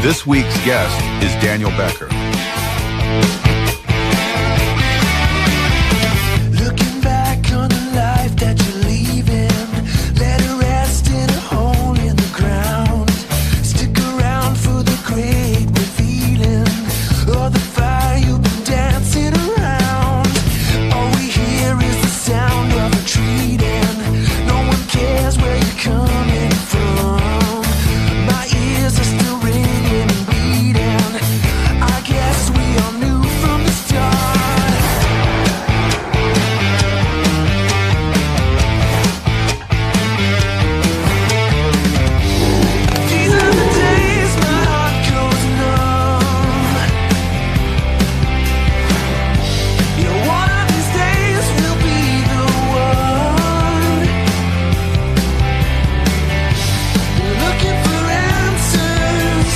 This week's guest is Daniel Becker. Looking back on the life that you're leaving, let it rest in a hole in the ground. Stick around for the great revealing, or the fire you've been dancing around. All we hear is the sound of retreating. No one cares where you're coming from. My ears are still ringing and bleeding. I guess we all knew from the start. These are the days my heart goes numb. You know, one of these days will be the one. You're looking for answers.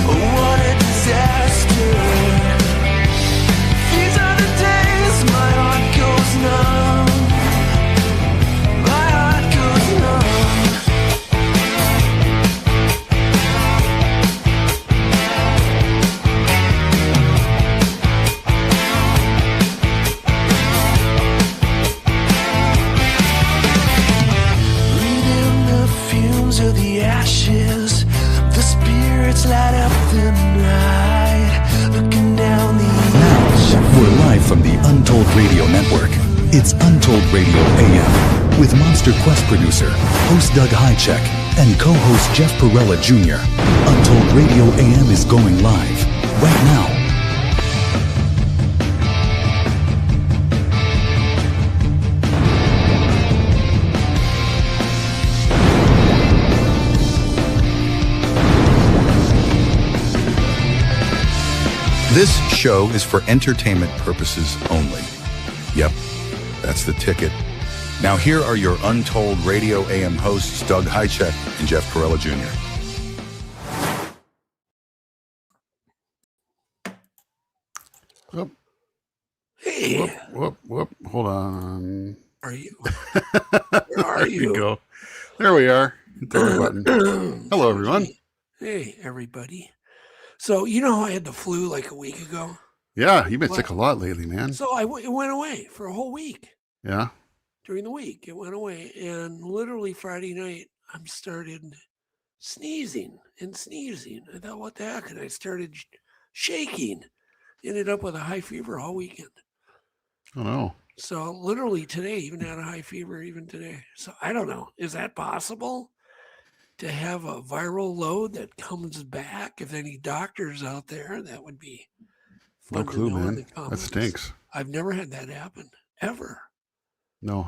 What a disaster. These are the days my heart goes numb. My heart goes numb. Breathing the fumes of the ashes, the spirits light up the night, looking down the Now, we're live from the Untold Radio Network. It's Untold Radio AM with Monster Quest producer, host Doug Hajicek, and co-host Jeff Perrella Jr. Untold Radio AM is going live right now. This show is for entertainment purposes only. Yep, that's the ticket. Now here are your Untold Radio AM hosts, Doug Hajicek and Jeff Perrella Jr. Whoop, Hey, whoop. Hold on. are you? Where are There you you? go. There we are. Hit the right button. Hello, everyone. Hey, everybody. So, you know how I had the flu like a week ago? Yeah, you've been sick a lot lately, man. So it went away for a whole week. Yeah. During the week, it went away. And literally Friday night, I started sneezing. I thought, what the heck? And I started shaking. Ended up with a high fever all weekend. Oh, no. So literally today, even had a high fever even today. So I don't know. Is that possible? To have a viral load that comes back? If any doctors out there, that would be No fun to clue, know in the man. That comments. stinks. I've never had that happen, ever. No,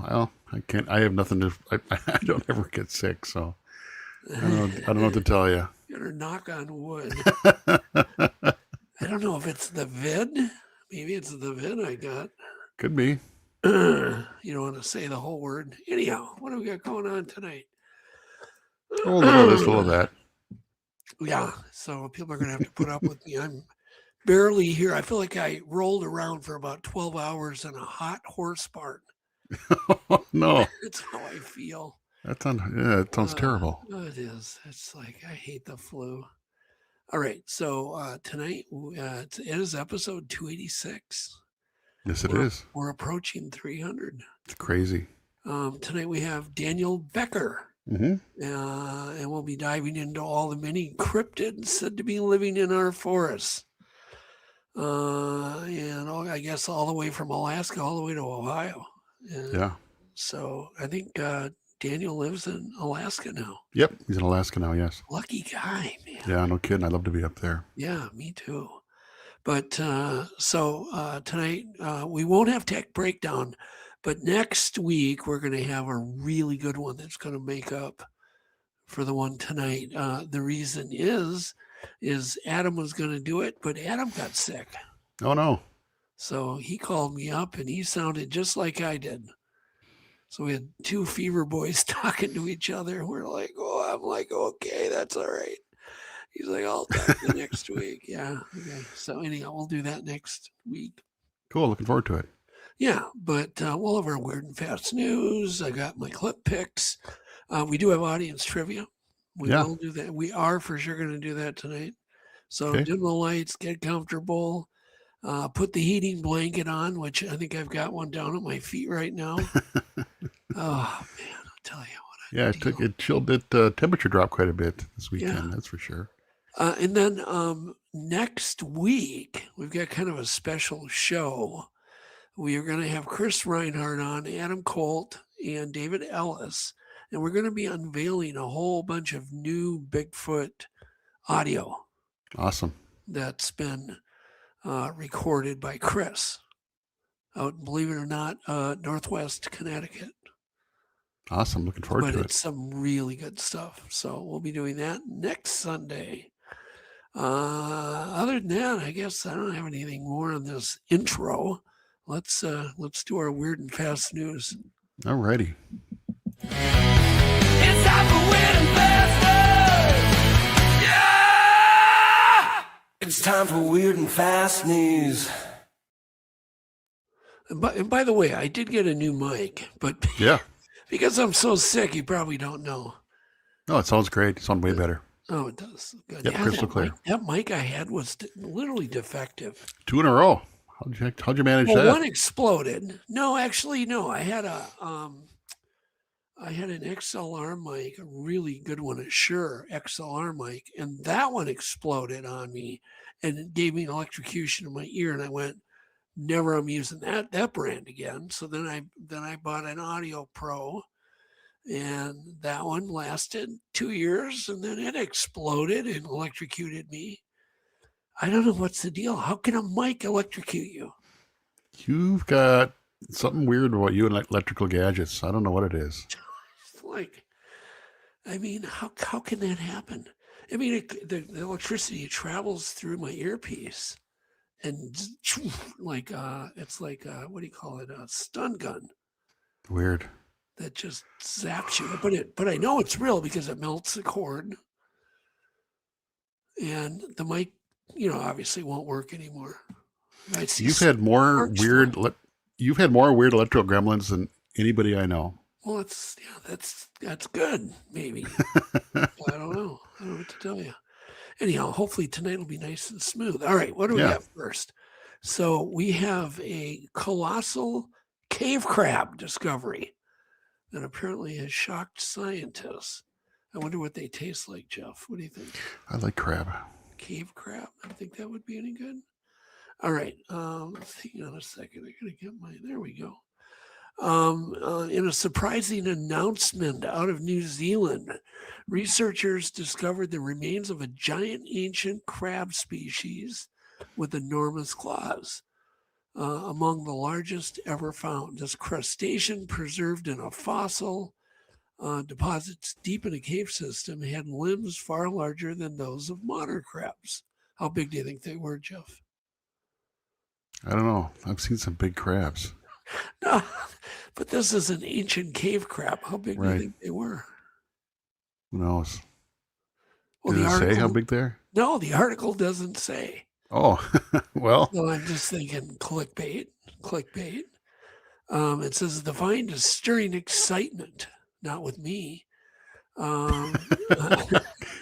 I can't. I have nothing to. I don't ever get sick, so I don't know what to tell you. Better knock on wood. I don't know if it's the vid. Maybe it's the vid I got. Could be. You don't want to say the whole word. Anyhow, what do we got going on tonight? A little of this, a little of that. Yeah, so people are going to have to put up with me. I'm barely here. I feel like I rolled around for about 12 hours in a hot horse barn. Oh, no. That's how I feel. That sounds terrible. It is. It's like, I hate the flu. All right, so tonight it is episode 286. Yes, it is. We're approaching 300. It's crazy. Tonight we have Daniel Becker. Mm-hmm. And we'll be diving into all the many cryptids said to be living in our forests. And I guess all the way from Alaska all the way to Ohio. And Yeah. so I think Daniel lives in Alaska now. Yep. He's in Alaska now. Yes. Lucky guy, man. Yeah. No kidding. I'd love to be up there. Yeah, me too. But tonight we won't have tech breakdown, but next week we're going to have a really good one that's going to make up for the one tonight. The reason is Adam was going to do it, but Adam got sick. Oh, no. So he called me up and he sounded just like I did. So we had two fever boys talking to each other. We're like, oh, I'm like, okay, that's all right. He's like, I'll talk to you next week. Yeah. Okay. So anyhow, we'll do that next week. Cool. Looking forward to it. Yeah. But we'll have our weird and fast news. I got my clip picks. We do have audience trivia. We will do that. We are for sure going to do that tonight. So dim the lights, get comfortable, put the heating blanket on, which I think I've got one down at my feet right now. Oh man, I'll tell you what. It chilled it. Temperature dropped quite a bit this weekend. That's for sure. And then next week we've got kind of a special show. We are going to have Chris Reinhardt on, Adam Colt, and David Ellis, and we're going to be unveiling a whole bunch of new Bigfoot audio. Awesome. That's been recorded by Chris out, believe it or not, Northwest Connecticut. Awesome. Looking forward to it. But it's some really good stuff. So we'll be doing that next Sunday. Other than that, I guess I don't have anything more on this intro. Let's do our weird and fast news. All righty. It's time for weird and fast news. Yeah! It's time for weird and fast news. And by the way, I did get a new mic, but because I'm so sick, you probably don't know. No, it sounds great. It sounds way better. Oh, it does. Good. Yep, crystal clear. That mic I had was literally defective. 2 in a row. How'd you manage that? One exploded. No, actually, no. I had an XLR mic, a really good one, a Shure XLR mic, and that one exploded on me, and it gave me an electrocution in my ear, and I went, never. I'm using that brand again. So then I bought an Audio Pro, and that one lasted 2 years, and then it exploded and electrocuted me. I don't know what's the deal. How can a mic electrocute you? You've got something weird about you and electrical gadgets. I don't know what it is. How can that happen? I mean, the electricity travels through my earpiece, and it's like what do you call it? A stun gun. Weird. That just zaps you. But I know it's real because it melts the cord, and the mic, obviously won't work anymore. You've had more weird electrical gremlins than anybody I know. Well, that's good. Maybe. I don't know. I don't know what to tell you. Anyhow, hopefully tonight will be nice and smooth. All right, what do we got first? So we have a colossal cave crab discovery that apparently has shocked scientists. I wonder what they taste like, Jeff. What do you think? I like crab. Cave crab? I think that would be any good. All right. Hang on a second. I gotta get there we go. In a surprising announcement out of New Zealand, researchers discovered the remains of a giant ancient crab species with enormous claws, among the largest ever found. This crustacean, preserved in a fossil deposits deep in a cave system, had limbs far larger than those of modern crabs. How big do you think they were, Jeff? I don't know. I've seen some big crabs. No, but this is an ancient cave crab. How big do you think they were? Who knows? Well, Did it say how big they are? No, the article doesn't say. Oh, well. So I'm just thinking clickbait. It says the find is stirring excitement. Not with me.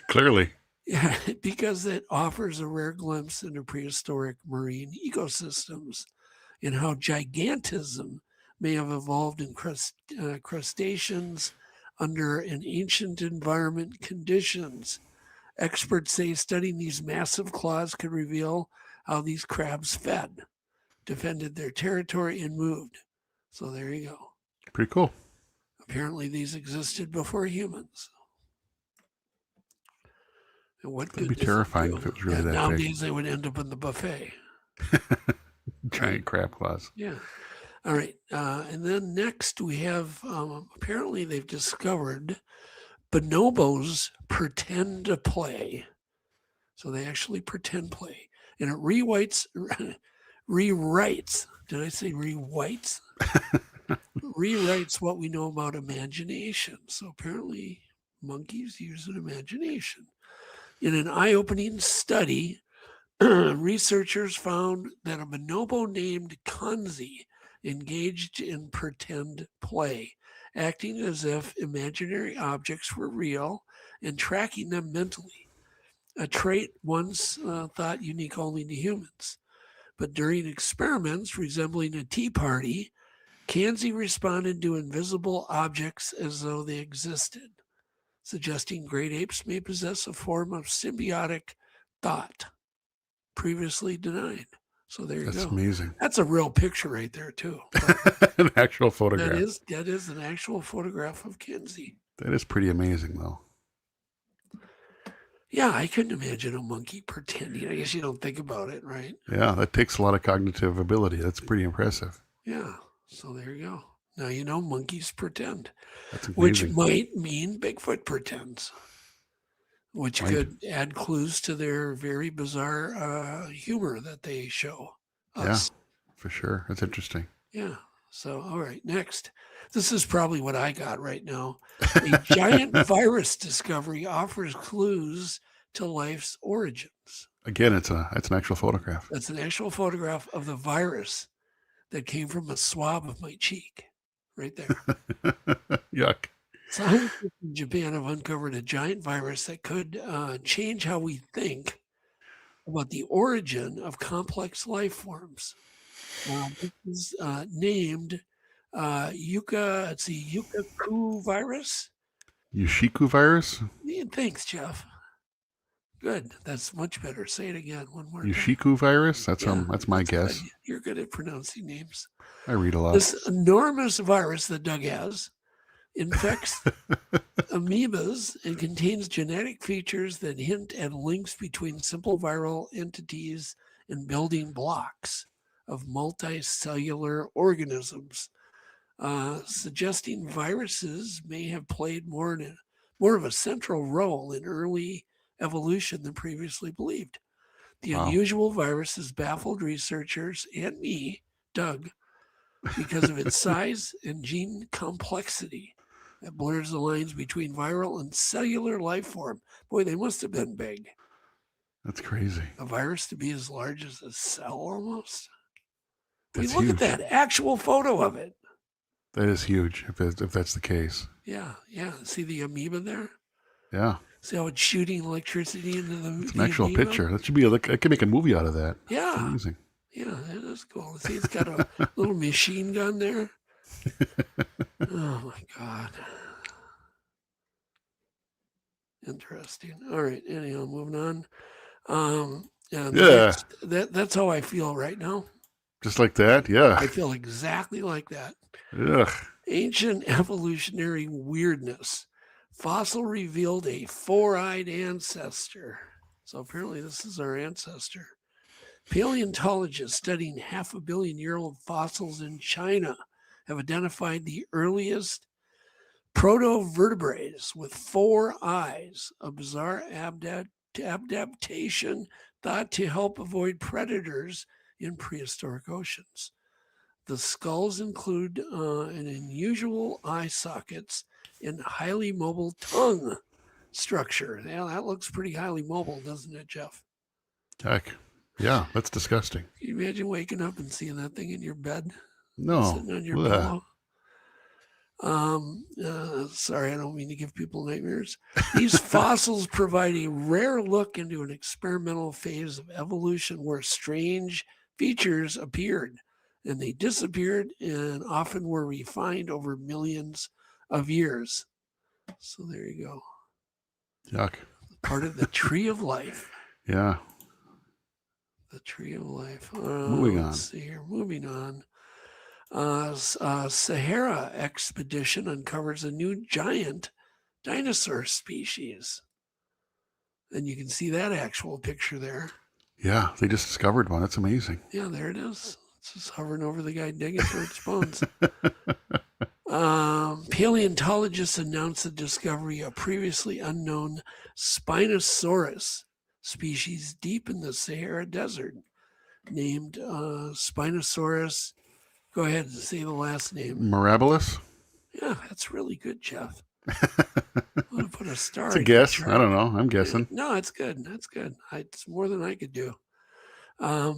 Clearly. Yeah, because it offers a rare glimpse into prehistoric marine ecosystems and how gigantism may have evolved in crustaceans under an ancient environment conditions. Experts say studying these massive claws could reveal how these crabs fed, defended their territory, and moved. So there you go. Pretty cool. Apparently these existed before humans. And what That'd be terrifying if it was really that nowadays big. They would end up in the buffet. Giant crab claws. Yeah. All right. And then next we have, apparently they've discovered bonobos pretend to play. So they actually pretend play. And it rewrites, did I say rewrites? Rewrites what we know about imagination. So apparently monkeys use an imagination. In an eye-opening study, researchers found that a bonobo named Kanzi engaged in pretend play, acting as if imaginary objects were real and tracking them mentally, a trait once thought unique only to humans. But during experiments resembling a tea party, Kanzi responded to invisible objects as though they existed, suggesting great apes may possess a form of symbiotic thought previously denied. So there you go. That's amazing. That's a real picture right there too. An actual photograph. That is an actual photograph of Kanzi. That is pretty amazing, though. Yeah, I couldn't imagine a monkey pretending. I guess you don't think about it, right? Yeah, that takes a lot of cognitive ability. That's pretty impressive. Yeah. So there you go. Now you know monkeys pretend, That's which amazing. might mean Bigfoot pretends, which Right. could add clues to their very bizarre humor that they show us. For sure. That's interesting. Yeah. So, all right, next. This is probably what I got right now. A giant virus discovery offers clues to life's origins. Again, it's an actual photograph. That's an actual photograph of the virus that came from a swab of my cheek, right there. Yuck. Scientists in Japan have uncovered a giant virus that could change how we think about the origin of complex life forms. This is named it's the Yukaku virus. Yushiku virus? Yeah, thanks, Jeff. Good. That's much better. Say it again. One more time. Yushiku virus? That's Yeah, that's my guess. good. You're good at pronouncing names. I read a lot. This enormous virus that Doug has infects amoebas and contains genetic features that hint at links between simple viral entities and building blocks of multicellular organisms, suggesting viruses may have played more of a central role in early evolution than previously believed. The Wow. unusual virus has baffled researchers and me, Doug, because of its size and gene complexity that blurs the lines between viral and cellular life form. Boy, they must have been big. That's crazy. A virus to be as large as a cell almost. That's Look huge. at that actual photo of it. That is huge if that's the case. Yeah. See the amoeba there? Yeah. See how it's shooting electricity into the It's an actual amoeba? picture. That should be I could make a movie out of that. Yeah. Amazing. Yeah, that is cool. See, it's got a little machine gun there. Oh my God. Interesting. All right. Anyhow, moving on. Yeah. That's how I feel right now. Just like that? Yeah. I feel exactly like that. Ugh. Ancient evolutionary weirdness. Fossil revealed a four-eyed ancestor. So apparently this is our ancestor. Paleontologists studying 500 million-year-old fossils in China have identified the earliest protovertebrates with four eyes, a bizarre adaptation thought to help avoid predators in prehistoric oceans. The skulls include an unusual eye sockets and highly mobile tongue structure. Yeah, that looks pretty highly mobile, doesn't it, Jeff? Heck. Yeah, that's disgusting. Can you imagine waking up and seeing that thing in your bed? No. Sitting on your Ugh. pillow? Sorry, I don't mean to give people nightmares. These fossils provide a rare look into an experimental phase of evolution where strange features appeared and they disappeared and often were refined over millions of years. So there you go. Yuck. Part of the tree of life. Yeah. The tree of life. Moving on. Let's see here. Moving on. Sahara expedition uncovers a new giant dinosaur species. And you can see that actual picture there. Yeah, they just discovered one. That's amazing. Yeah, there it is. It's just hovering over the guy digging for its bones. Paleontologists announced the discovery of previously unknown Spinosaurus species deep in the Sahara Desert, named Spinosaurus. Go ahead and say the last name. Mirabilis? Yeah, that's really good, Jeff. I'm gonna put a star. It's a in your guess. chart. I don't know. I'm guessing. No, it's good. That's good. It's more than I could do. A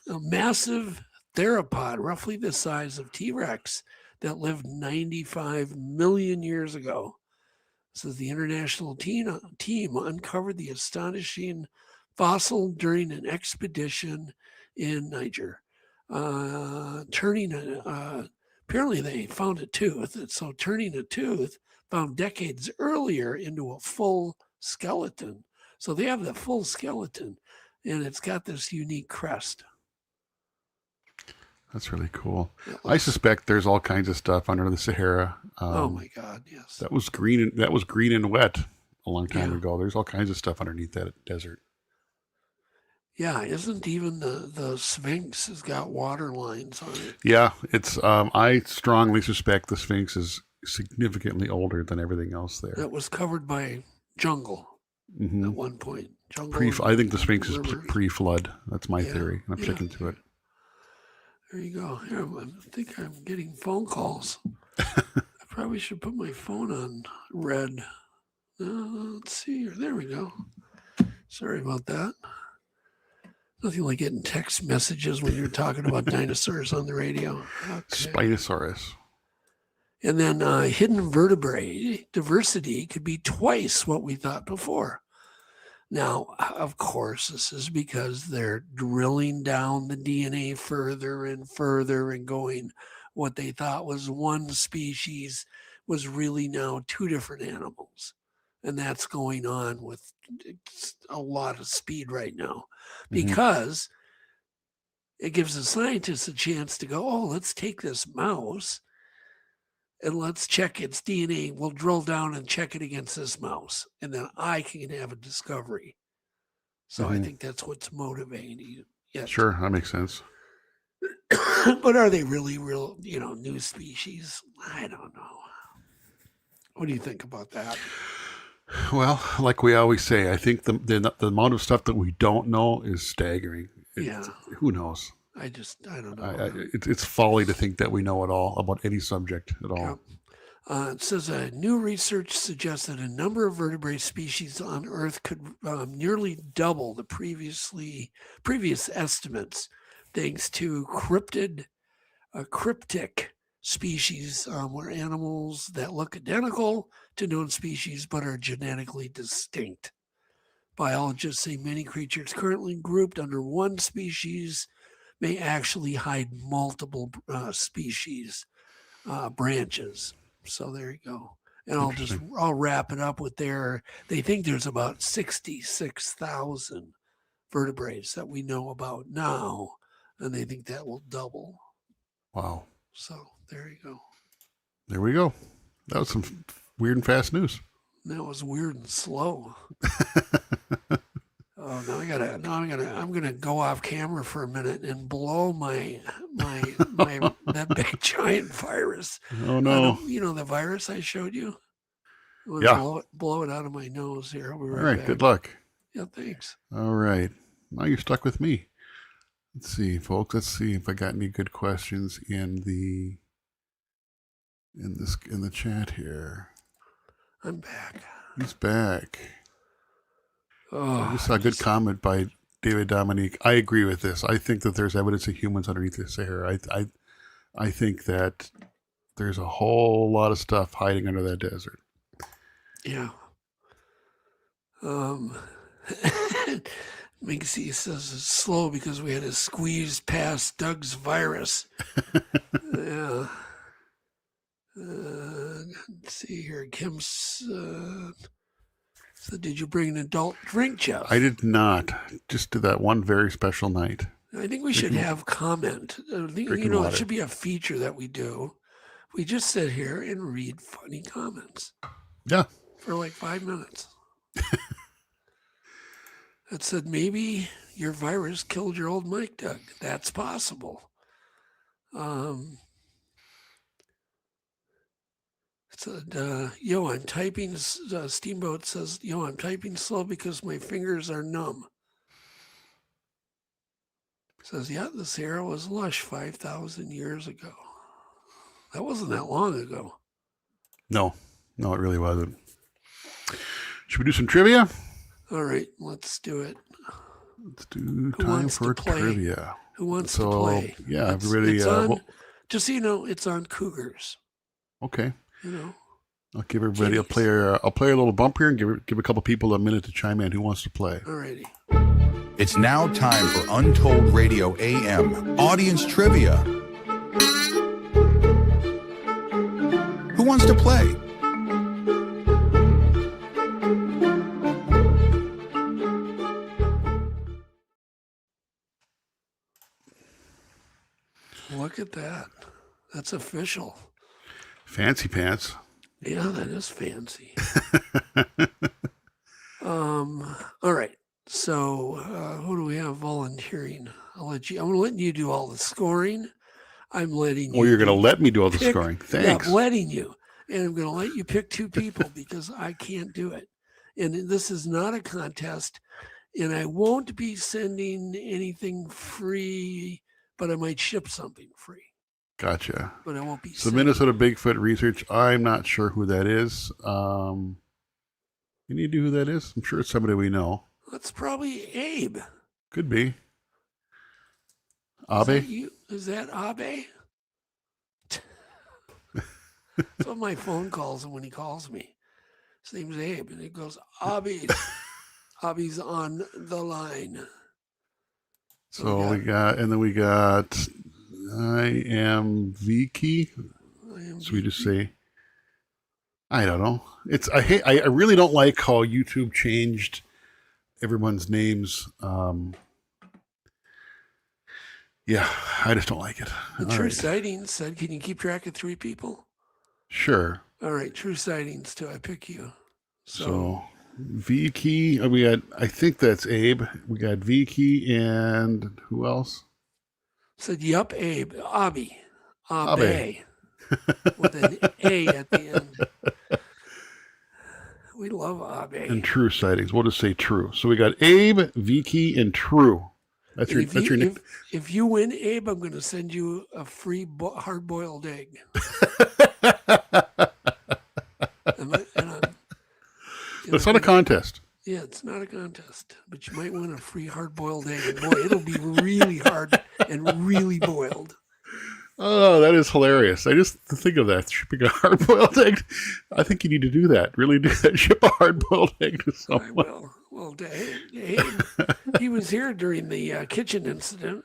massive theropod, roughly the size of T-Rex, that lived 95 million years ago. says the international team uncovered the astonishing fossil during an expedition in Niger. Apparently they found a tooth. So turning a tooth found decades earlier into a full skeleton. So they have the full skeleton, and it's got this unique crest. That's really cool. I suspect there's all kinds of stuff under the Sahara. Oh my God, yes. That was green and wet a long time ago. There's all kinds of stuff underneath that desert. Yeah, isn't even the Sphinx has got water lines on it? Yeah, it's. I strongly suspect the Sphinx is significantly older than everything else there. That was covered by jungle at one point. I think the Sphinx is pre-flood. That's my theory. I'm sticking to it. There you go. Here, I think I'm getting phone calls. I probably should put my phone on red. Let's see here. There we go. Sorry about that. Nothing like getting text messages when you're talking about dinosaurs on the radio. Okay. Spinosaurus. And then hidden vertebrae diversity could be twice what we thought before. Now, of course, this is because they're drilling down the DNA further and further and going what they thought was one species was really now two different animals. And that's going on with a lot of speed right now because it gives the scientists a chance to go, oh, let's take this mouse and let's check its DNA. We'll drill down and check it against this mouse. And then I can have a discovery. So I think that's what's motivating it. Sure, that makes sense. But are they really real, new species? I don't know. What do you think about that? Well, like we always say, I think the amount of stuff that we don't know is staggering. Who knows? I don't know. It's folly to think that we know it all about any subject at all. It says new research suggests that a number of vertebrate species on Earth could nearly double the previous estimates, thanks to cryptic species, were animals that look identical to known species but are genetically distinct. Biologists say many creatures currently grouped under one species may actually hide multiple species branches. So there you go. And I'll wrap it up with they think there's about 66,000 vertebrates that we know about now, and they think that will double. Wow. So there you go. There we go. That was some weird and fast news. That was weird and slow. Oh, I'm gonna go off camera for a minute and blow my that big giant virus. Oh no! The virus I showed you. Blow it out of my nose here. I'll be right All right. back. Good luck. Yeah. Thanks. All right. Now you're stuck with me. Let's see, folks. Let's see if I got any good questions in the chat here. I'm back. He's back. Oh, I just saw a good comment by David Dominique. I agree with this. I think that there's evidence of humans underneath the Sahara. I think that there's a whole lot of stuff hiding under that desert. Yeah. Minxie says it's slow because we had to squeeze past Doug's virus. Yeah. Let's see here. Kim's so did you bring an adult drink, Jeff? I did not. Just to that one very special night. I think we should have comment. I think, it should be a feature that we do. We just sit here and read funny comments. Yeah. For like 5 minutes. It said, maybe your virus killed your old mic, Doug. That's possible. Said, I'm typing, Steamboat says, I'm typing slow because my fingers are numb. Says, the Sahara was lush 5,000 years ago. That wasn't that long ago. No, it really wasn't. Should we do some trivia? All right, let's do it. Let's do time for trivia. Who wants to play? Yeah, everybody. Just so you know, it's on Cougars. Okay. I'll give everybody. I'll play a little bump here and give a couple people a minute to chime in. Who wants to play? Alrighty. It's now time for Untold Radio AM Audience Trivia. Who wants to play? Look at that. That's official. Fancy pants. Yeah, that is fancy. All right. So who do we have volunteering? I'm letting you do all the scoring. I'm letting you. Well, you're going to let me do all the scoring. Thanks. Yeah, I'm letting you. And I'm going to let you pick two people because I can't do it. And this is not a contest. And I won't be sending anything free, but I might ship something free. Gotcha. But I won't be. So Minnesota Bigfoot Research, I'm not sure who that is. You need to know who that is? I'm sure it's somebody we know. That's probably Abe. Could be. Abe? Is that Abe? That's what my phone calls him when he calls me. His name's Abe, and he goes, Abe. Abe's on the line. So we got I am Vicky. So we just say, I don't know. I really don't like how YouTube changed everyone's names. Yeah, I just don't like it. The True Sightings said, can you keep track of 3 people? Sure. All right, True Sightings too. I pick you. So Vicky, we got, I think that's Abe. We got Vicky and who else? Said, yup, Abe. Abe. With an A at the end. We love Abe. And True Sightings. We'll just say True. So we got Abe, Vicky, and True. That's your name. If you win, Abe, I'm going to send you a free hard-boiled egg. It's not a contest. Yeah, it's not a contest, but you might win a free hard-boiled egg. And boy, it'll be really hard and really boiled. Oh, that is hilarious. I just think of that, shipping a hard-boiled egg. I think you need to do that. Really do that. Ship a hard-boiled egg to someone. I will. Well, he was here during the kitchen incident.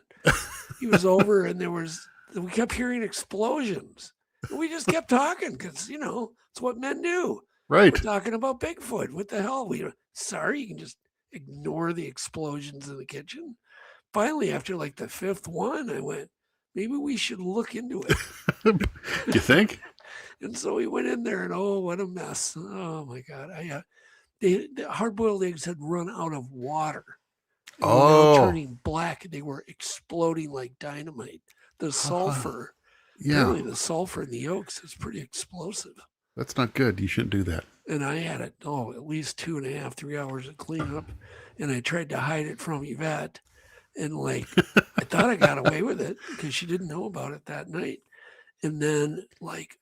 He was over, and we kept hearing explosions. And we just kept talking because, it's what men do. Right. We're talking about Bigfoot. What the hell? Sorry, you can just ignore the explosions in the kitchen. Finally, after like the 5th one, I went, maybe we should look into it. You think? And so we went in there, and oh, what a mess. Oh, my God. The hard-boiled eggs had run out of water. They were now turning black. They were exploding like dynamite. The sulfur, really the sulfur in the yolks is pretty explosive. That's not good. You shouldn't do that. And I had it, at least 2.5, 3 hours of cleanup. And I tried to hide it from Yvette. And I thought I got away with it because she didn't know about it that night. And then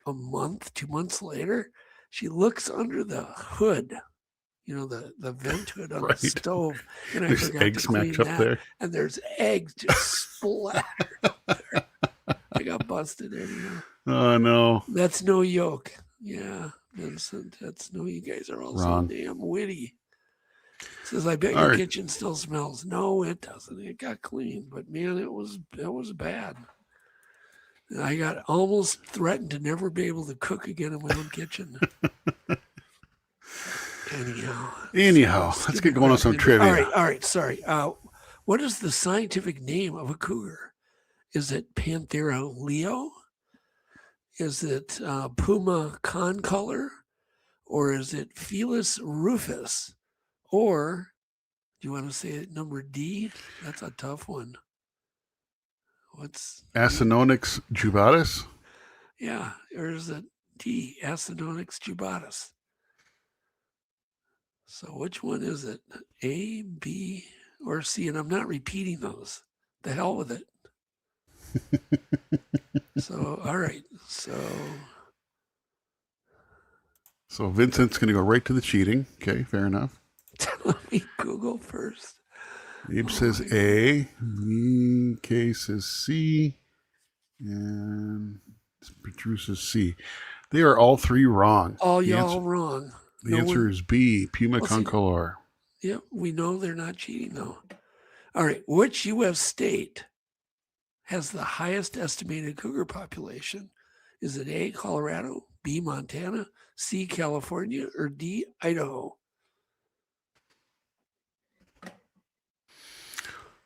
a month, 2 months later, she looks under the hood, the vent hood on the stove. And I forgot to clean that. There. And there's eggs just splattered there. I got busted anyhow. Oh, no. That's no yolk. Yeah, Vincent, you guys are all so damn witty. Says, I bet your kitchen still smells. No, it doesn't. It got clean, but man, it was bad. And I got almost threatened to never be able to cook again in my own kitchen. Anyhow, let's get going on some trivia. All right. Sorry. What is the scientific name of a cougar? Is it Panthera leo? Is it Puma concolor? Or is it Felis rufus? Or do you want to say it number D? That's a tough one. What's Acinonyx jubatus? Yeah, or is it D, Acinonyx jubatus? So which one is it? A, B, or C? And I'm not repeating those. The hell with it. So, all right. So Vincent's going to go right to the cheating. Okay, fair enough. Let me Google first. Abe says A, K says C, and Drew says C. They are all three wrong. All y'all wrong. The answer is B, Puma Well, see- concolor. Yep, we know they're not cheating though. All right, which U.S. state has the highest estimated cougar population? Is it A, Colorado, B, Montana, C, California, or D, Idaho?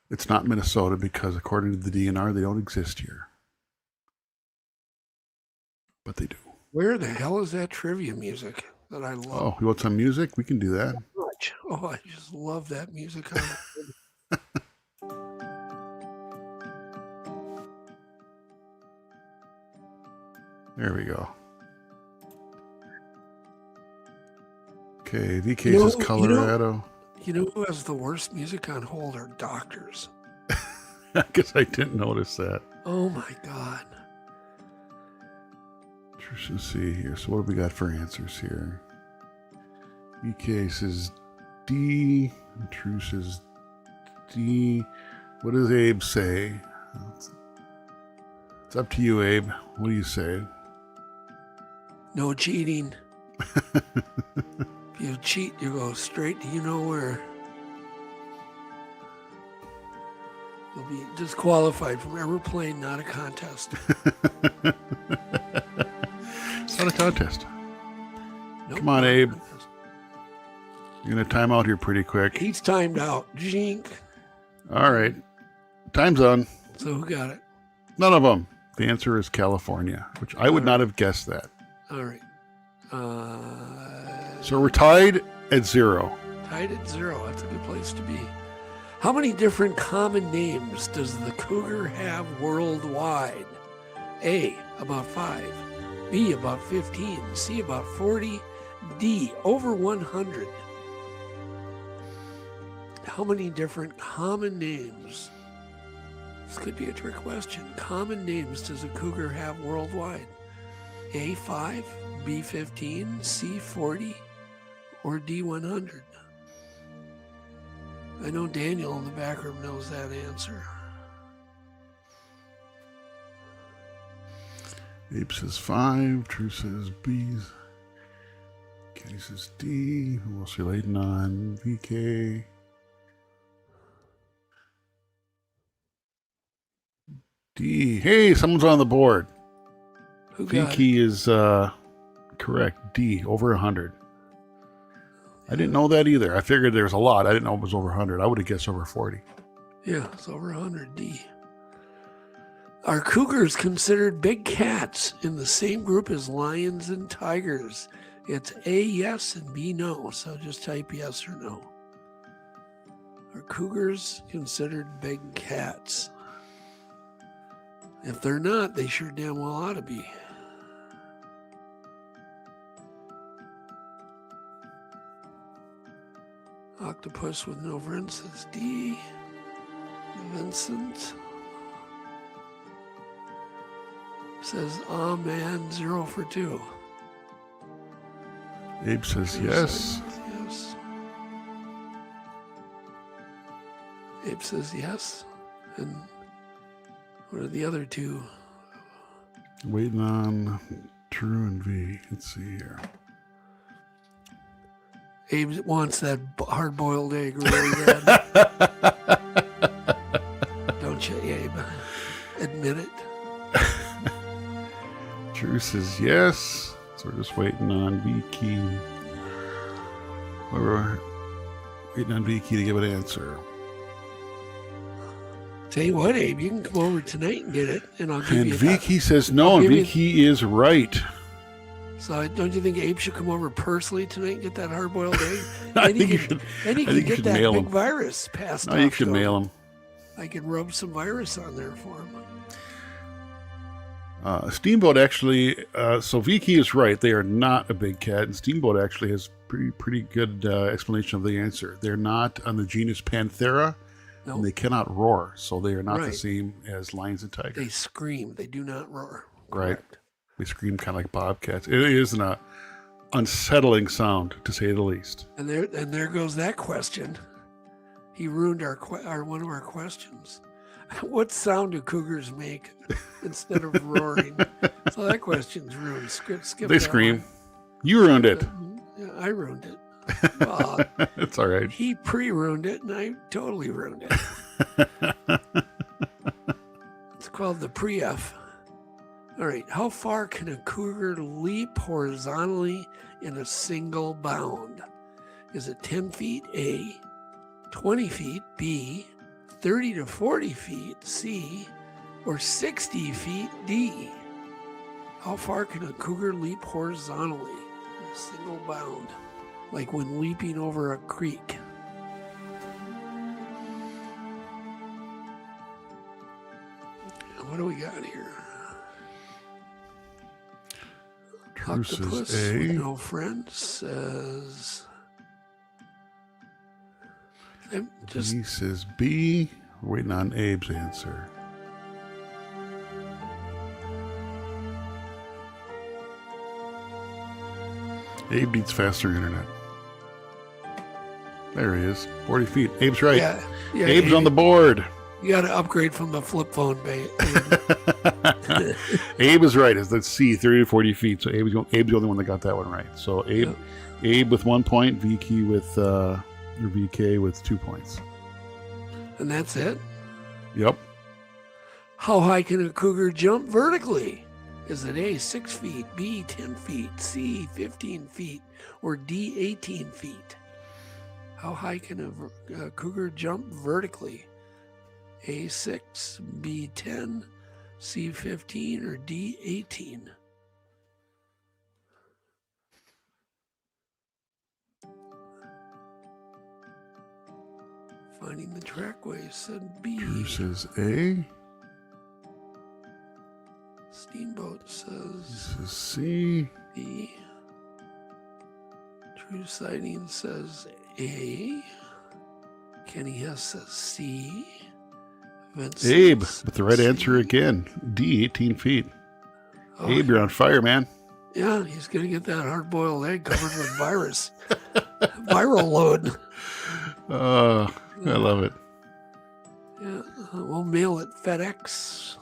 It's not Minnesota because according to the DNR, they don't exist here. But they do. Where the hell is that trivia music that I love? Oh, you want some music? We can do that. Much. Oh, I just love that music. There we go. Okay, VK says Colorado. You know who has the worst music on hold are doctors. I guess I didn't notice that. Oh my God. Let's see here. So what have we got for answers here? VK says D. True says D. What does Abe say? It's up to you, Abe. What do you say? No cheating. If you cheat, you go straight to you know where. You'll be disqualified from ever playing Not a Contest. It's not a contest. Nope, Come on, not a Abe. contest. You're going to time out here pretty quick. He's timed out. Jink. All right. Time's on. So who got it? None of them. The answer is California, which I would not have guessed that. All right. So we're tied at 0. Tied at 0. That's a good place to be. How many different common names does the cougar have worldwide? A, about 5. B, about 15. C, about 40. D, over 100. How many different common names? This could be a trick question. Common names does a cougar have worldwide? A, 5. B, 15. C, 40. Or D, 100. I know Daniel in the back room knows that answer. Abe says 5. True says B. Kenny says D. Who else are you relating on? VK. D. Hey, someone's on the board. Who got VK is correct. D. Over 100. I didn't know that either. I figured there was a lot. I didn't know it was over 100. I would have guessed over 40. Yeah, it's over 100. D. Are cougars considered big cats in the same group as lions and tigers? It's A, yes, and B, no. So just type yes or no. Are cougars considered big cats? If they're not, they sure damn well ought to be. Octopus with no friends says D. Vincent says, oh man, 0 for 2. Abe says yes. Yes. Abe says yes. And what are the other two? Waiting on True and V. Let's see here. Abe wants that hard-boiled egg really bad. Don't you, Abe? Admit it. True says yes. So we're just waiting on V Key. We're waiting on V Key to give an answer. Tell you what, Abe, you can come over tonight and get it, and I'll give And you V that. Key says no, I'll and give you- V Key is right. So don't you think Abe should come over personally tonight and get that hard-boiled egg? I And think you he should. can, and he I can think you get should that mail big him. virus passed No, off you should to mail him. I can rub some virus on there for him. Steamboat actually, so Vicky is right. They are not a big cat, and Steamboat actually has pretty good explanation of the answer. They're not on the genus Panthera, No, and they cannot roar, so they are not the Right. same as lions and tigers. they scream. They do not roar. Right. Correct. They scream kind of like bobcats. It is an unsettling sound, to say the least. And there goes that question. He ruined our one of our questions. What sound do cougars make instead of roaring? So that question's ruined. Skip They that scream. one. You ruined it. Yeah, I ruined it. Well, It's all right. he pre-ruined it, and I totally ruined it. It's called the pre-F. All right. How far can a cougar leap horizontally in a single bound? Is it 10 feet, A, 20 feet, B, 30 to 40 feet, C, or 60 feet, D? How far can a cougar leap horizontally in a single bound, like when leaping over a creek? What do we got here? Truce is Octopus A. with no friend says... I'm just B says B. We're waiting on Abe's answer. Abe needs faster internet. There he is. 40 feet. Abe's right. yeah, Abe's on the board. You got to upgrade from the flip phone, babe. Abe is right. It's the C, 30 to 40 feet. So Abe's the only one that got that one right. So Abe with 1 point, VK with 2 points. And that's it. Yep. How high can a cougar jump vertically? Is it A, 6 feet, B, 10 feet, C, 15 feet, or D, 18 feet? How high can a cougar jump vertically? A, 6, B, 10, C, 15, or D, 18? Finding the trackway said B. Truce is A. Steamboat says This is C. B. True Sighting says A. Kenny Hess says C. Vincent Abe says with the right C. answer again. D, 18 feet. Oh, Abe, you're on fire, man. yeah, he's going to get that hard-boiled egg covered with virus. Viral load. I love it. Yeah, we'll mail it FedEx.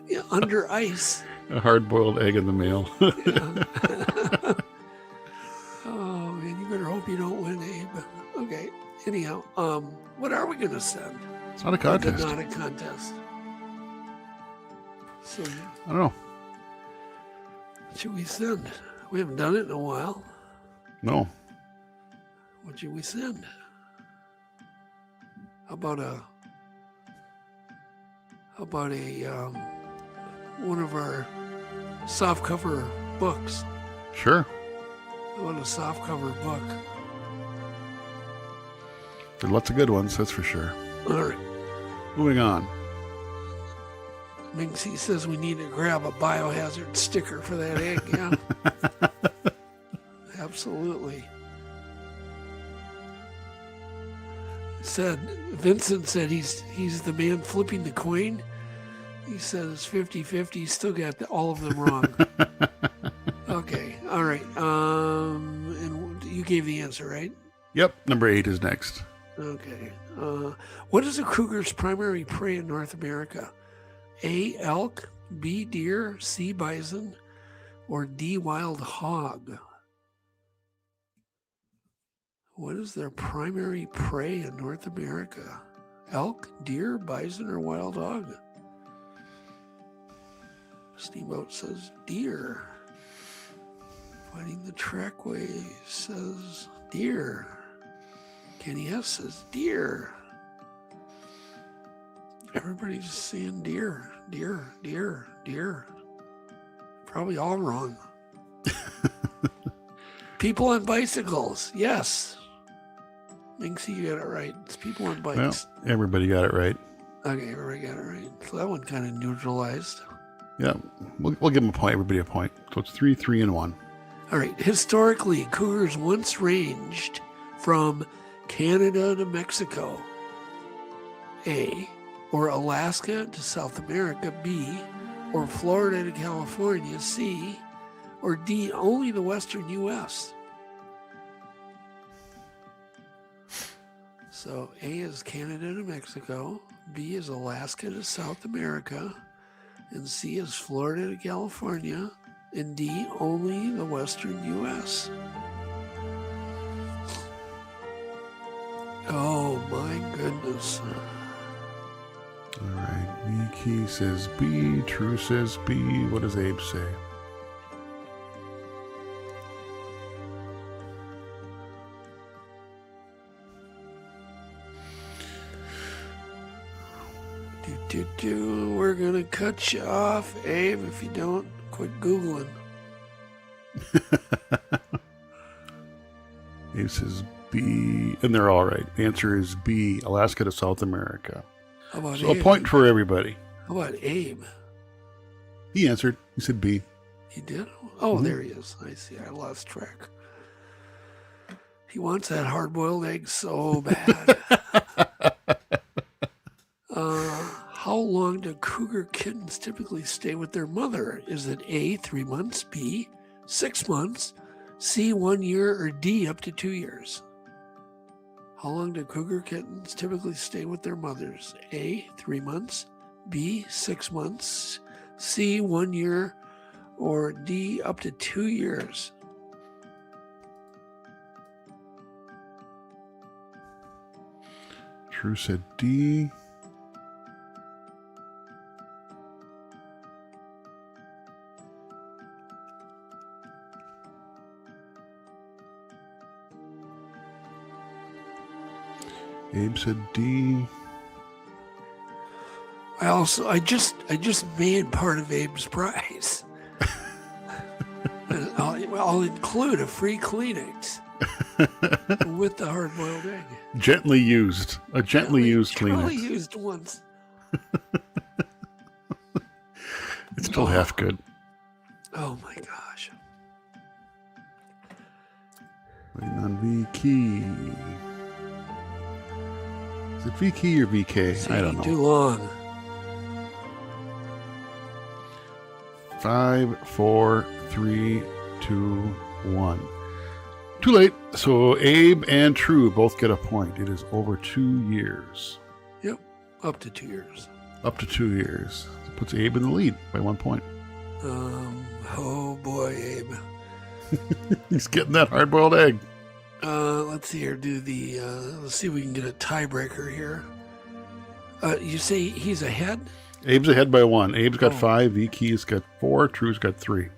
Yeah, under ice. A hard-boiled egg in the mail. Yeah. Oh man, you better hope you don't win, Abe. Okay. Anyhow, what are we gonna send? It's not a contest. Not a contest. So I don't know. what should we send? We haven't done it in a while. No. What should we send? How about a one of our softcover books? Sure. How about a softcover book? There are lots of good ones, that's for sure. All right. Moving on. Minxie says we need to grab a biohazard sticker for that egg. Yeah. Absolutely. Vincent said he's the man flipping the coin. He says 50-50. He's still got all of them wrong. Okay. All right. And you gave the answer, right? Yep. Number 8 is next. Okay. What is a cougar's primary prey in North America? A, elk, B, deer, C, bison, or D, wild hog? What is their primary prey in North America? Elk, deer, bison, or wild hog? Steamboat says deer. Finding the trackway says deer. Kenny S says deer. Everybody's saying deer, deer, deer, deer. Probably all wrong. People on bicycles, yes. Minxie, you got it right. It's people on bikes. Well, everybody got it right. Okay, everybody got it right. So that one kind of neutralized. Yeah. We'll give them a point. Everybody a point. So it's 3, 3, and 1. All right. Historically, cougars once ranged from Canada to Mexico. A, or Alaska to South America. B, or Florida to California. C, or D, only the Western U.S. So A is Canada to Mexico, B is Alaska to South America, and C is Florida to California, and D only the western U.S. Oh my goodness. All right. Vicky says B. True says B. What does Abe say? We're gonna cut you off, Abe, if you don't quit Googling. Abe says B, and they're all right. The answer is B, Alaska to South America. How about So Abe? a point for everybody. How about Abe? He answered. He said B. He did? Oh, there he is. I see. I lost track. He wants that hard-boiled egg so bad. How long do cougar kittens typically stay with their mother? Is it A, 3 months, B, 6 months, C, 1 year, or D, up to 2 years? How long do cougar kittens typically stay with their mothers? A, 3 months, B, 6 months, C, 1 year, or D, up to 2 years? True said D. Abe said D. I just made part of Abe's prize. And I'll include a free Kleenex with the hard-boiled egg. Gently used. A gently used Only Kleenex. used once. It's still half good. Oh my gosh. Waiting on VK. Is it VK or VK? I don't know. Too long. 5, 4, 3, 2, 1. Too late. So Abe and True both get a point. It is over 2 years. Yep, up to 2 years. Up to 2 years. It puts Abe in the lead by 1 point. Oh boy, Abe. He's getting that hard-boiled egg. Let's see here. Let's see if we can get a tiebreaker here. You say he's ahead? Abe's ahead by 1. Abe's got 5. VK's got 4. True's got 3.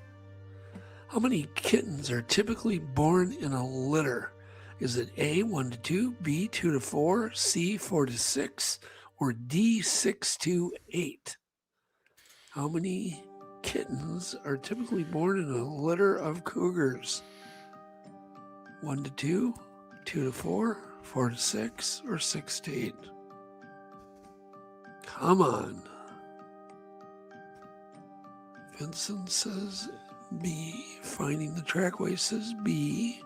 How many kittens are typically born in a litter? Is it A, 1 to 2, B, 2 to 4, C, 4 to 6, or D, 6 to 8? How many kittens are typically born in a litter of cougars? 1 to 2, 2 to 4, 4 to 6, or 6 to 8? Come on. Vincent says B. Finding the Trackway says B.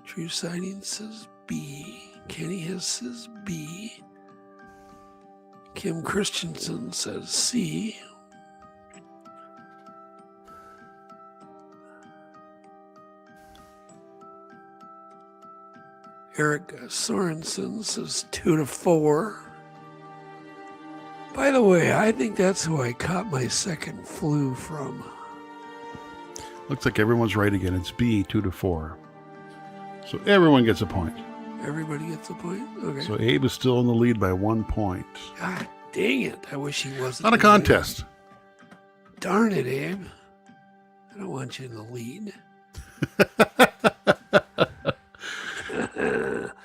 True Sighting says B. Kenny Hiss says B. Kim Christensen says C. Eric Sorensen says 2 to 4. By the way, I think that's who I caught my second flu from. Looks like everyone's right again. It's B, 2 to 4. So everyone gets a point. Everybody gets a point? Okay. So Abe is still in the lead by 1 point. God dang it. I wish he wasn't. Not a in the contest. lead. Darn it, Abe. I don't want you in the lead.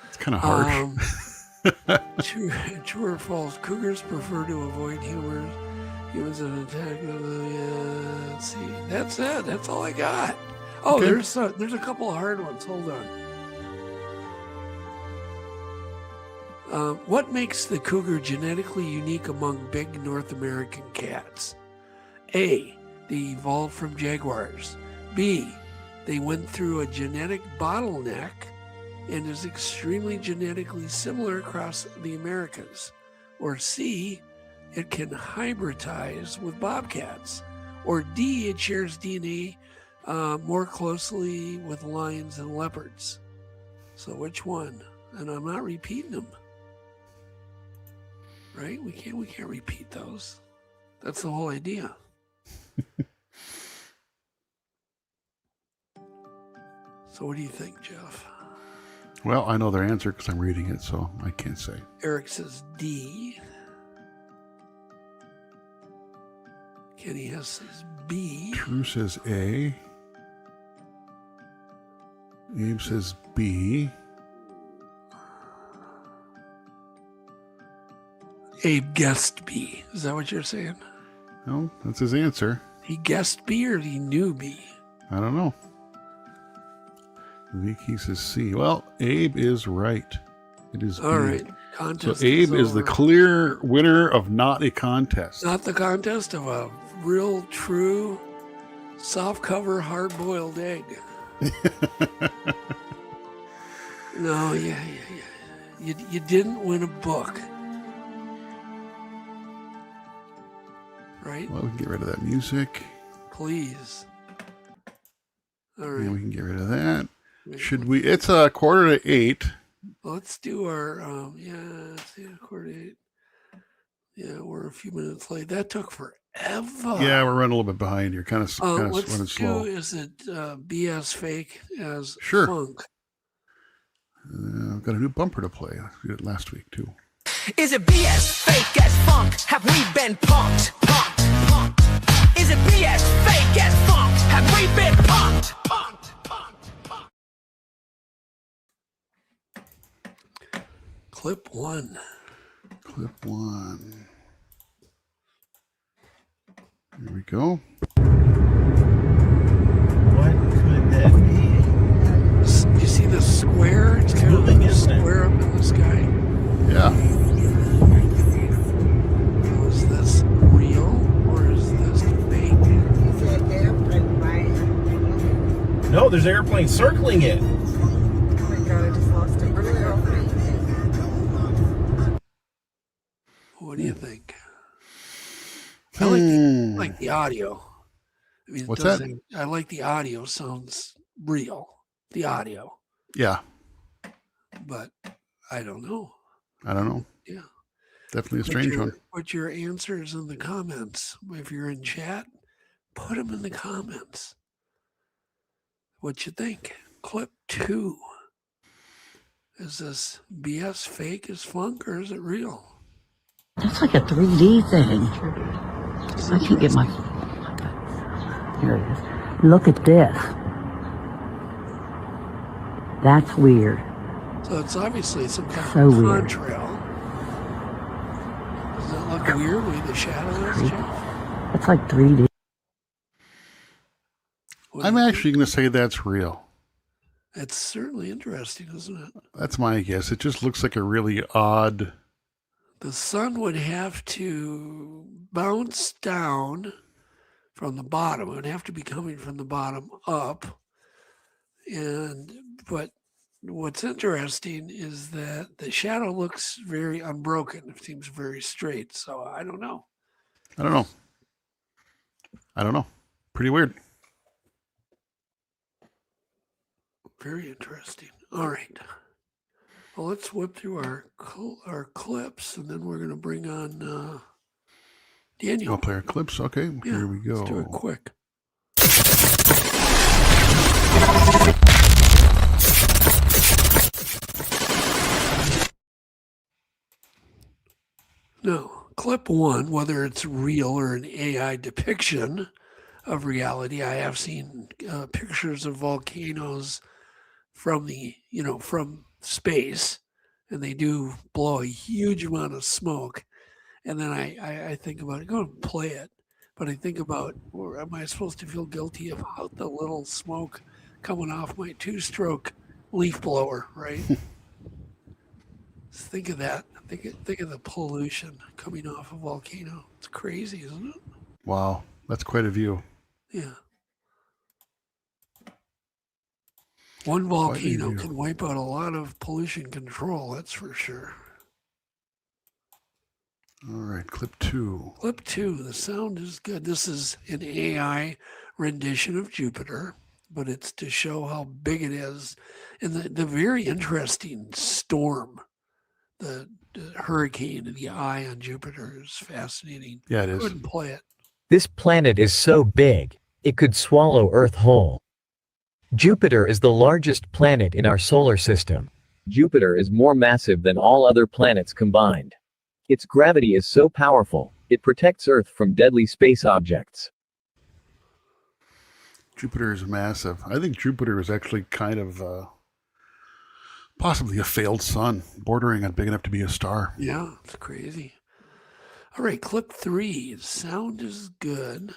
It's kind of harsh. True or false? Cougars prefer to avoid humans in attack. Let's see. That's it. That's all I got. Oh, Okay. there's a couple of hard ones. Hold on. What makes the cougar genetically unique among big North American cats? A, they evolved from jaguars. B, they went through a genetic bottleneck and is extremely genetically similar across the Americas. Or C, it can hybridize with bobcats. Or D, it shares DNA more closely with lions and leopards. So which one? And I'm not repeating them. right? We can't repeat those. That's the whole idea. So what do you think, Jeff? Well, I know their answer because I'm reading it, so I can't say. Eric says D. Kenny Hess says B. True says A. Abe says B. Abe guessed B. Is that what you're saying? No, that's his answer. He guessed B or he knew B? I don't know. Vicky says C. Well, Abe is right. It is All B. right. Contest So Abe is the over. clear winner of not a contest. Not the contest of a real, true, soft cover, hard boiled egg. No, yeah. You didn't win a book. Right? Well, we can get rid of that music. Please. All And right. we can get rid of that. Should we? It's 7:45. Let's do our, let's see, 7:45. Yeah, we're a few minutes late. That took forever. Yeah, we're running a little bit behind here. Kind of running Let's slow. do, is it BS fake as Sure. funk? I've got a new bumper to play. We did it last week, too. Is it BS fake as funk? Have we been punked? Punked, punked. Is it BS fake as funk? Have we been punked? Punked, punked, punked. Clip one. Clip 1. Here we go. What could that be? You see the square? It's kind moving, of a isn't it? square up in the sky. Yeah. So is this real or is this fake? No, there's airplanes circling it. What do you think? I like the audio. I mean, What's that? I like the audio. Sounds real. The audio, Yeah. but I don't know. I don't know. Yeah. Definitely a strange one. Put your answers in the comments. If you're in chat, put them in the comments. What you think? Clip 2. Is this BS fake as funk or is it real? It's like a 3D thing. I can get my... Here it is. Look at this. That's weird. So it's obviously some kind So of weird. contrail. Does that look weird the way the shadow is, Jeff? It's like 3D. What do I'm you think? actually going to say that's real. It's certainly interesting, isn't it? That's my guess. It just looks like a really odd... The sun would have to bounce down from the bottom. It would have to be coming from the bottom up. But what's interesting is that the shadow looks very unbroken. It seems very straight. So I don't know. I don't know. Pretty weird. Very interesting. All right. Well, let's whip through our clips, and then we're going to bring on Daniel. I'll play our clips. Okay, Yeah, here we go. Let's do it quick. Now, clip 1, whether it's real or an AI depiction of reality, I have seen pictures of volcanoes from from space, and they do blow a huge amount of smoke. And then I think about it, go and play it. But I think about, or am I supposed to feel guilty about the little smoke coming off my 2-stroke leaf blower, right? Just think of that. Think of the pollution coming off a volcano. It's crazy, isn't it? Wow, that's quite a view. Yeah. One volcano can wipe out a lot of pollution control, that's for sure. All right, clip 2. Clip 2, the sound is good. This is an AI rendition of Jupiter, but it's to show how big it is. And the very interesting storm the hurricane and the eye on Jupiter is fascinating. Yeah, it is. Go ahead and play it. This planet is so big, it could swallow Earth whole. Jupiter is the largest planet in our solar system. Jupiter is more massive than all other planets combined. Its gravity is so powerful, it protects Earth from deadly space objects. Jupiter is massive. I think Jupiter is actually kind of possibly a failed sun, bordering on big enough to be a star. Yeah, it's crazy. All right, clip 3. Sound is good.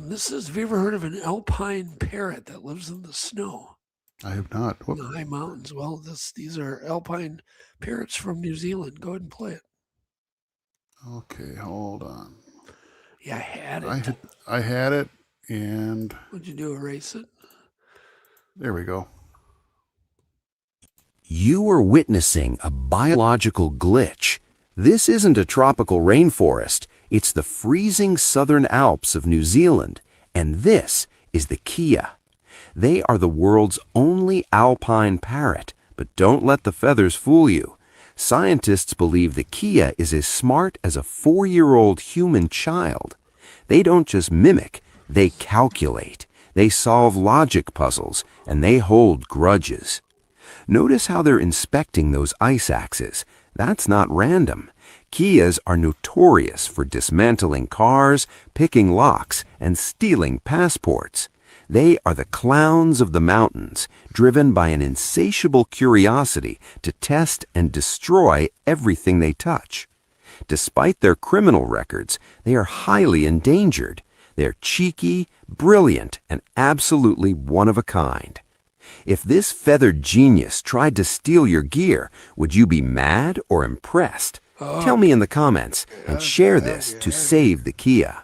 This is, have you ever heard of an alpine parrot that lives in the snow? I have not. In the high mountains. Well, these are alpine parrots from New Zealand. Go ahead and play it. Okay, hold on. Yeah, I had it. I had it, and What'd you do, erase it? there we go. You are witnessing a biological glitch. This isn't a tropical rainforest. It's the freezing southern Alps of New Zealand, and this is the Kia. They are the world's only alpine parrot, but don't let the feathers fool you. Scientists believe the Kia is as smart as a 4-year-old human child. They don't just mimic, they calculate. They solve logic puzzles, and they hold grudges. Notice how they're inspecting those ice axes. That's not random. Kias are notorious for dismantling cars, picking locks, and stealing passports. They are the clowns of the mountains, driven by an insatiable curiosity to test and destroy everything they touch. Despite their criminal records, they are highly endangered. They're cheeky, brilliant, and absolutely one of a kind. If this feathered genius tried to steal your gear, would you be mad or impressed? Tell me in the comments and share this to save the Kia.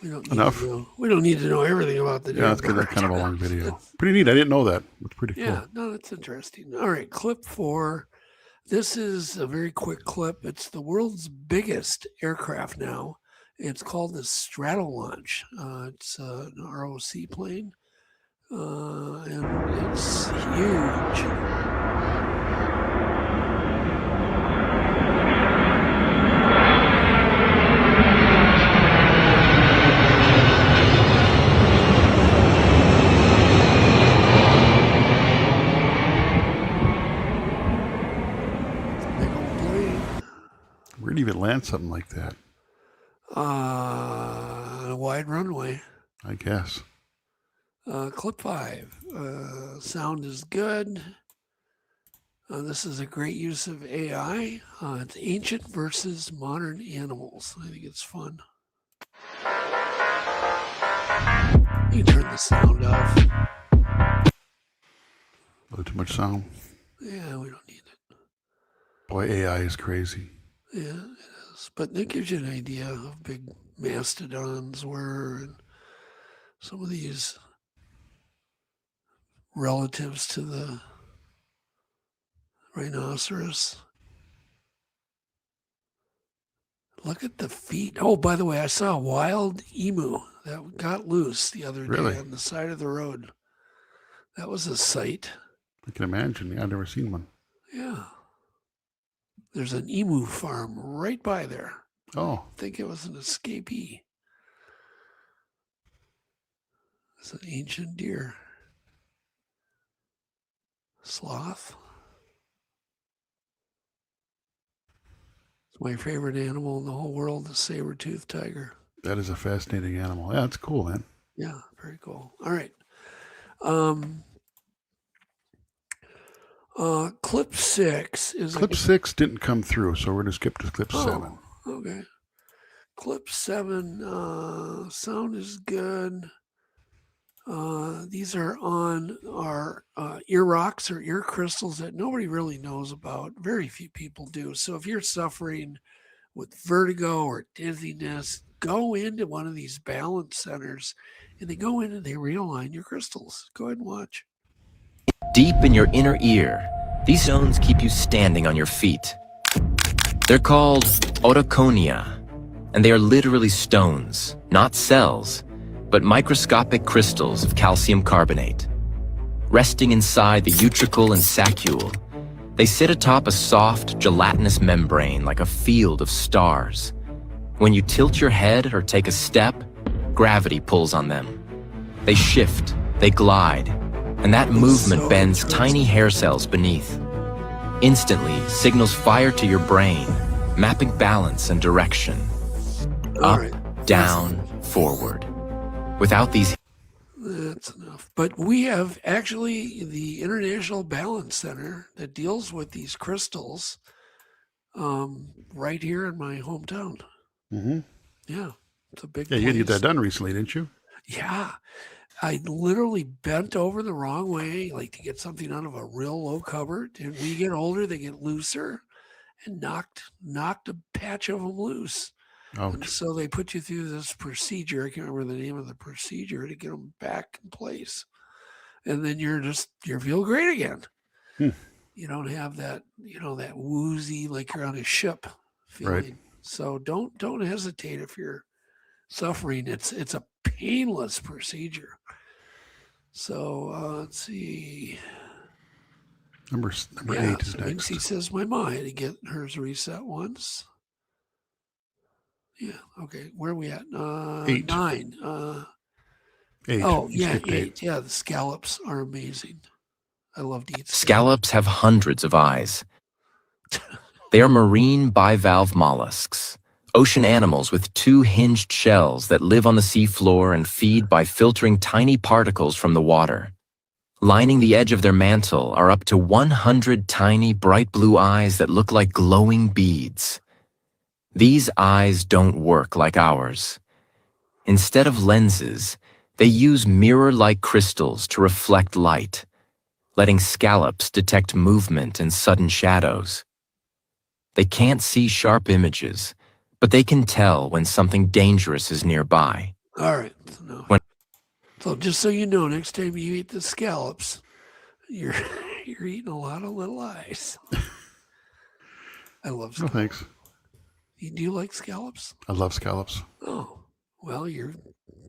We don't need Enough. To know, we don't need to know everything about the Yeah, that's bird. kind of a long video. Pretty neat. I didn't know that. It's pretty cool. Yeah, no, that's interesting. All right, clip 4. This is a very quick clip. It's the world's biggest aircraft now. It's called the Stratolaunch. It's an ROC plane, and it's huge. Where'd you even land something like that? A wide runway. I guess. Clip 5. Sound is good. This is a great use of AI. It's ancient versus modern animals. I think it's fun. You can turn the sound off. A little too much sound. Yeah, we don't need it. Boy, AI is crazy. Yeah, it is. But that gives you an idea of how big mastodons were and some of these relatives to the rhinoceros. Look at the feet. Oh, by the way, I saw a wild emu that got loose the other Really? day on the side of the road. That was a sight. I can imagine. I've never seen one. Yeah. There's an emu farm right by there. Oh, I think it was an escapee. It's an ancient deer. Sloth. It's my favorite animal in the whole world, the saber-toothed tiger. that is a fascinating animal. Yeah, it's cool, man. Yeah, very cool. All right. Clip 6 is Clip 6 didn't come through, so we're going to skip to clip 7. Okay. Clip 7, sound is good. These are on our ear rocks or ear crystals that nobody really knows about. Very few people do. So if you're suffering with vertigo or dizziness, go into one of these balance centers and they go in and they realign your crystals. Go ahead and watch. Deep in your inner ear, these stones keep you standing on your feet. They're called otoconia, and they are literally stones, not cells, but microscopic crystals of calcium carbonate. Resting inside the utricle and saccule, They sit atop a soft, gelatinous membrane like a field of stars. When you tilt your head or take a step, gravity pulls on them. They shift, they glide, and that movement bends tiny hair cells beneath. Instantly, signals fire to your brain, mapping balance and direction. Up, down, forward. Without these... That's enough. But we have actually the International Balance Center that deals with these crystals right here in my hometown. Mm-hmm. Yeah, it's a big Yeah, you had to get place. that done recently, didn't you? Yeah, I literally bent over the wrong way, like to get something out of a real low cupboard. And when you get older, they get looser, and knocked a patch of them loose. And so they put you through this procedure. I can't remember the name of the procedure to get them back in place. And then you feel great again. You don't have that, that woozy, like you're on a ship feeling. Right. So don't hesitate if you're suffering. It's a painless procedure. So let's see. Number 8 is so next. Minxie says my mom had to get hers reset once. Yeah. Okay. Where are we at? 8. 9. 8. Oh, You yeah, skipped 8. Yeah, the scallops are amazing. I love to eat Scallops have hundreds of eyes. They are marine bivalve mollusks, ocean animals with 2 hinged shells that live on the seafloor and feed by filtering tiny particles from the water. Lining the edge of their mantle are up to 100 tiny bright blue eyes that look like glowing beads. These eyes don't work like ours. Instead of lenses, they use mirror-like crystals to reflect light, letting scallops detect movement and sudden shadows. They can't see sharp images, but they can tell when something dangerous is nearby. All right. So just so you know, next time you eat the scallops, you're eating a lot of little eyes. I love scallops. No, thanks. Do you like scallops? I love scallops. Oh, well, you're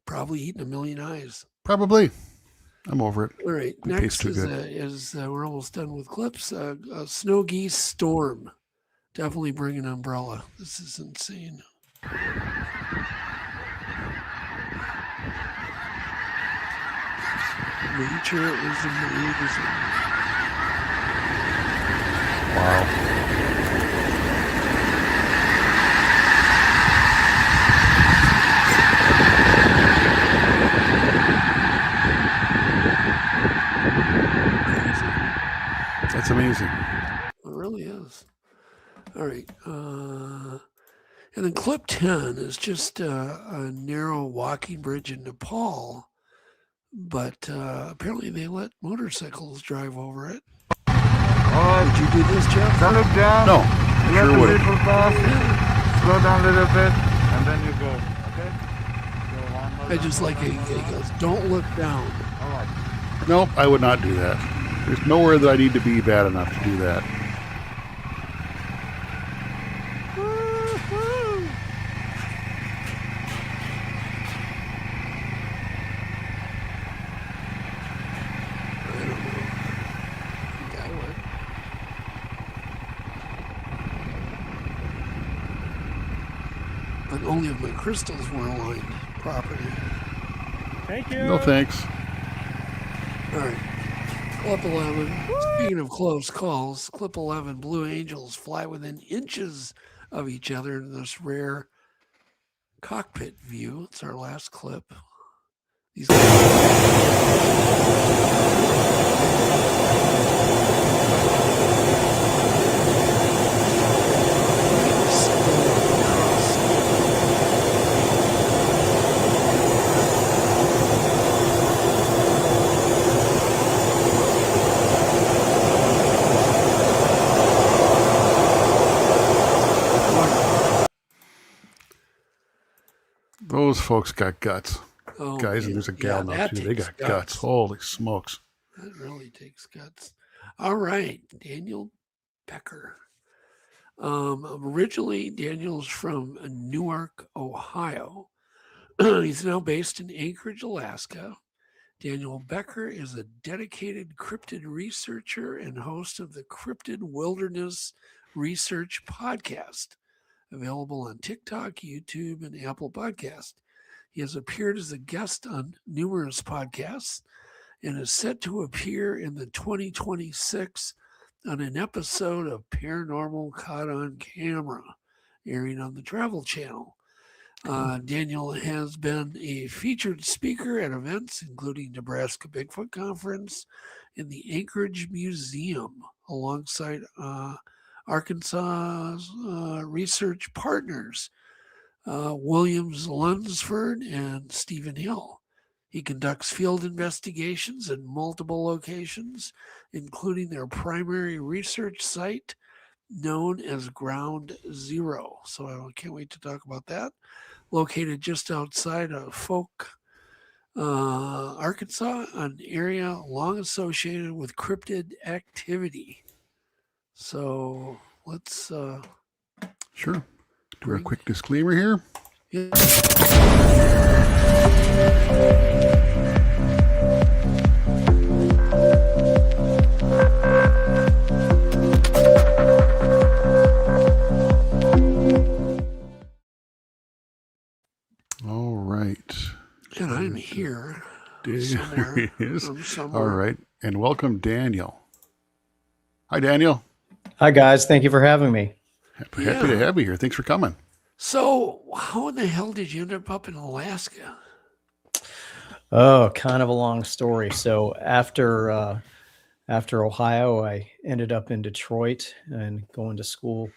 probably eating a million eyes. Probably. I'm over it. All right. They Next taste too is good. we're almost done with clips. A snow geese storm. Definitely bring an umbrella. This is insane. Nature is amazing. Wow. That's amazing. It really is. All right. And then clip 10 is just a narrow walking bridge in Nepal, but apparently they let motorcycles drive over it. Would you do this, Jeff? Don't look down. No, Let sure the would. vehicle pass. Slow down a little bit, and then you go. Okay? So one more I just down, like one it. more He down. goes, don't look down. All right. Nope, I would not do that. There's nowhere that I need to be bad enough to do that. I don't know. I think I would. But only if my crystals were aligned properly. Thank you. No thanks. All right. Clip 11. Speaking of close calls, clip 11, Blue Angels fly within inches of each other in this rare cockpit view. It's our last clip. These Those folks got guts. Oh, Guys, and there's a gal now that too. They takes got guts. Holy smokes. That really takes guts. All right, Daniel Becker. Originally, Daniel's from Newark, Ohio. He's now based in Anchorage, Alaska. Daniel Becker is a dedicated cryptid researcher and host of the Cryptid Wilderness Research Podcast, available on TikTok, YouTube, and Apple Podcast. He has appeared as a guest on numerous podcasts and is set to appear in the 2026 on an episode of Paranormal Caught on Camera, airing on the Travel Channel. Daniel has been a featured speaker at events including Nebraska Bigfoot Conference in the Anchorage Museum alongside Arkansas research partners Williams Lunsford and Stephen Hill. He conducts field investigations in multiple locations, including their primary research site known as Ground Zero. So I can't wait to talk about that. Located just outside of Folk, Arkansas, an area long associated with cryptid activity. So let's sure do a quick disclaimer here. Yeah. All right. And I'm here. There he is. Somewhere. All right. And welcome, Daniel. Hi, Daniel. Hi, guys. Thank you for having me. Happy to have you here. Thanks for coming. So, how in the hell did you end up in Alaska? Oh, kind of a long story. So after Ohio, I ended up in Detroit and going to school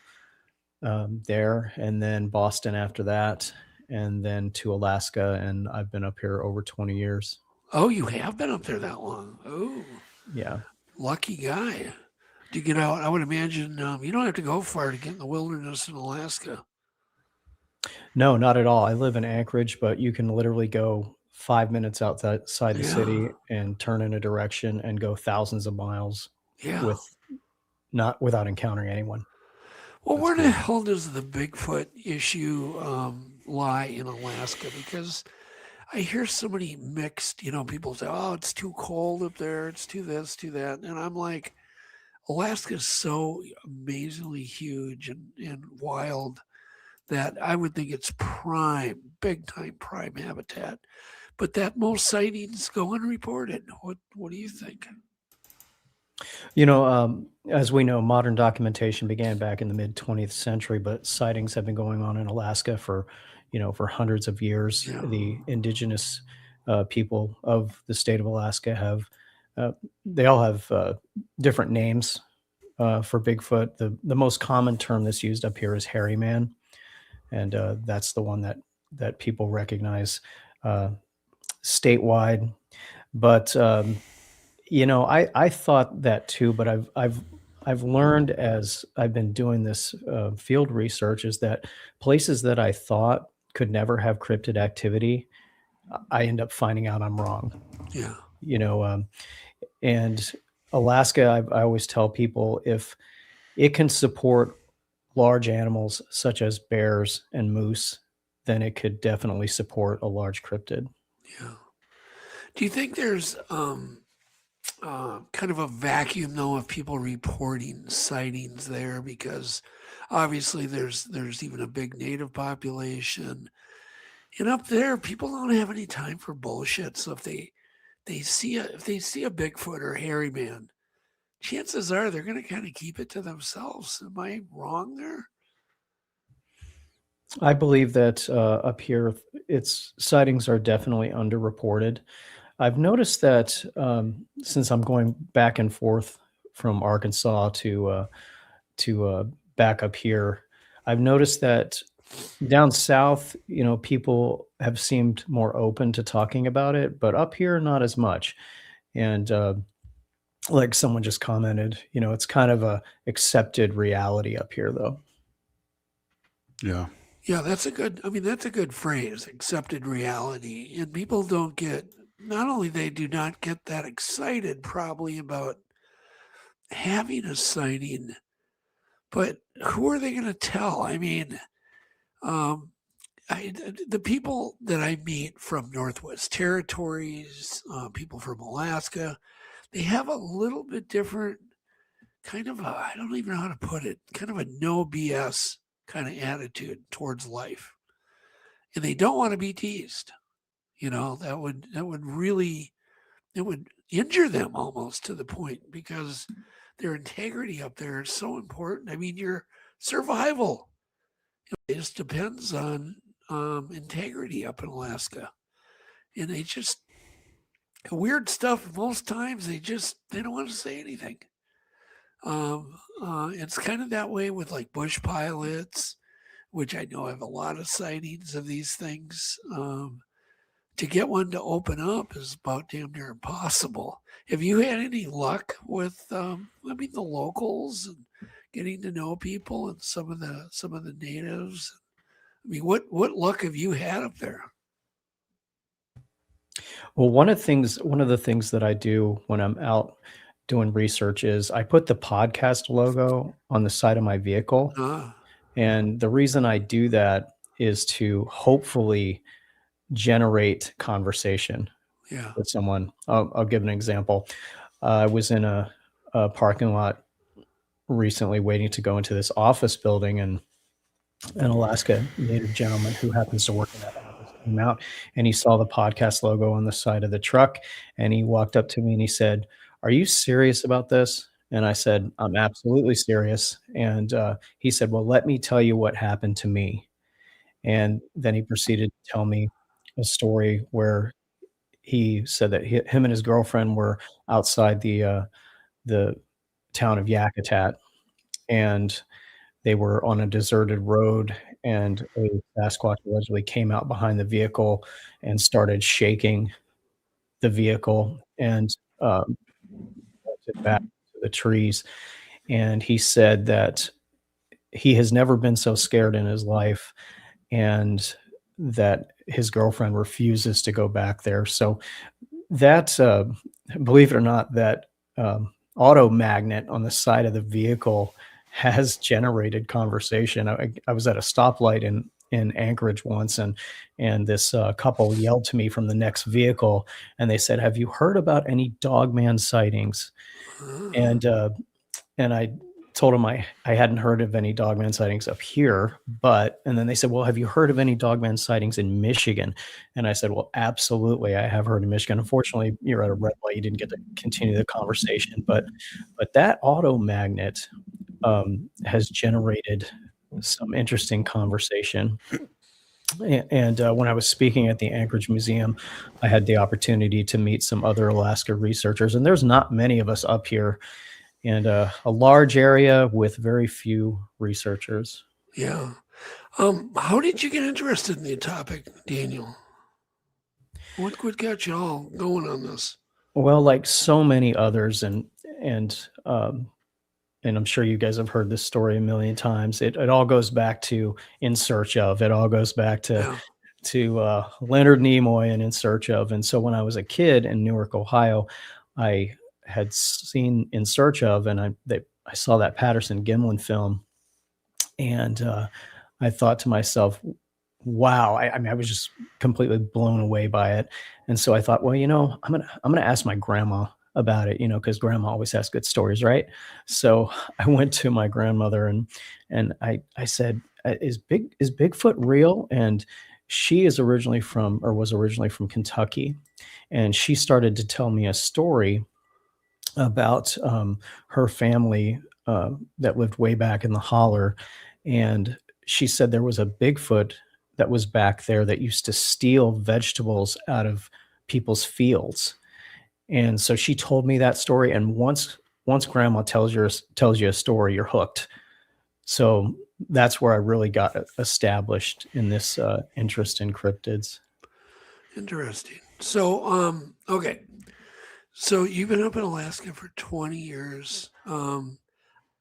there, and then Boston after that, and then to Alaska, and I've been up here over 20 years. Oh, you have been up there that long? Oh, yeah. Lucky guy. To get out, I would imagine you don't have to go far to get in the wilderness in Alaska. No, not at all. I live in Anchorage, but you can literally go 5 minutes outside the city and turn in a direction and go thousands of miles without encountering anyone. Well, where the hell does the Bigfoot issue lie in Alaska? Because I hear so many mixed, people say, oh, it's too cold up there. It's too this, too that. And I'm like, Alaska is so amazingly huge and wild that I would think it's prime, big time prime habitat. But that most sightings go unreported. What do you think? As we know, modern documentation began back in the mid 20th century, but sightings have been going on in Alaska for hundreds of years. Yeah. The indigenous people of the state of Alaska they all have different names for Bigfoot. The most common term that's used up here is hairy man, and that's the one that people recognize statewide. But I thought that too, but I've learned as I've been doing this field research is that places that I thought could never have cryptid activity, I end up finding out I'm wrong. Yeah. And Alaska, I always tell people, if it can support large animals such as bears and moose, then it could definitely support a large cryptid. Yeah. Do you think there's kind of a vacuum though of people reporting sightings there? Because obviously there's even a big native population, and up there people don't have any time for bullshit. So if they see a Bigfoot or hairy man, chances are they're going to kind of keep it to themselves. Am I wrong there? I believe that up here, its sightings are definitely underreported. I've noticed that since I'm going back and forth from Arkansas to back up here, I've noticed that down south, people have seemed more open to talking about it, but up here, not as much. And like someone just commented, it's kind of a accepted reality up here, though. Yeah. Yeah, that's a good phrase, accepted reality. And people not only they do not get that excited probably about having a sighting, but who are they going to tell? I mean, the people that I meet from Northwest Territories, people from Alaska, they have a little bit different kind of I don't even know how to put it, kind of a no BS kind of attitude towards life. And they don't want to be teased. That would really, it would injure them almost to the point, because their integrity up there is so important. I mean, your survival, it just depends on integrity up in Alaska. And they just, weird stuff, most times they don't want to say anything. It's kind of that way with like bush pilots, which I know have a lot of sightings of these things. To get one to open up is about damn near impossible. Have you had any luck with, the locals and getting to know people and some of the natives? I mean, what luck have you had up there? Well, one of the things that I do when I'm out doing research is I put the podcast logo on the side of my vehicle. And the reason I do that is to hopefully generate conversation with someone. I'll give an example. I was in a parking lot recently waiting to go into this office building, and an Alaska Native gentleman who happens to work in that office came out, and he saw the podcast logo on the side of the truck, and he walked up to me and he said, "Are you serious about this?" And I said, "I'm absolutely serious." And he said, "Well, let me tell you what happened to me." And then he proceeded to tell me a story where he said that him and his girlfriend were outside the town of Yakutat, and they were on a deserted road, and a Sasquatch allegedly came out behind the vehicle and started shaking the vehicle and it back to the trees. And he said that he has never been so scared in his life, and that his girlfriend refuses to go back there. So that, believe it or not, that auto magnet on the side of the vehicle has generated conversation. I was at a stoplight in Anchorage once, and this couple yelled to me from the next vehicle, and they said, "Have you heard about any Dogman sightings?" And I told them I hadn't heard of any Dogman sightings up here, and then they said, "Well, have you heard of any Dogman sightings in Michigan?" And I said, "Well, absolutely, I have heard of Michigan. Unfortunately, you're at a red light, you didn't get to continue the conversation, but that auto magnet has generated some interesting conversation." And when I was speaking at the Anchorage Museum, I had the opportunity to meet some other Alaska researchers, and there's not many of us up here, and a large area with very few researchers. Yeah. How did you get interested in the topic, Daniel? What got you all going on this? Well, like so many others, and I'm sure you guys have heard this story a million times. It all goes back to In Search Of. It all goes back to Leonard Nimoy and In Search Of. And so when I was a kid in Newark, Ohio, I had seen In Search Of, and I saw that Patterson Gimlin film, and I thought to myself, wow, I was just completely blown away by it. And so I thought, well, I'm gonna ask my grandma about it, because grandma always has good stories, right? So I went to my grandmother and I said, is Bigfoot real? And she was originally from Kentucky, and she started to tell me a story about her family that lived way back in the holler. And she said there was a Bigfoot that was back there that used to steal vegetables out of people's fields. And so she told me that story. And once grandma tells you a story, you're hooked. So that's where I really got established in this interest in cryptids. Interesting. So, okay. So you've been up in Alaska for 20 years.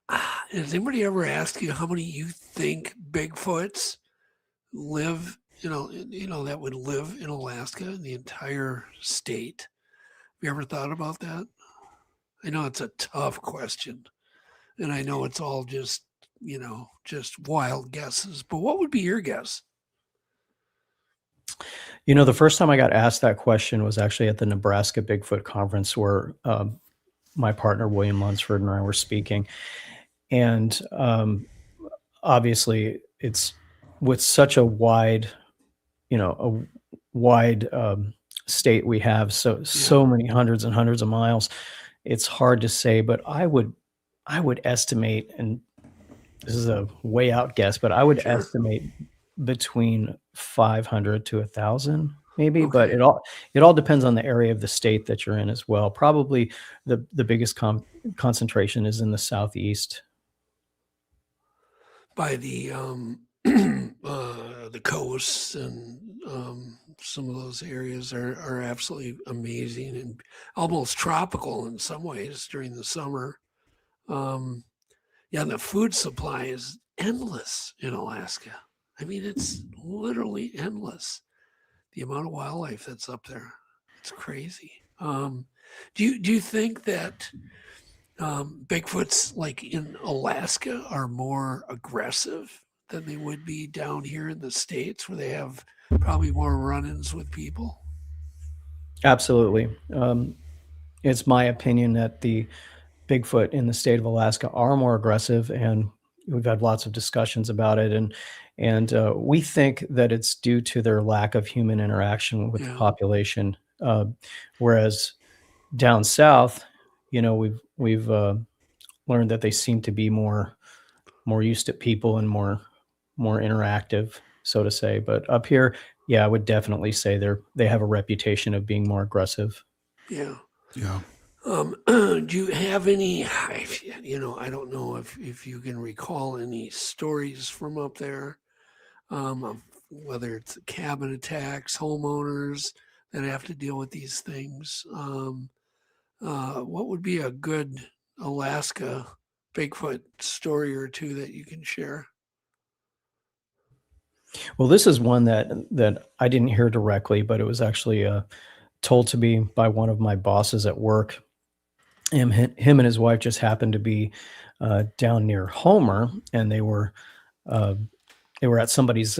Has anybody ever asked you how many you think Bigfoots live, that would live in Alaska, in the entire state? Have you ever thought about that? I know it's a tough question, and I know it's all just wild guesses, but what would be your guess? The first time I got asked that question was actually at the Nebraska Bigfoot Conference, where my partner William Lunsford and I were speaking. And obviously, it's with such a wide, state we have, so many hundreds and hundreds of miles. It's hard to say, but I would estimate, and this is a way out guess, but I would estimate between 500 to 1,000 maybe. But it all depends on the area of the state that you're in as well. Probably the biggest concentration is in the southeast, by the coasts, and some of those areas are absolutely amazing and almost tropical in some ways during the summer. The food supply is endless in Alaska. I mean, it's literally endless. The amount of wildlife that's up there, it's crazy. Do you think that Bigfoots, like in Alaska, are more aggressive than they would be down here in the States, where they have probably more run-ins with people? Absolutely. It's my opinion that the Bigfoot in the state of Alaska are more aggressive, and we've had lots of discussions about it. And we think that it's due to their lack of human interaction with the population. Whereas down south, we've learned that they seem to be more used to people and more interactive, so to say. But up here, I would definitely say they have a reputation of being more aggressive. Yeah. Yeah. Do you have any, I don't know if you can recall any stories from up there, of whether it's cabin attacks, homeowners that have to deal with these things. What would be a good Alaska Bigfoot story or two that you can share? Well, this is one that I didn't hear directly, but it was actually told to me by one of my bosses at work. Him and his wife just happened to be down near Homer, and they were at somebody's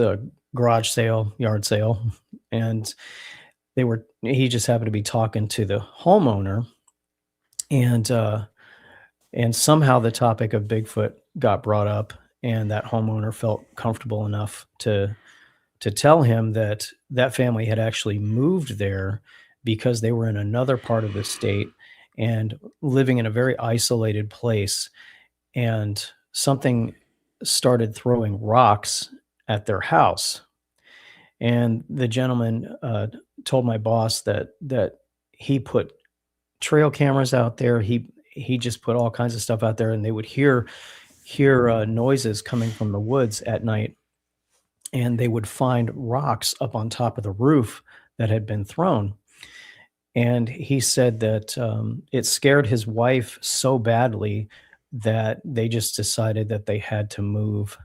garage sale, yard sale, and he just happened to be talking to the homeowner, and somehow the topic of Bigfoot got brought up, and that homeowner felt comfortable enough to tell him that family had actually moved there because they were in another part of the state and living in a very isolated place, and something started throwing rocks at their house. And the gentleman told my boss that he put trail cameras out there. He just put all kinds of stuff out there, and they would hear noises coming from the woods at night, and they would find rocks up on top of the roof that had been thrown. And he said that it scared his wife so badly that they just decided that they had to move.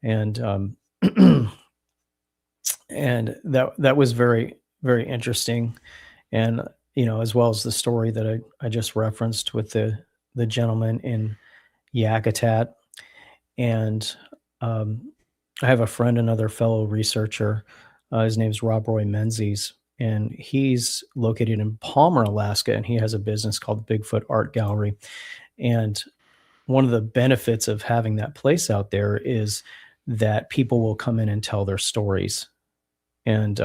And and that was very, very interesting. And, as well as the story that I just referenced with the gentleman in Yakutat. And I have a friend, another fellow researcher. His name's Rob Roy Menzies, and he's located in Palmer, Alaska, and he has a business called Bigfoot Art Gallery. And one of the benefits of having that place out there is that people will come in and tell their stories. And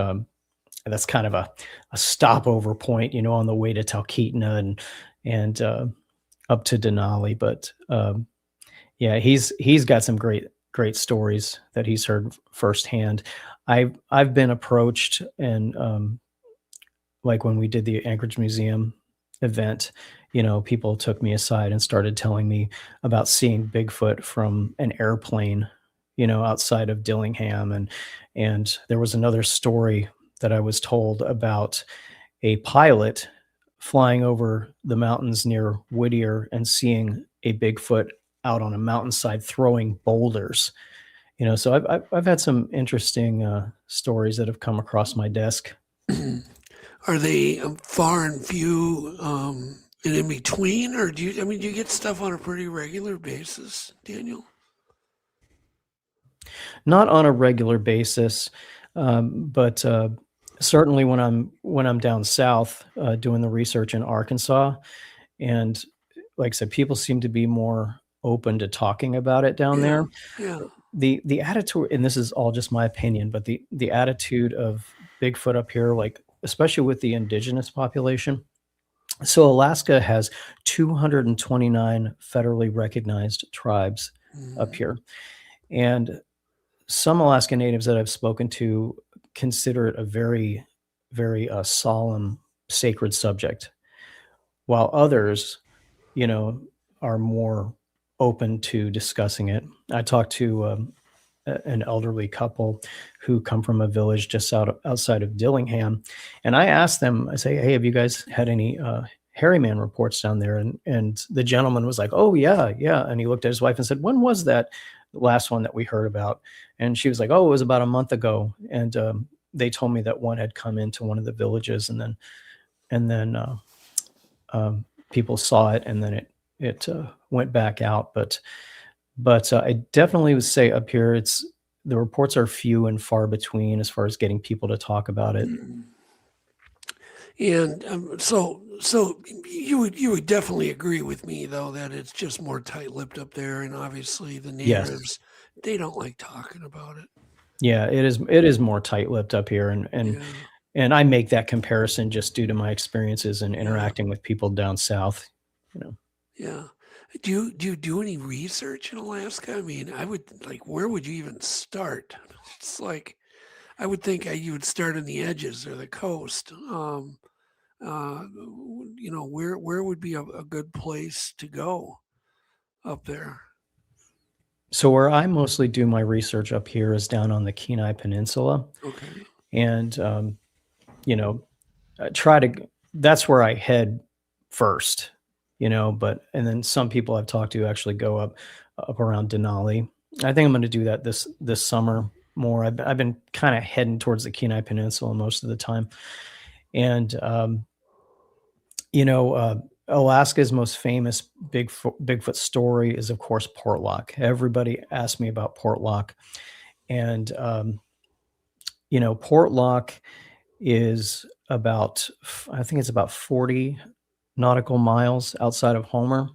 that's kind of a stopover point, on the way to Talkeetna and up to Denali. But he's got some great stories that he's heard firsthand. I've been approached, and like when we did the Anchorage Museum event, people took me aside and started telling me about seeing Bigfoot from an airplane, outside of Dillingham. And there was another story that I was told about a pilot flying over the mountains near Whittier and seeing a Bigfoot out on a mountainside throwing boulders. So I've had some interesting stories that have come across my desk. Are they far and few and in between, or do you get stuff on a pretty regular basis, Daniel? Not on a regular basis. But certainly when I'm down south doing the research in Arkansas, and like I said, people seem to be more open to talking about it down there. Yeah. The attitude, and this is all just my opinion, but the attitude of Bigfoot up here, like especially with the indigenous population. So Alaska has 229 federally recognized tribes up here, and some Alaska natives that I've spoken to consider it a very, very solemn, sacred subject, while others, are more open to discussing it. I talked to an elderly couple who come from a village just outside of Dillingham, and I asked them, I say, "Hey, have you guys had any hairy man reports down there?" And the gentleman was like, "Oh yeah, and he looked at his wife and said, "When was that last one that we heard about?" And she was like, "Oh, it was about a month ago." And they told me that one had come into one of the villages, and then people saw it, and then it went back out. But I definitely would say up here, the reports are few and far between as far as getting people to talk about it. And so you would definitely agree with me, though, that it's just more tight-lipped up there, and obviously the natives, they don't like talking about it. Yeah, it is more tight-lipped up here, and I make that comparison just due to my experiences in interacting with people down south. Yeah. Do you do any research in Alaska? I mean, I would where would you even start? It's like, I would think you would start on the edges or the coast. Where would be a good place to go up there? So where I mostly do my research up here is down on the Kenai Peninsula. Okay. And, that's where I head first, and then some people I've talked to actually go up around Denali. I think I'm going to do that this summer more. I've been kind of heading towards the Kenai Peninsula most of the time. And, Alaska's most famous Bigfoot story is, of course, Portlock. Everybody asks me about Portlock. And, Portlock is about 40 nautical miles outside of Homer.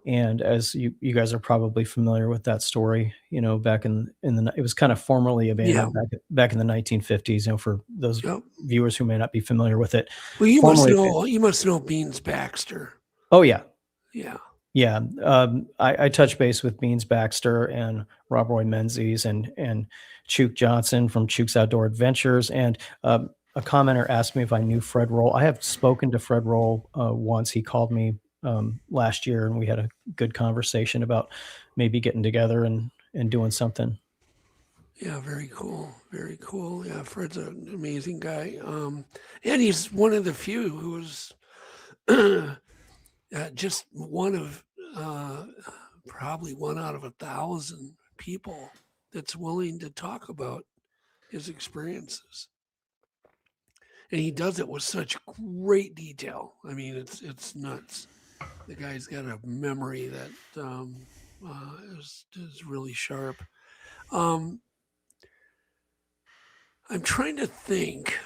And as you guys are probably familiar with that story, back in it was kind of formerly abandoned back in the 1950s, for those viewers who may not be familiar with it. Well, you must know Beans Baxter. Oh yeah. Yeah. Yeah. I touched base with Beans Baxter and Rob Roy Menzies and Chuck Johnson from Chuck's Outdoor Adventures. And a commenter asked me if I knew Fred Roll. I have spoken to Fred Roll once. He called me last year, and we had a good conversation about maybe getting together and doing something. Yeah, very cool. Very cool. Yeah, Fred's an amazing guy. And he's one of the few who's just one of probably 1 out of 1,000 people that's willing to talk about his experiences. And he does it with such great detail. I mean, it's nuts. The guy's got a memory that is really sharp. I'm trying to think.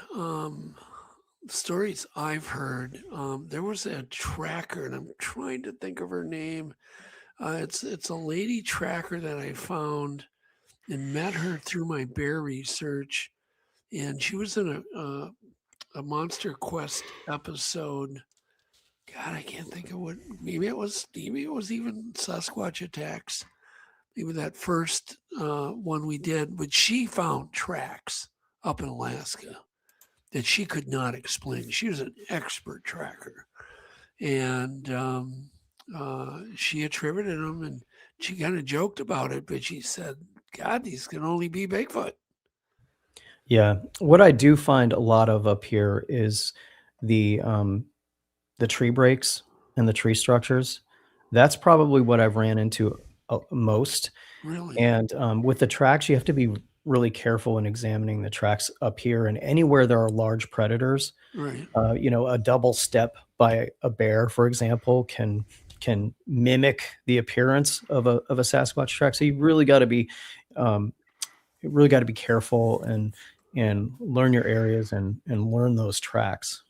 Stories I've heard. There was a tracker, and I'm trying to think of her name. It's a lady tracker that I found and met her through my bear research, and she was in a Monster Quest episode. God, I can't think of what. Maybe it was even Sasquatch attacks. Maybe that first one we did, but she found tracks up in Alaska that she could not explain. She was an expert tracker, and she attributed them, and she kind of joked about it, but she said, "God, these can only be Bigfoot." Yeah, what I do find a lot of up here is the tree breaks and the tree structures. That's probably what I've ran into most. Really? And with the tracks, you have to be really careful in examining the tracks up here, and anywhere there are large predators. Right. A double step by a bear, for example, can mimic the appearance of a Sasquatch track. So you really got to be careful and and learn your areas and learn those tracks.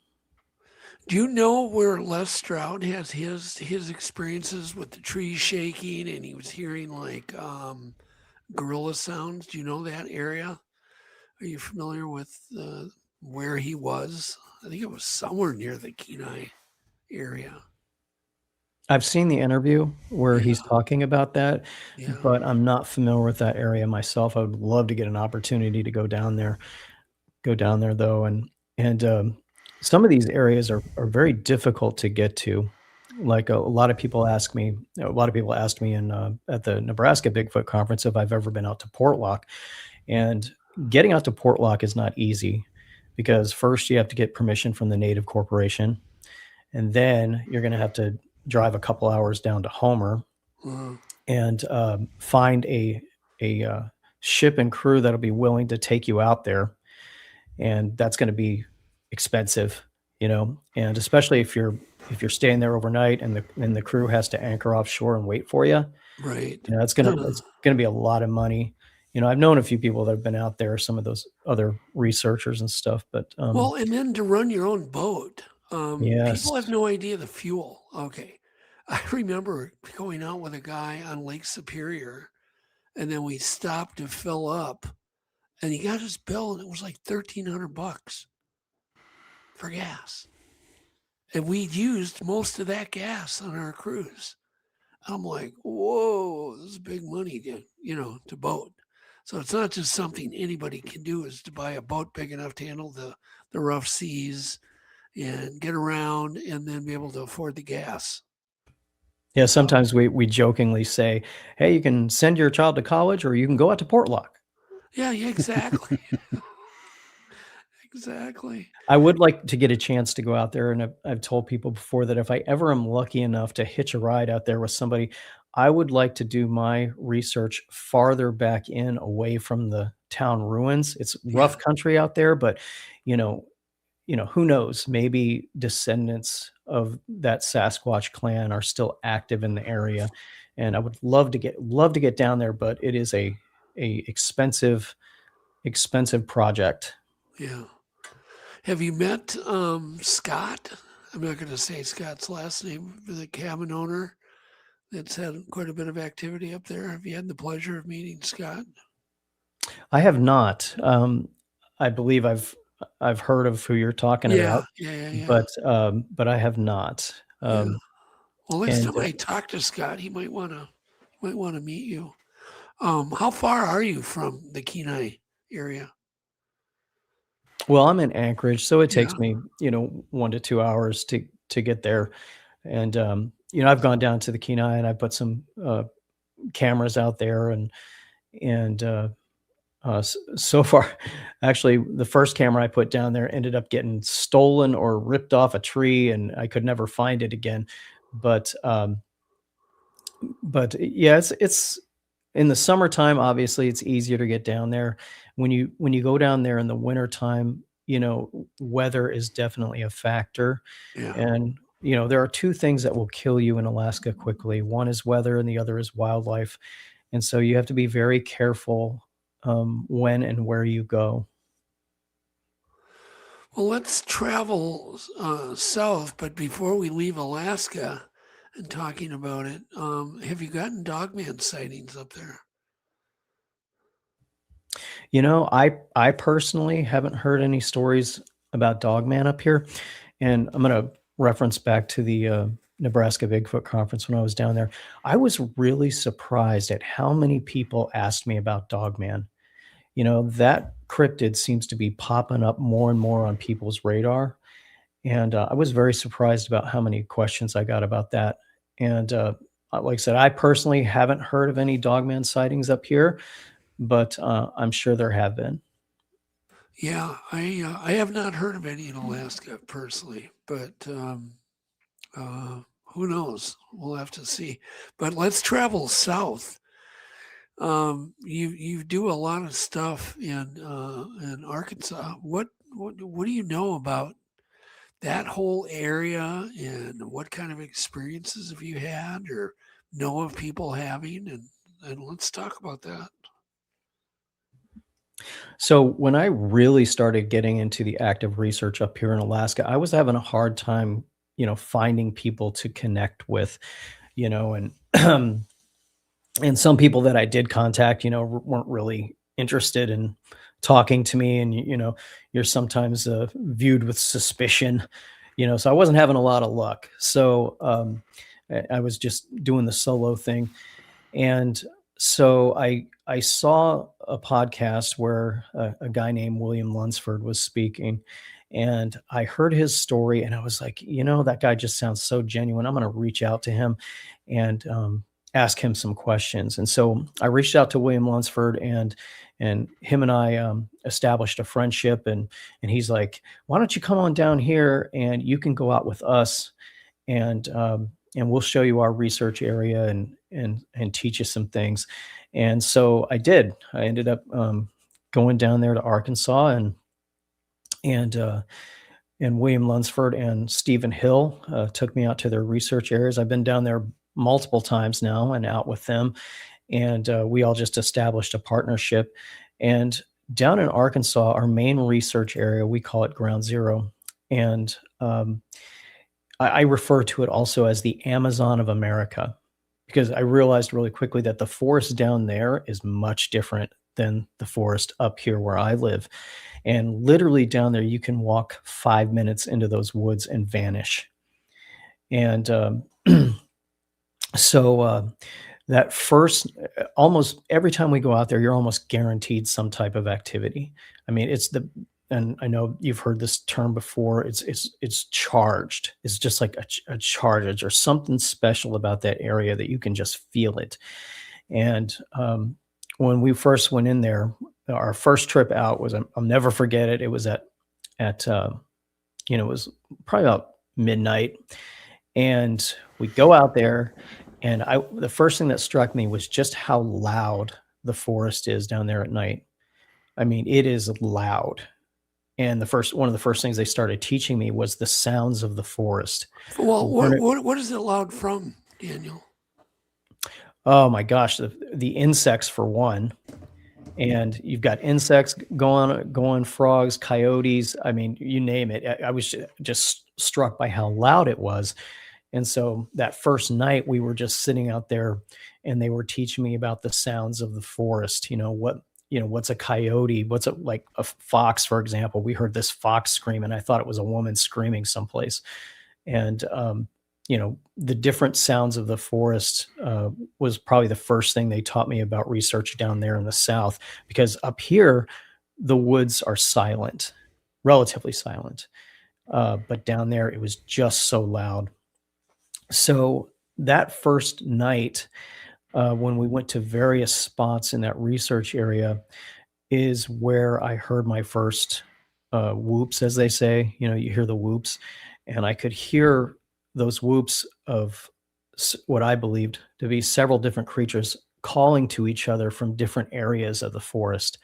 Do you know where Les Stroud has his experiences with the trees shaking and he was hearing like gorilla sounds? Do you know that area? Are you familiar with where he was? I think it was somewhere near the Kenai area. I've seen the interview where he's talking about that, but I'm not familiar with that area myself. I would love to get an opportunity to go down there though. And some of these areas are very difficult to get to. Like a lot of people asked me in at the Nebraska Bigfoot conference if I've ever been out to Portlock, and getting out to Portlock is not easy because first you have to get permission from the Native Corporation, and then you're going to have to drive a couple hours down to Homer and find a ship and crew that'll be willing to take you out there, and that's going to be expensive, and especially if you're staying there overnight and the crew has to anchor offshore and wait for you. Right. It's gonna be a lot of money. I've known a few people that have been out there, some of those other researchers and stuff, but well, and then to run your own boat. Yes. People have no idea the fuel. Okay. I remember going out with a guy on Lake Superior, and then we stopped to fill up, and he got his bill, and it was like $1,300 for gas. And we used most of that gas on our cruise. I'm like, whoa, this is big money to boat. So it's not just something anybody can do, is to buy a boat big enough to handle the rough seas and get around and then be able to afford the gas. Yeah, sometimes we jokingly say, hey, you can send your child to college or you can go out to Portlock. Yeah, exactly. Exactly. I would like to get a chance to go out there, and I've told people before that if I ever am lucky enough to hitch a ride out there with somebody, I would like to do my research farther back in, away from the town ruins. It's rough country out there, but who knows? Maybe descendants of that Sasquatch clan are still active in the area, and I would love to get down there, but it is a expensive project. Yeah. Have you met Scott? I'm not going to say Scott's last name, the cabin owner that's had quite a bit of activity up there. Have you had the pleasure of meeting Scott? I have not. I believe I've heard of who you're talking about. Yeah. But I have not. Well, next time I talk to Scott, he might want to meet you. How far are you from the Kenai area? Well, I'm in Anchorage, so it takes me, 1 to 2 hours to get there. And, I've gone down to the Kenai and I put some cameras out there and so far, actually, the first camera I put down there ended up getting stolen or ripped off a tree, and I could never find it again. But yeah, it's in the summertime. Obviously, it's easier to get down there. When you go down there in the wintertime, weather is definitely a factor. Yeah. And there are two things that will kill you in Alaska quickly. One is weather, and the other is wildlife. And so you have to be very careful when and where you go. Well, let's travel south, but before we leave Alaska and talking about it, have you gotten Dogman sightings up there? I personally haven't heard any stories about Dogman up here, and I'm going to reference back to the Nebraska Bigfoot conference when I was down there. I was really surprised at how many people asked me about Dogman. That cryptid seems to be popping up more and more on people's radar. And I was very surprised about how many questions I got about that. And like I said, I personally haven't heard of any Dogman sightings up here, but I'm sure there have been. Yeah, I have not heard of any in Alaska personally, but who knows? We'll have to see. But let's travel south. You do a lot of stuff in Arkansas. What do you know about that whole area, and what kind of experiences have you had or know of people having? And let's talk about that. So when I really started getting into the active research up here in Alaska, I was having a hard time, finding people to connect with, and and some people that I did contact, weren't really interested in talking to me, and you're sometimes viewed with suspicion, so I wasn't having a lot of luck. So I was just doing the solo thing. And so I saw a podcast where a guy named William Lunsford was speaking, and I heard his story, and I was like, that guy just sounds so genuine. I'm going to reach out to him and ask him some questions. And so I reached out to William Lunsford, and him and I established a friendship. And he's like, why don't you come on down here and you can go out with us, and we'll show you our research area and teach you some things. And so I did. I ended up going down there to Arkansas, and William Lunsford and Stephen Hill took me out to their research areas. I've been down there multiple times now and out with them, and we all just established a partnership. And down in Arkansas, our main research area, we call it Ground Zero, and I refer to it also as the Amazon of America, because I realized really quickly that the forest down there is much different than the forest up here where I live. And literally down there, you can walk 5 minutes into those woods and vanish. And so that first, almost every time we go out there, you're almost guaranteed some type of activity. I mean, and I know you've heard this term before. It's charged. It's just like a charge. There's something special about that area that you can just feel it. And when we first went in there, our first trip out was, I'll never forget it. It was it was probably about midnight, and we go out there, and the first thing that struck me was just how loud the forest is down there at night. I mean, it is loud. And one of the first things they started teaching me was the sounds of the forest. Well, what is it loud from, Daniel? Oh my gosh, the insects for one. And you've got insects going, frogs, coyotes. I mean, you name it. I was just struck by how loud it was. And so that first night we were just sitting out there, and they were teaching me about the sounds of the forest. What's a coyote? What's like a fox, for example? We heard this fox scream, and I thought it was a woman screaming someplace. And, the different sounds of the forest was probably the first thing they taught me about research down there in the South, because up here, the woods are silent, relatively silent. But down there, it was just so loud. So that first night, when we went to various spots in that research area, is where I heard my first whoops, as they say. You hear the whoops, and I could hear those whoops of what I believed to be several different creatures calling to each other from different areas of the forest.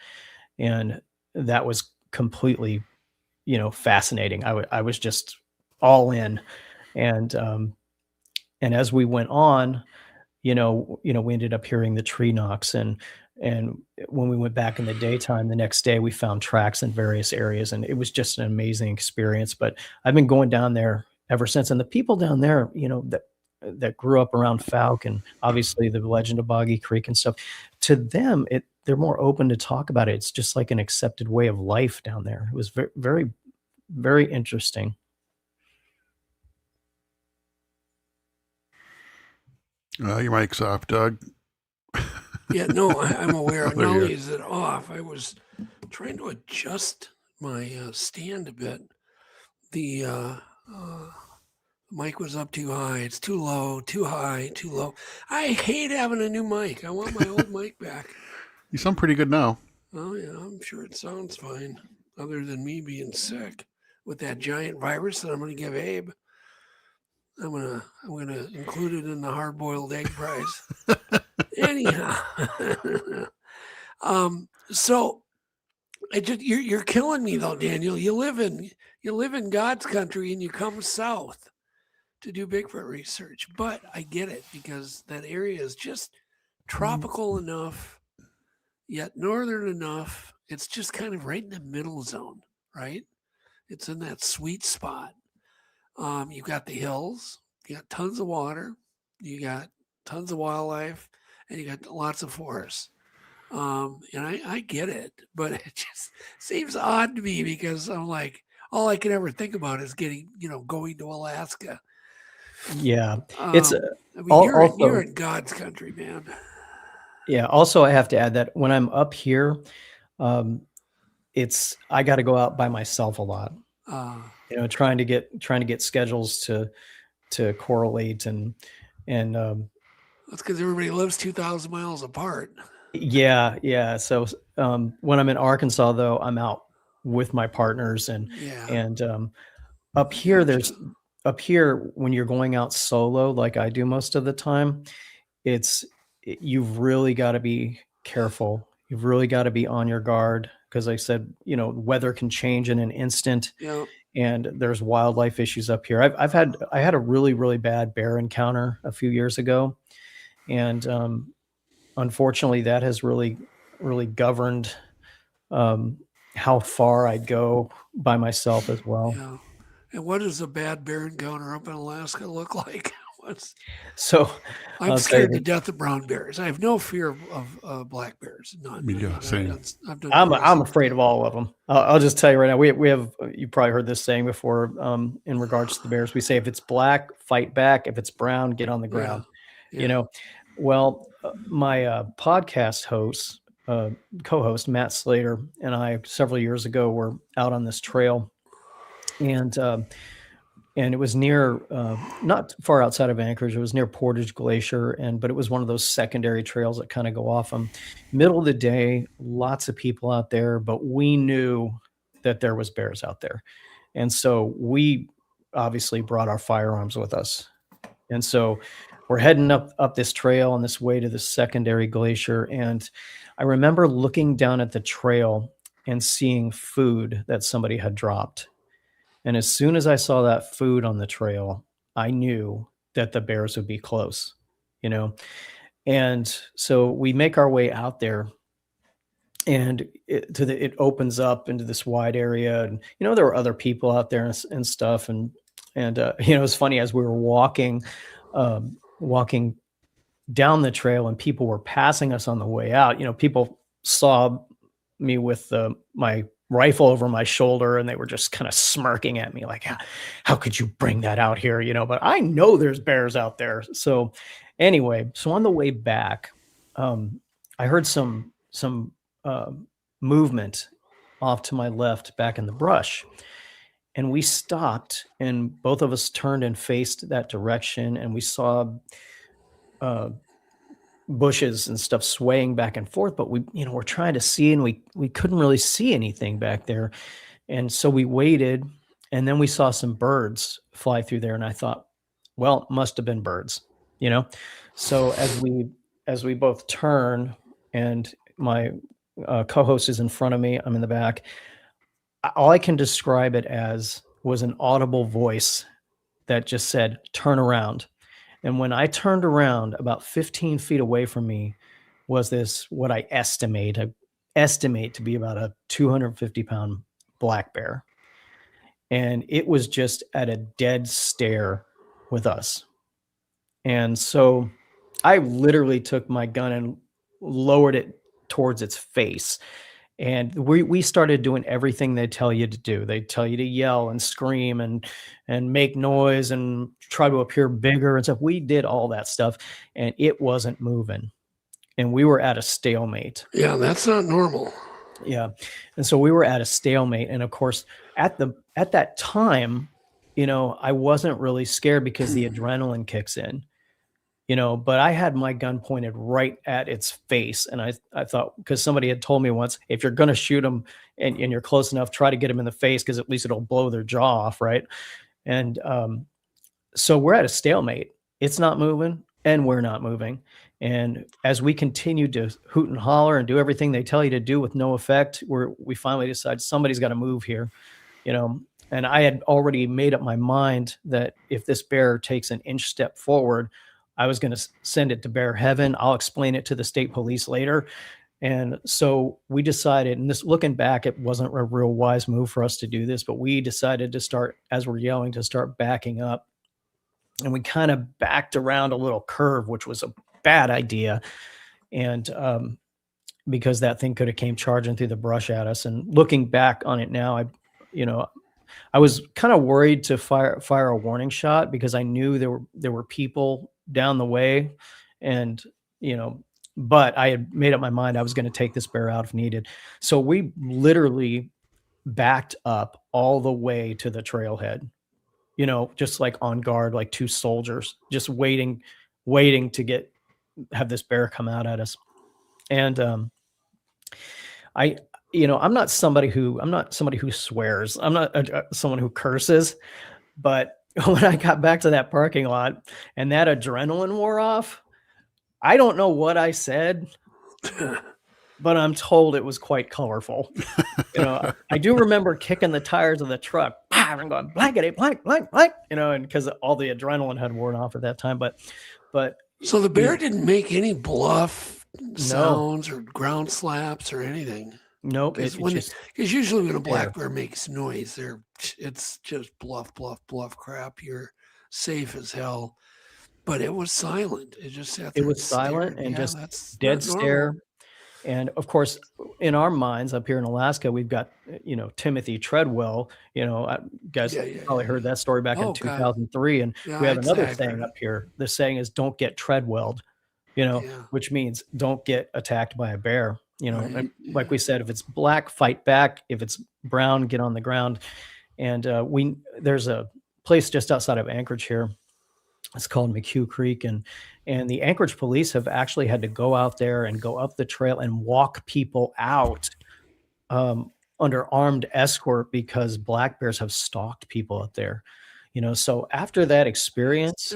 And that was completely, fascinating. I was just all in. And as we went on, we ended up hearing the tree knocks, and when we went back in the daytime, the next day, we found tracks in various areas, and it was just an amazing experience. But I've been going down there ever since. And the people down there, that grew up around Fouke, and obviously the legend of Boggy Creek and stuff, to them, they're more open to talk about it. It's just like an accepted way of life down there. It was very, very, very interesting. Your mic's off, Doug. Yeah, no, I'm aware. Not only is it off, I was trying to adjust my stand a bit. The mic was up too high. It's too low, too high, too low. I hate having a new mic. I want my old mic back. You sound pretty good now. Oh yeah, I'm sure it sounds fine. Other than me being sick with that giant virus that I'm going to give Abe. I'm gonna include it in the hard-boiled egg prize. Anyhow, so you're killing me though, Daniel. You live in God's country, and you come south to do Bigfoot research. But I get it, because that area is just tropical enough, yet northern enough, It's just kind of right in the middle zone, right? It's in that sweet spot. You got the hills, you got tons of water, you got tons of wildlife, and you got lots of forests. And I get it, but it just seems odd to me because I'm like, all I can ever think about is going to Alaska. Yeah, it's I mean, you're in God's country, man. Yeah. Also, I have to add that when I'm up here, I got to go out by myself a lot. Trying to get schedules to correlate and that's because everybody lives 2,000 miles apart. Yeah. So when I'm in Arkansas, though, I'm out with my partners and up here when you're going out solo, like I do most of the time, you've really got to be careful. You've really got to be on your guard because I said, weather can change in an instant. Yeah. And there's wildlife issues up here. I had a really, really bad bear encounter a few years ago. And unfortunately, that has really, really governed how far I'd go by myself as well. Yeah. And what does a bad bear encounter up in Alaska look like? I'm scared to death of brown bears. I have no fear of black bears. None. Same. I'm afraid of all of them. I'll just tell you right now. We have, you probably heard this saying before in regards to the bears. We say if it's black, fight back. If it's brown, get on the ground. Yeah. Well, my podcast host, co-host Matt Slater and I several years ago were out on this trail, and it was near, not far outside of Anchorage. It was near Portage Glacier, but it was one of those secondary trails that kind of go off them. Middle of the day, lots of people out there, but we knew that there was bears out there, and so we obviously brought our firearms with us, and so we're heading up this trail on this way to the secondary glacier, and I remember looking down at the trail and seeing food that somebody had dropped. And as soon as I saw that food on the trail, I knew that the bears would be close, And so we make our way out there, and it opens up into this wide area, and there were other people out there and stuff, and it's funny as we were walking down the trail, and people were passing us on the way out. People saw me with my rifle over my shoulder, and they were just kind of smirking at me like, how could you bring that out here? But I know there's bears out there. So anyway, on the way back, I heard some movement off to my left back in the brush, and we stopped, and both of us turned and faced that direction, and we saw bushes and stuff swaying back and forth, but we're trying to see, and we couldn't really see anything back there. And so we waited, and then we saw some birds fly through there, and I thought, well, it must have been birds, So as we both turn, and my co-host is in front of me, I'm in the back, all I can describe it as was an audible voice that just said, "Turn around." And when I turned around, about 15 feet away from me was this, what I estimate to be about a 250-pound black bear. And it was just at a dead stare with us. And so I literally took my gun and lowered it towards its face. And we started doing everything they tell you to do. They tell you to yell and scream and make noise and try to appear bigger and stuff. We did all that stuff, and it wasn't moving. And we were at a stalemate. Yeah, that's not normal. Yeah. And so we were at a stalemate. And of course, at that time, I wasn't really scared because the adrenaline kicks in. But I had my gun pointed right at its face. And I thought, because somebody had told me once, if you're going to shoot them and you're close enough, try to get them in the face, because at least it'll blow their jaw off. Right. And so we're at a stalemate. It's not moving, and we're not moving. And as we continued to hoot and holler and do everything they tell you to do with no effect, we finally decided somebody's got to move here, and I had already made up my mind that if this bear takes an inch step forward, I was going to send it to bear heaven. I'll explain it to the state police later. And so we decided, and this, looking back, it wasn't a real wise move for us to do this, but we decided to start, as we're yelling, to start backing up. And we kind of backed around a little curve, which was a bad idea. And because that thing could have came charging through the brush at us. And looking back on it now, I was kind of worried to fire a warning shot, because I knew there were people down the way, and but I had made up my mind I was going to take this bear out if needed. So we literally backed up all the way to the trailhead, just like on guard, like two soldiers, just waiting to have this bear come out at us. And I'm not somebody who swears. I'm not someone who curses, but when I got back to that parking lot and that adrenaline wore off, I don't know what I said, but I'm told it was quite colorful. I do remember kicking the tires of the truck and going blankety blank, blank, blank, and because all the adrenaline had worn off at that time. But so the bear didn't make any bluff sounds or ground slaps or anything. Nope. Because usually when a black bear makes noise, it's just bluff crap. You're safe as hell. But it was silent. It just sat there. It was silent and just dead stare. And of course, in our minds up here in Alaska, we've got, Timothy Treadwell. Guys probably heard that story back in 2003. And we have another saying up here. The saying is, "Don't get Treadwelled," which means don't get attacked by a bear. And like we said, if it's black, fight back. If it's brown, get on the ground. And there's a place just outside of Anchorage here. It's called McHugh Creek, and the Anchorage police have actually had to go out there and go up the trail and walk people out under armed escort, because black bears have stalked people out there. So after that experience,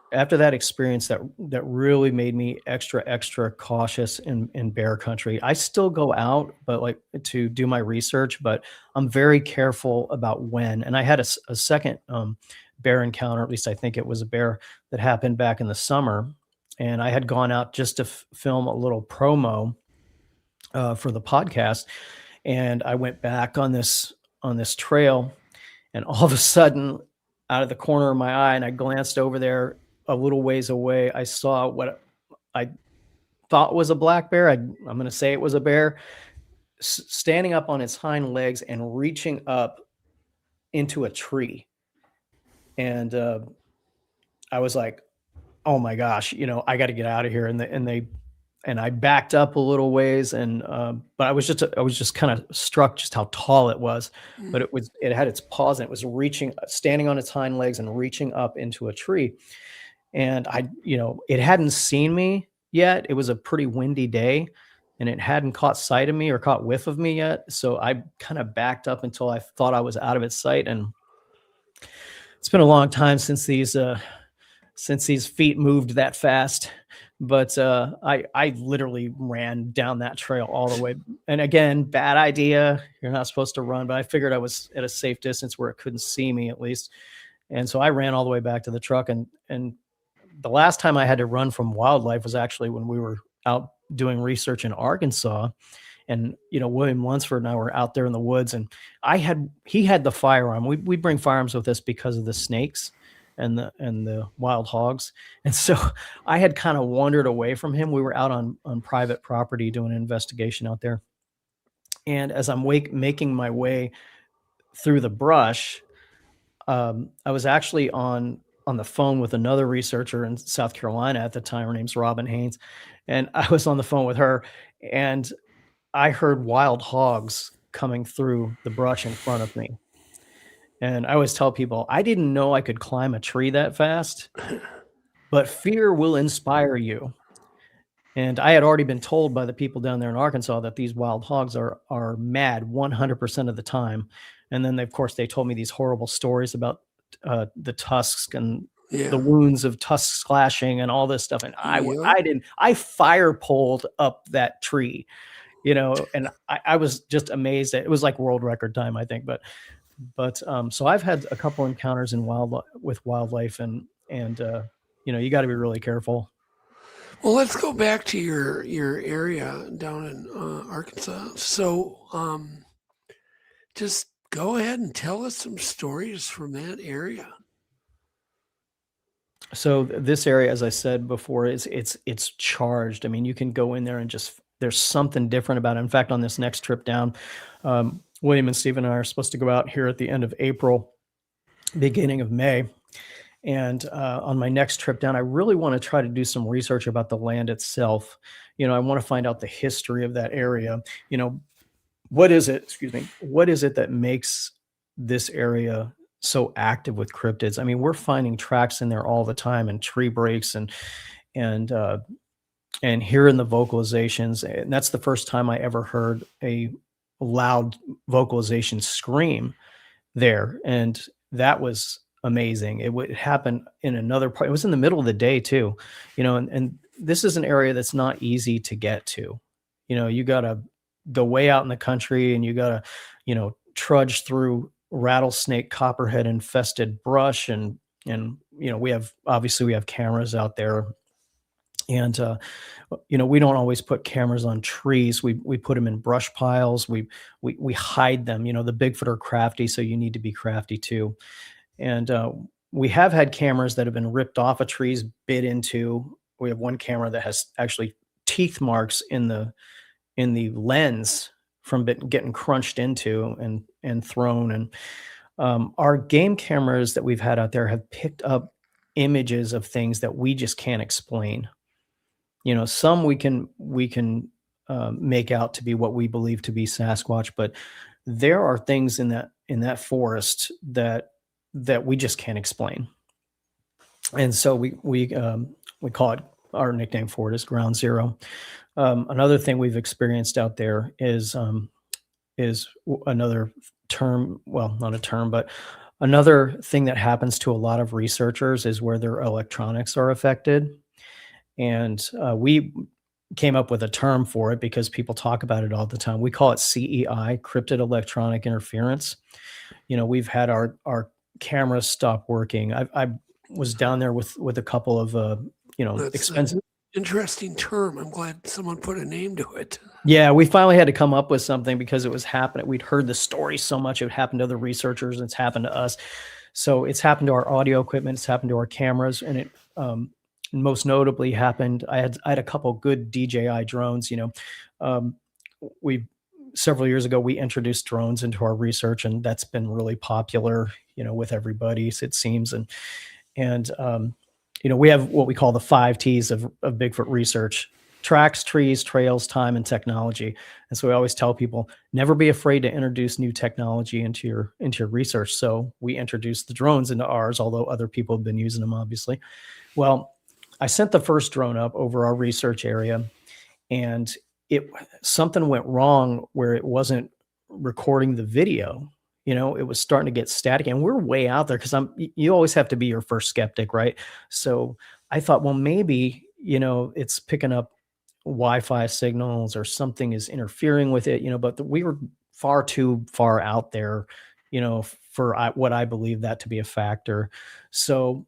that really made me extra cautious in bear country. I still go out, but to do my research, but I'm very careful about when. And I had a second bear encounter, at least I think it was a bear, that happened back in the summer. And I had gone out just to film a little promo for the podcast. And I went back on this trail, and all of a sudden, out of the corner of my eye, and I glanced over there a little ways away, I saw what I thought was a black bear. I'm going to say it was a bear, standing up on its hind legs and reaching up into a tree. And I was like, "Oh my gosh, I got to get out of here." And I backed up a little ways, and but I was just kind of struck just how tall it was. But it had its paws, and it was standing on its hind legs and reaching up into a tree. And it hadn't seen me yet. It was a pretty windy day, and it hadn't caught sight of me or caught whiff of me yet. So I kind of backed up until I thought I was out of its sight. And it's been a long time since these feet moved that fast. But I literally ran down that trail all the way. And again, bad idea. You're not supposed to run, but I figured I was at a safe distance where it couldn't see me at least. And so I ran all the way back to the truck. And the last time I had to run from wildlife was actually when we were out doing research in Arkansas. And, William Lunsford and I were out there in the woods, and he had the firearm. We bring firearms with us because of the snakes and the wild hogs. And so I had kind of wandered away from him. We were out on private property doing an investigation out there. And as I'm making my way through the brush, I was actually on the phone with another researcher in South Carolina at the time. Her name's Robin Haynes. And I was on the phone with her, and I heard wild hogs coming through the brush in front of me. And I always tell people, I didn't know I could climb a tree that fast, but fear will inspire you. And I had already been told by the people down there in Arkansas that these wild hogs are mad 100% of the time. And then, of course, they told me these horrible stories about the tusks and the wounds of tusks slashing and all this stuff. And I fire poled up that tree, and I was just amazed. It was like world record time, I think. But so I've had a couple encounters with wildlife, and you got to be really careful. Well, let's go back to your area down in Arkansas. So, just go ahead and tell us some stories from that area. So this area, as I said before, it's charged. I mean, you can go in there and just there's something different about it. In fact, on this next trip down, William and Stephen and I are supposed to go out here at the end of April, beginning of May. And on my next trip down, I really want to try to do some research about the land itself. You know, I want to find out the history of that area. You know, what is it? Excuse me. What is it that makes this area so active with cryptids? I mean, we're finding tracks in there all the time, and tree breaks, and hearing the vocalizations. And that's the first time I ever heard a loud vocalization scream there, and that was amazing. It would happen in another part. It was in the middle of the day too, you know, and this is an area that's not easy to get to. You know, you got to go way out in the country, and you got to, you know, trudge through rattlesnake, copperhead infested brush. And, you know, we have cameras out there, and, you know, we don't always put cameras on trees. We put them in brush piles. We hide them. You know, the Bigfoot are crafty, so you need to be crafty too. And we have had cameras that have been ripped off of trees, bit into. We have one camera that has actually teeth marks in the lens from getting crunched into and thrown. And our game cameras that we've had out there have picked up images of things that we just can't explain. You know, some we can make out to be what we believe to be Sasquatch, but there are things in that forest that we just can't explain. And so we call it, our nickname for it is Ground Zero. Another thing we've experienced out there is another term, well, not a term, but another thing that happens to a lot of researchers is where their electronics are affected. And we came up with a term for it because people talk about it all the time. We call it CEI, Cryptid Electronic Interference. You know, we've had our cameras stop working. I was down there with a couple of you know, That's expensive. Interesting term. I'm glad someone put a name to it. Yeah, we finally had to come up with something because it was happening. We'd heard the story so much. It happened to other researchers, and it's happened to us. So it's happened to our audio equipment. It's happened to our cameras, and it most notably happened. I had a couple good DJI drones. You know, several years ago we introduced drones into our research, and that's been really popular, you know, with everybody, it seems. And you know, we have what we call the 5 T's of Bigfoot research: tracks, trees, trails, time, and technology. And so we always tell people, never be afraid to introduce new technology into your research. So we introduced the drones into ours, although other people have been using them, obviously. Well, I sent the first drone up over our research area, and something went wrong where it wasn't recording the video. You know, it was starting to get static, and we're way out there because you always have to be your first skeptic, right? So I thought, well, maybe, you know, it's picking up Wi-Fi signals or something is interfering with it, you know, but we were far too far out there, you know, for what I believe that to be a factor. So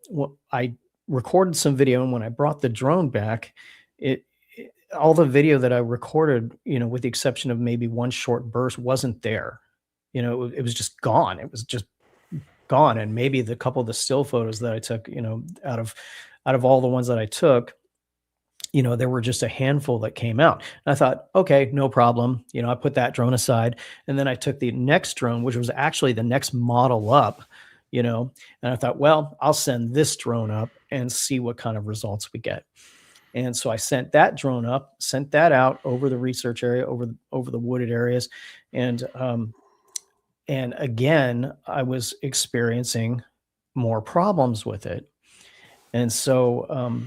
I recorded some video, and when I brought the drone back, all the video that I recorded, you know, with the exception of maybe one short burst, wasn't there. You know, it was just gone. It was just gone. And maybe the couple of the still photos that I took, you know, out of all the ones that I took, you know, there were just a handful that came out. And I thought, okay, no problem. You know, I put that drone aside, and then I took the next drone, which was actually the next model up, you know, and I thought, well, I'll send this drone up and see what kind of results we get. And so I sent that drone up, sent that out over the research area, over the wooded areas. And again, I was experiencing more problems with it. And so,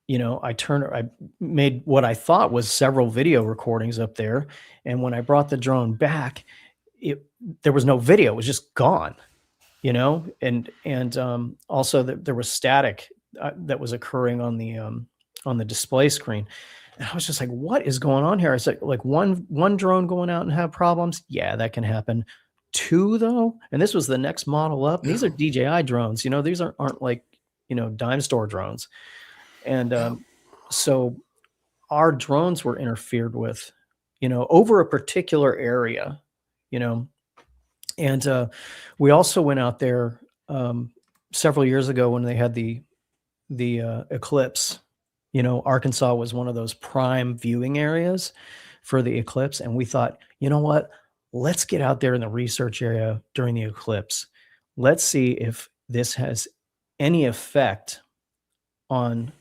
you know, I made what I thought was several video recordings up there. And when I brought the drone back, there was no video. It was just gone, you know, and also there was static that was occurring on the display screen. And I was just like, what is going on here? I said, like, one drone going out and have problems. Yeah, that can happen. 2 though, and this was the next model up. These are DJI drones, you know, these aren't like, you know, dime store drones. And so our drones were interfered with, over a particular area, and we also went out there several years ago when they had the eclipse. Arkansas was one of those prime viewing areas for the eclipse, and we thought, you know what? Let's get out there in the research area during the eclipse. Let's see if this has any effect on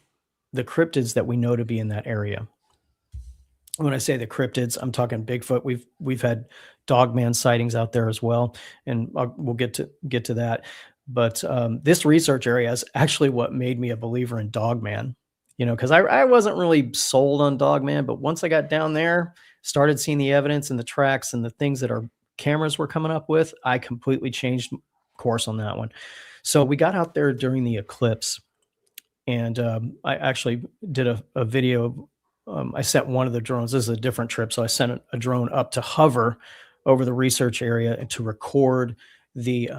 the cryptids that we know to be in that area. When I say the cryptids, I'm talking Bigfoot. We've had Dogman sightings out there as well, and we'll get to that. But this research area is actually what made me a believer in Dogman. Because I wasn't really sold on Dogman, but once I got down there, started seeing the evidence and the tracks and the things that our cameras were coming up with, I completely changed course on that one. So we got out there during the eclipse, and I actually did a video. I sent one of the drones. This is a different trip, so I sent a drone up to hover over the research area and to record the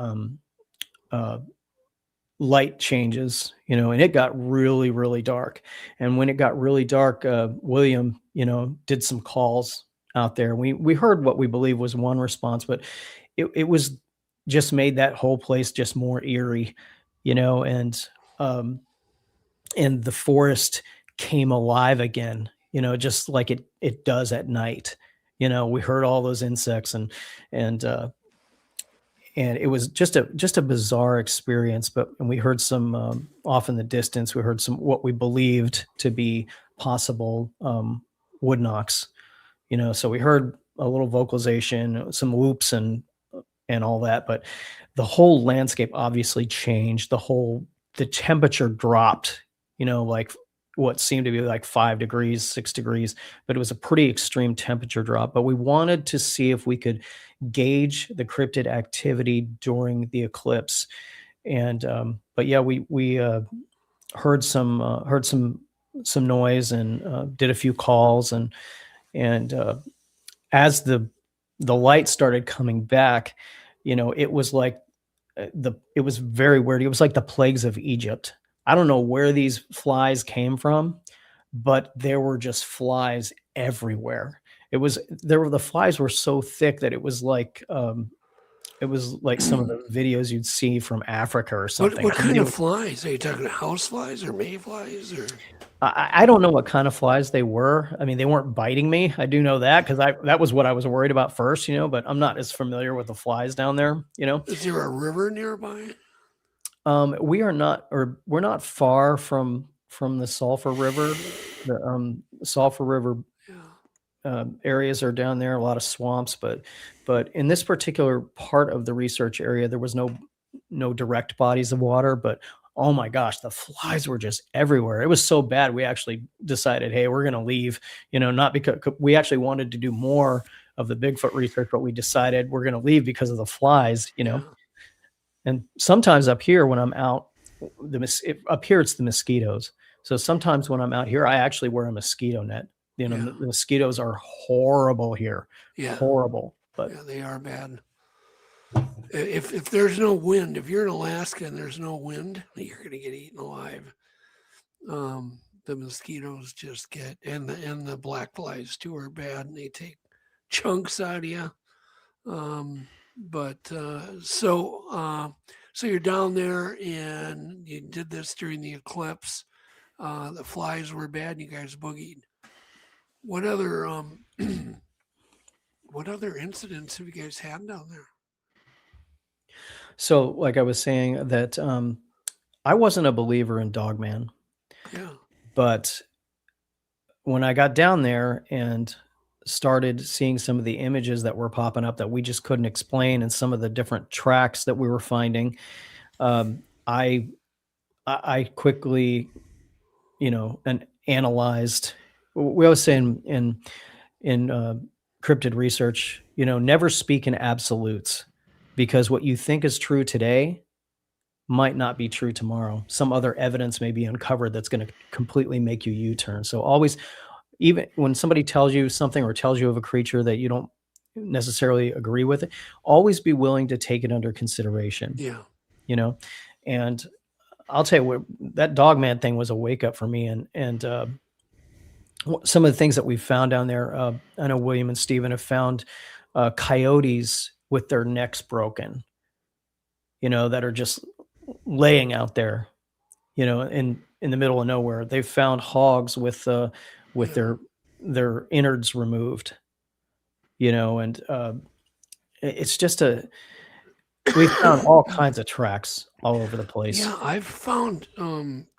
light changes, and it got really, really dark. And when it got really dark, William, did some calls out there. We heard what we believe was one response, but it was just made that whole place just more eerie, and the forest came alive again, just like it does at night. We heard all those insects and it was just a bizarre experience. And we heard some off in the distance. We heard some what we believed to be possible wood knocks. So we heard a little vocalization, some whoops and all that. But the whole landscape obviously changed. The temperature dropped. Like what seemed to be like 5 degrees, 6 degrees, but it was a pretty extreme temperature drop. But we wanted to see if we could gauge the cryptid activity during the eclipse. And but yeah, we heard some noise and did a few calls, and as the light started coming back, it was like it was very weird. It was like the plagues of Egypt. I don't know where these flies came from, but there were just flies everywhere. The flies were so thick that it was like some of the videos you'd see from Africa or something. What kind of flies? Are you talking house flies or mayflies? Or I don't know what kind of flies they were. I mean, they weren't biting me. I do know that because that was what I was worried about first, but I'm not as familiar with the flies down there, Is there a river nearby? We're not far from the Sulphur River. The Sulphur River areas are down there, a lot of swamps, but in this particular part of the research area, there was no direct bodies of water, but oh my gosh, the flies were just everywhere. It was so bad. We actually decided, hey, we're going to leave, not because we actually wanted to do more of the Bigfoot research, but we decided we're going to leave because of the flies, And sometimes up here when I'm out, up here it's the mosquitoes. So sometimes when I'm out here, I actually wear a mosquito net. The mosquitoes are horrible here. Yeah. Horrible. But yeah, they are bad. If there's no wind, if you're in Alaska and there's no wind, you're going to get eaten alive. The mosquitoes just get, and the black flies too are bad, and they take chunks out of you. So you're down there and you did this during the eclipse. The flies were bad and you guys boogied. What other incidents have you guys had down there? So like I was saying that I wasn't a believer in Dogman. Yeah. But when I got down there and started seeing some of the images that were popping up that we just couldn't explain, and some of the different tracks that we were finding, I quickly, and analyzed. We always say in cryptid research, never speak in absolutes, because what you think is true today might not be true tomorrow. Some other evidence may be uncovered that's going to completely make you U-turn. So always, even when somebody tells you something or tells you of a creature that you don't necessarily agree with, it, always be willing to take it under consideration. Yeah. And I'll tell you what, that Dogman thing was a wake up for me. And some of the things that we found down there, I know William and Stephen have found coyotes with their necks broken, that are just laying out there, in the middle of nowhere. They've found hogs with their innards removed, and it's just we found all kinds of tracks all over the place. Yeah, I've found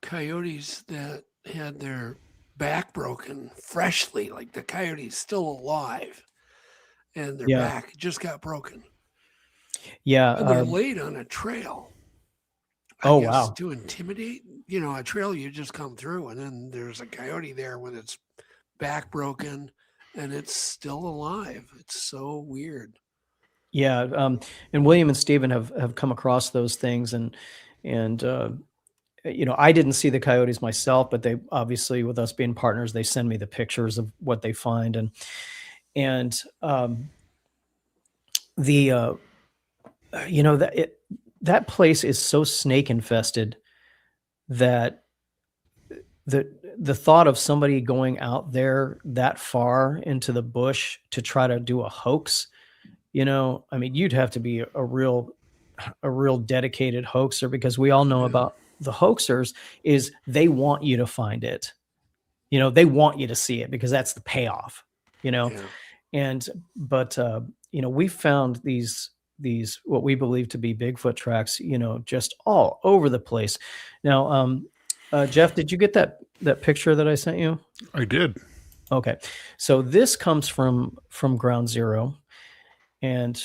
coyotes that had their back broken freshly, like the coyote's still alive and their back just got broken. Yeah. And they're laid on a trail. I guess to intimidate, a trail you just come through, and then there's a coyote there with its back broken and it's still alive. It's so weird. Yeah. And William and Stephen have come across those things, and I didn't see the coyotes myself, but they obviously, with us being partners, they send me the pictures of what they find. And that place is so snake infested that the thought of somebody going out there that far into the bush to try to do a hoax, you'd have to be a real dedicated hoaxer, because we all know about the hoaxers is they want you to find it. They want you to see it because that's the payoff, but we found these what we believe to be Bigfoot tracks, just all over the place. Now, Jeff, did you get that picture that I sent you? I did. Okay. So this comes from Ground Zero, and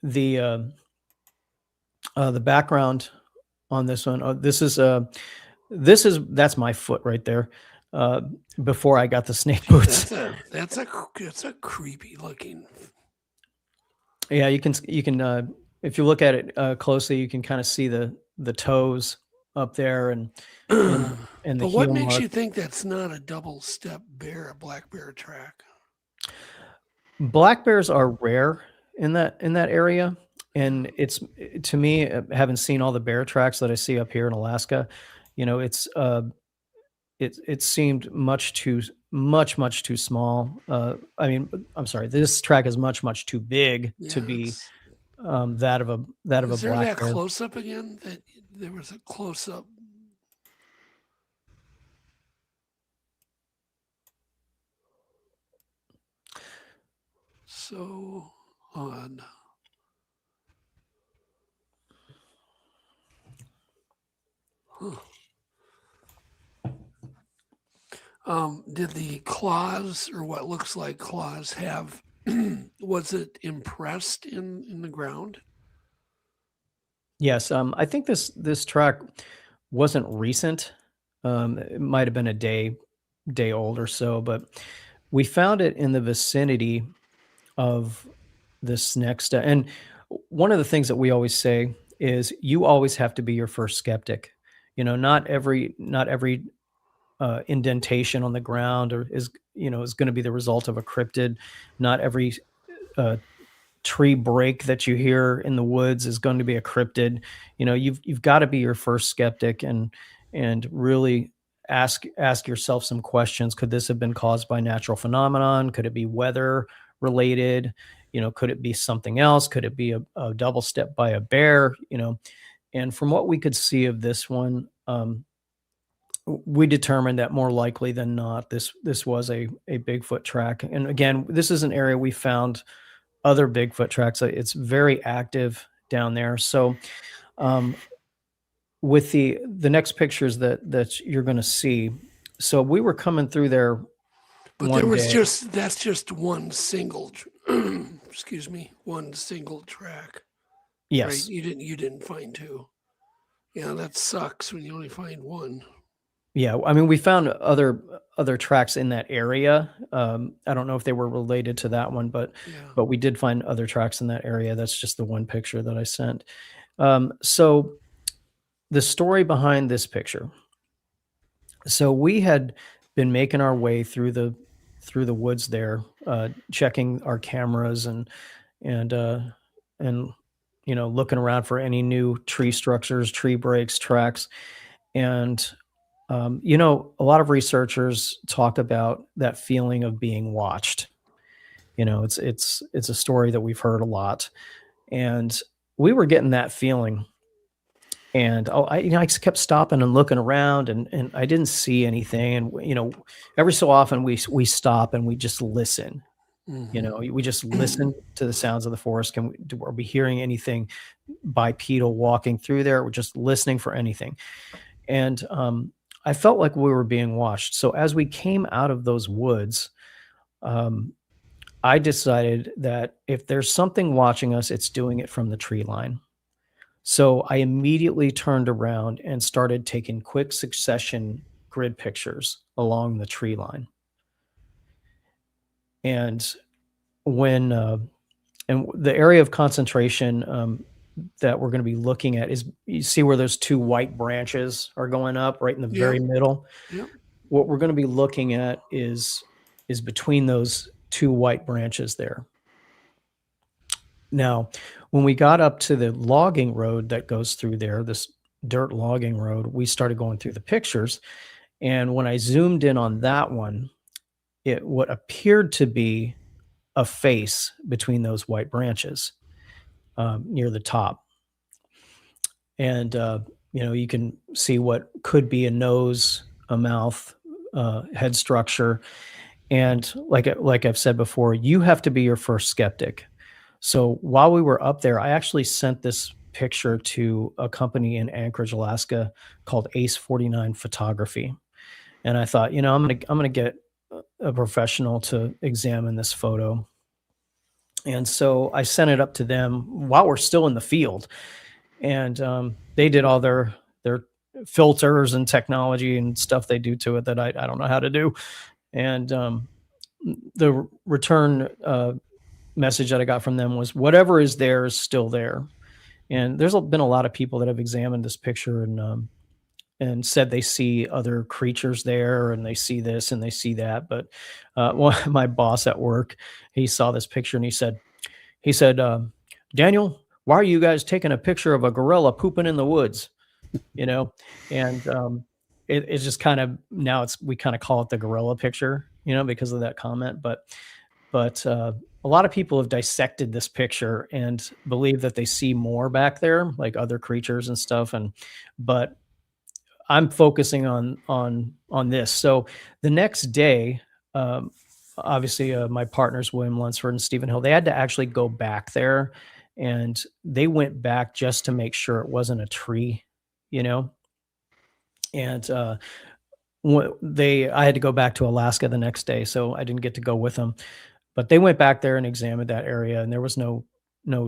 the background on this one, that's my foot right there. Before I got the snake boots. That's a creepy looking. Yeah, you can if you look at it closely, you can kind of see the toes up there and the But what makes you think that's not a double step bear, a black bear track? Black bears are rare in that area, and it's, to me, having seen all the bear tracks that I see up here in Alaska, it's it seemed much too small. I'm sorry, this track is much too big to be that of a black bear. Is there that close up again? That there was a close up. So odd. Huh. Did the claws, or what looks like claws, have, was it impressed in the ground? Yes. I think this track wasn't recent. It might have been a day old or so, but we found it in the vicinity of this next. And one of the things that we always say is you always have to be your first skeptic. Not every indentation on the ground is going to be the result of a cryptid. Not every tree break that you hear in the woods is going to be a cryptid. You've got to be your first skeptic and really ask yourself some questions. Could this have been caused by natural phenomenon? Could it be weather related? Could it be something else? Could it be a double step by a bear? And from what we could see of this one, we determined that more likely than not, this was a Bigfoot track. And again, this is an area we found other Bigfoot tracks. It's very active down there. So with the next pictures that you're going to see, so we were coming through there. But there was that's just one single, one single track. Yes. Right? You didn't find two. Yeah, that sucks when you only find one. Yeah, we found other tracks in that area. I don't know if they were related to that one, but we did find other tracks in that area. That's just the one picture that I sent. So the story behind this picture. So we had been making our way through the woods there, checking our cameras and looking around for any new tree structures, tree breaks, tracks, and You know, a lot of researchers talk about that feeling of being watched. You know, it's a story that we've heard a lot, and we were getting that feeling. And I kept stopping and looking around, and I didn't see anything. And you know, every so often we stop and we just listen. You know, we just listen to the sounds of the forest. Are we hearing anything bipedal walking through there? We're just listening for anything. And I felt like we were being watched. So as we came out of those woods, I decided that if there's something watching us, it's doing it from the tree line. So I immediately turned around and started taking quick succession grid pictures along the tree line. And when and the area of concentration that we're going to be looking at is, you see where those two white branches are going up right in the very middle. Yep. What we're going to be looking at is between those two white branches there. Now, when we got up to the logging road that goes through there, this dirt logging road, we started going through the pictures. And when I zoomed in on that one, what appeared to be a face between those white branches near the top. And, you know, you can see what could be a nose, a mouth, head structure. And like I've said before, you have to be your first skeptic. So while we were up there, I actually sent this picture to a company in Anchorage, Alaska called Ace 49 Photography. And I thought, you know, I'm going to get a professional to examine this photo. And so I sent it up to them while we're still in the field. And they did all their filters and technology and stuff they do to it that I don't know how to do. And the return message that I got from them was, whatever is there is still there. And there's been a lot of people that have examined this picture and said they see other creatures there, and they see this and they see that. But my boss at work, he saw this picture and he said, Daniel, why are you guys taking a picture of a gorilla pooping in the woods? You know, and it's just kind of, now we kind of call it the gorilla picture, you know, because of that comment. But a lot of people have dissected this picture and believe that they see more back there, like other creatures and stuff. But I'm focusing on this. So the next day, obviously my partners, William Lunsford and Stephen Hill, they had to actually go back there, and they went back just to make sure it wasn't a tree, you know. And I had to go back to Alaska the next day, so I didn't get to go with them. But they went back there and examined that area, and there was no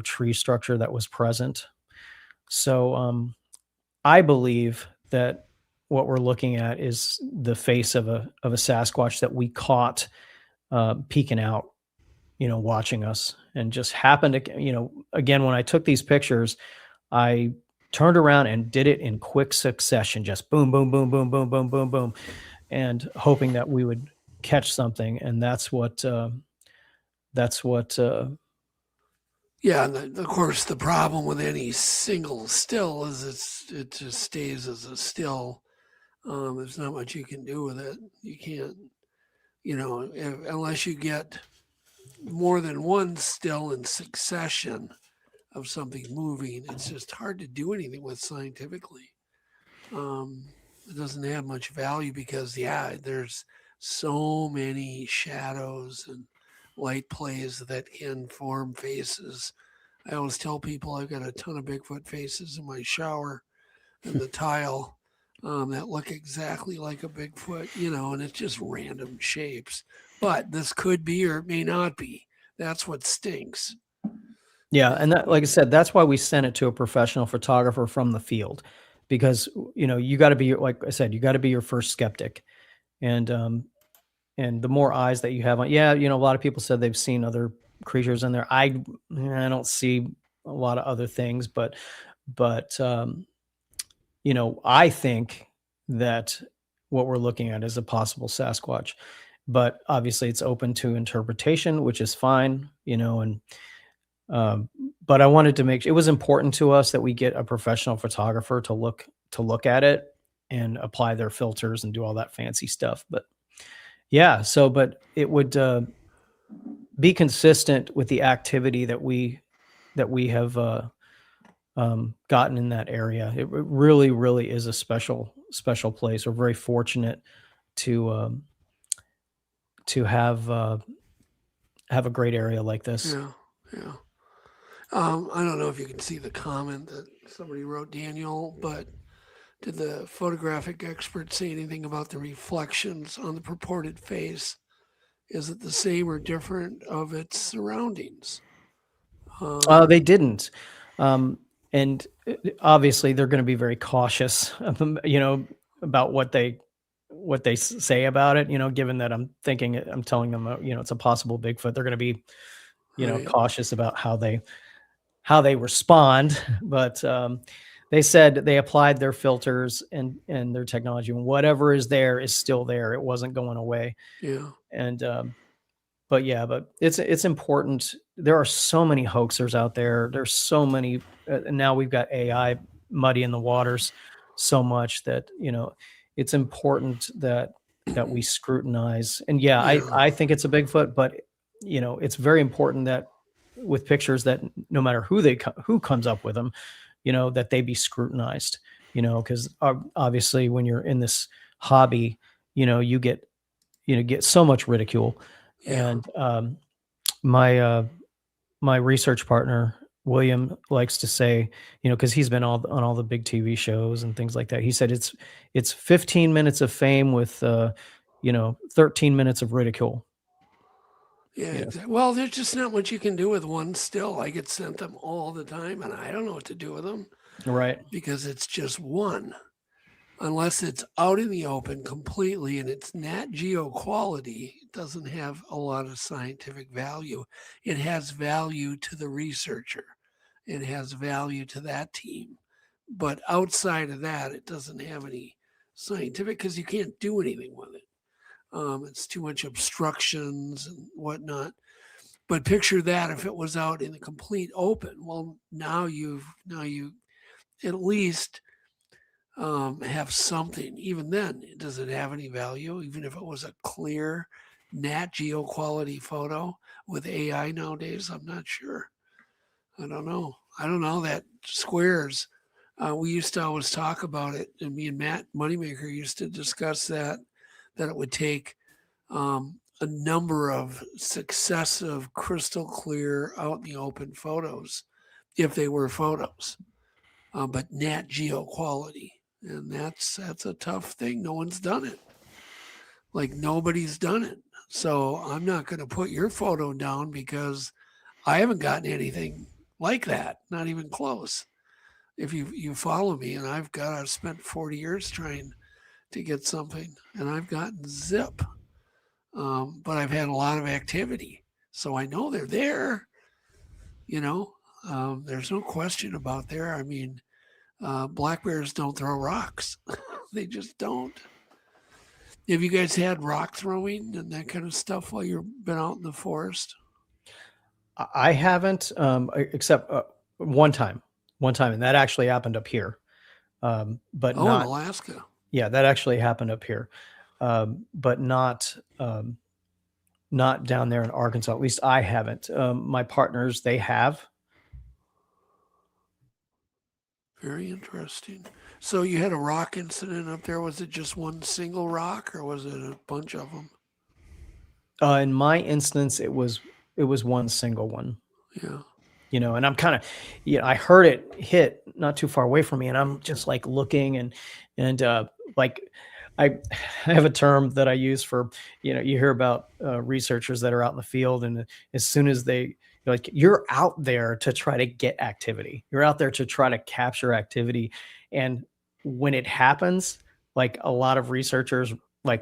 tree structure that was present. So I believe that what we're looking at is the face of a Sasquatch that we caught peeking out, you know, watching us, and just happened to, you know, again, when I took these pictures, I turned around and did it in quick succession, just boom, boom, boom, boom, boom, boom, boom, boom, and hoping that we would catch something. And that's what yeah, and of course the problem with any single still is it just stays as a still. There's not much you can do with it. You can't, you know, unless you get more than one still in succession of something moving. It's just hard to do anything with scientifically. It doesn't have much value because, yeah, there's so many shadows and light plays that can form faces. I always tell people I've got a ton of Bigfoot faces in my shower and the tile that look exactly like a Bigfoot, you know, and it's just random shapes. But this could be or it may not be. That's what stinks. Yeah, and that, like I said, that's why we sent it to a professional photographer from the field, because, you know, you got to be, like I said, you got to be your first skeptic, and the more eyes that you have on, yeah, you know, a lot of people said they've seen other creatures in there. I don't see a lot of other things, but you know, I think that what we're looking at is a possible Sasquatch, but obviously it's open to interpretation, which is fine, you know, and but I wanted to it was important to us that we get a professional photographer to look at it and apply their filters and do all that fancy stuff. But yeah, so, but it would be consistent with the activity that we have gotten in that area. It really, really is a special place. We're very fortunate to have a great area like this. Yeah. I don't know if you can see the comment that somebody wrote, Daniel, but did the photographic expert say anything about the reflections on the purported face? Is it the same or different of its surroundings? They didn't. And obviously they're going to be very cautious, about what they say about it, given that I'm telling them, it's a possible Bigfoot. They're going to be, Right. cautious about how they respond. But they said they applied their filters and their technology, and whatever is there is still there. It wasn't going away. Yeah. And but it's important. There are so many hoaxers out there. There's so many. Now we've got AI muddying the waters so much that it's important that we scrutinize. And I think it's a Bigfoot, but it's very important that with pictures that no matter who comes up with them, that they be scrutinized. Because obviously when you're in this hobby, you get so much ridicule. Yeah. And my research partner William likes to say, because he's been on all the big TV shows and things like that. He said it's 15 minutes of fame with 13 minutes of ridicule. Yeah. Exactly. Well, there's just not much you can do with one still. I get sent them all the time, and I don't know what to do with them. Right. Because it's just one. Unless it's out in the open completely and it's Nat Geo quality, it doesn't have a lot of scientific value. It has value to the researcher. It has value to that team. But outside of that, it doesn't have any scientific, because you can't do anything with it. It's too much obstructions and whatnot. But picture that if it was out in the complete open. Well, now you at least have something. Even then, does it have any value? Even if it was a clear Nat Geo quality photo with AI nowadays, I'm not sure. I don't know that squares. We used to always talk about it, and me and Matt Moneymaker used to discuss that it would take a number of successive crystal clear out in the open photos if they were photos, but Nat Geo quality. And that's a tough thing. No one's done it. Like nobody's done it. So I'm not going to put your photo down because I haven't gotten anything like that. Not even close. If you follow me, and I've spent 40 years trying to get something, and I've gotten zip. But I've had a lot of activity. So I know they're there. There's no question about there. I mean, black bears don't throw rocks. They just don't. Have you guys had rock throwing and that kind of stuff while you've been out in the forest? I haven't, except one time, and that actually happened up here. But not in Alaska. Yeah, that actually happened up here, but not down there in Arkansas. At least I haven't. My partners, they have. Very interesting. So you had a rock incident up there. Was it just one single rock, or was it a bunch of them? In my instance, it was one single one. Yeah. And I'm kind of, I heard it hit not too far away from me, and I'm just like looking and like I have a term that I use for, you hear about researchers that are out in the field, and as soon as you're out there to try to get activity. You're out there to try to capture activity. And when it happens, like a lot of researchers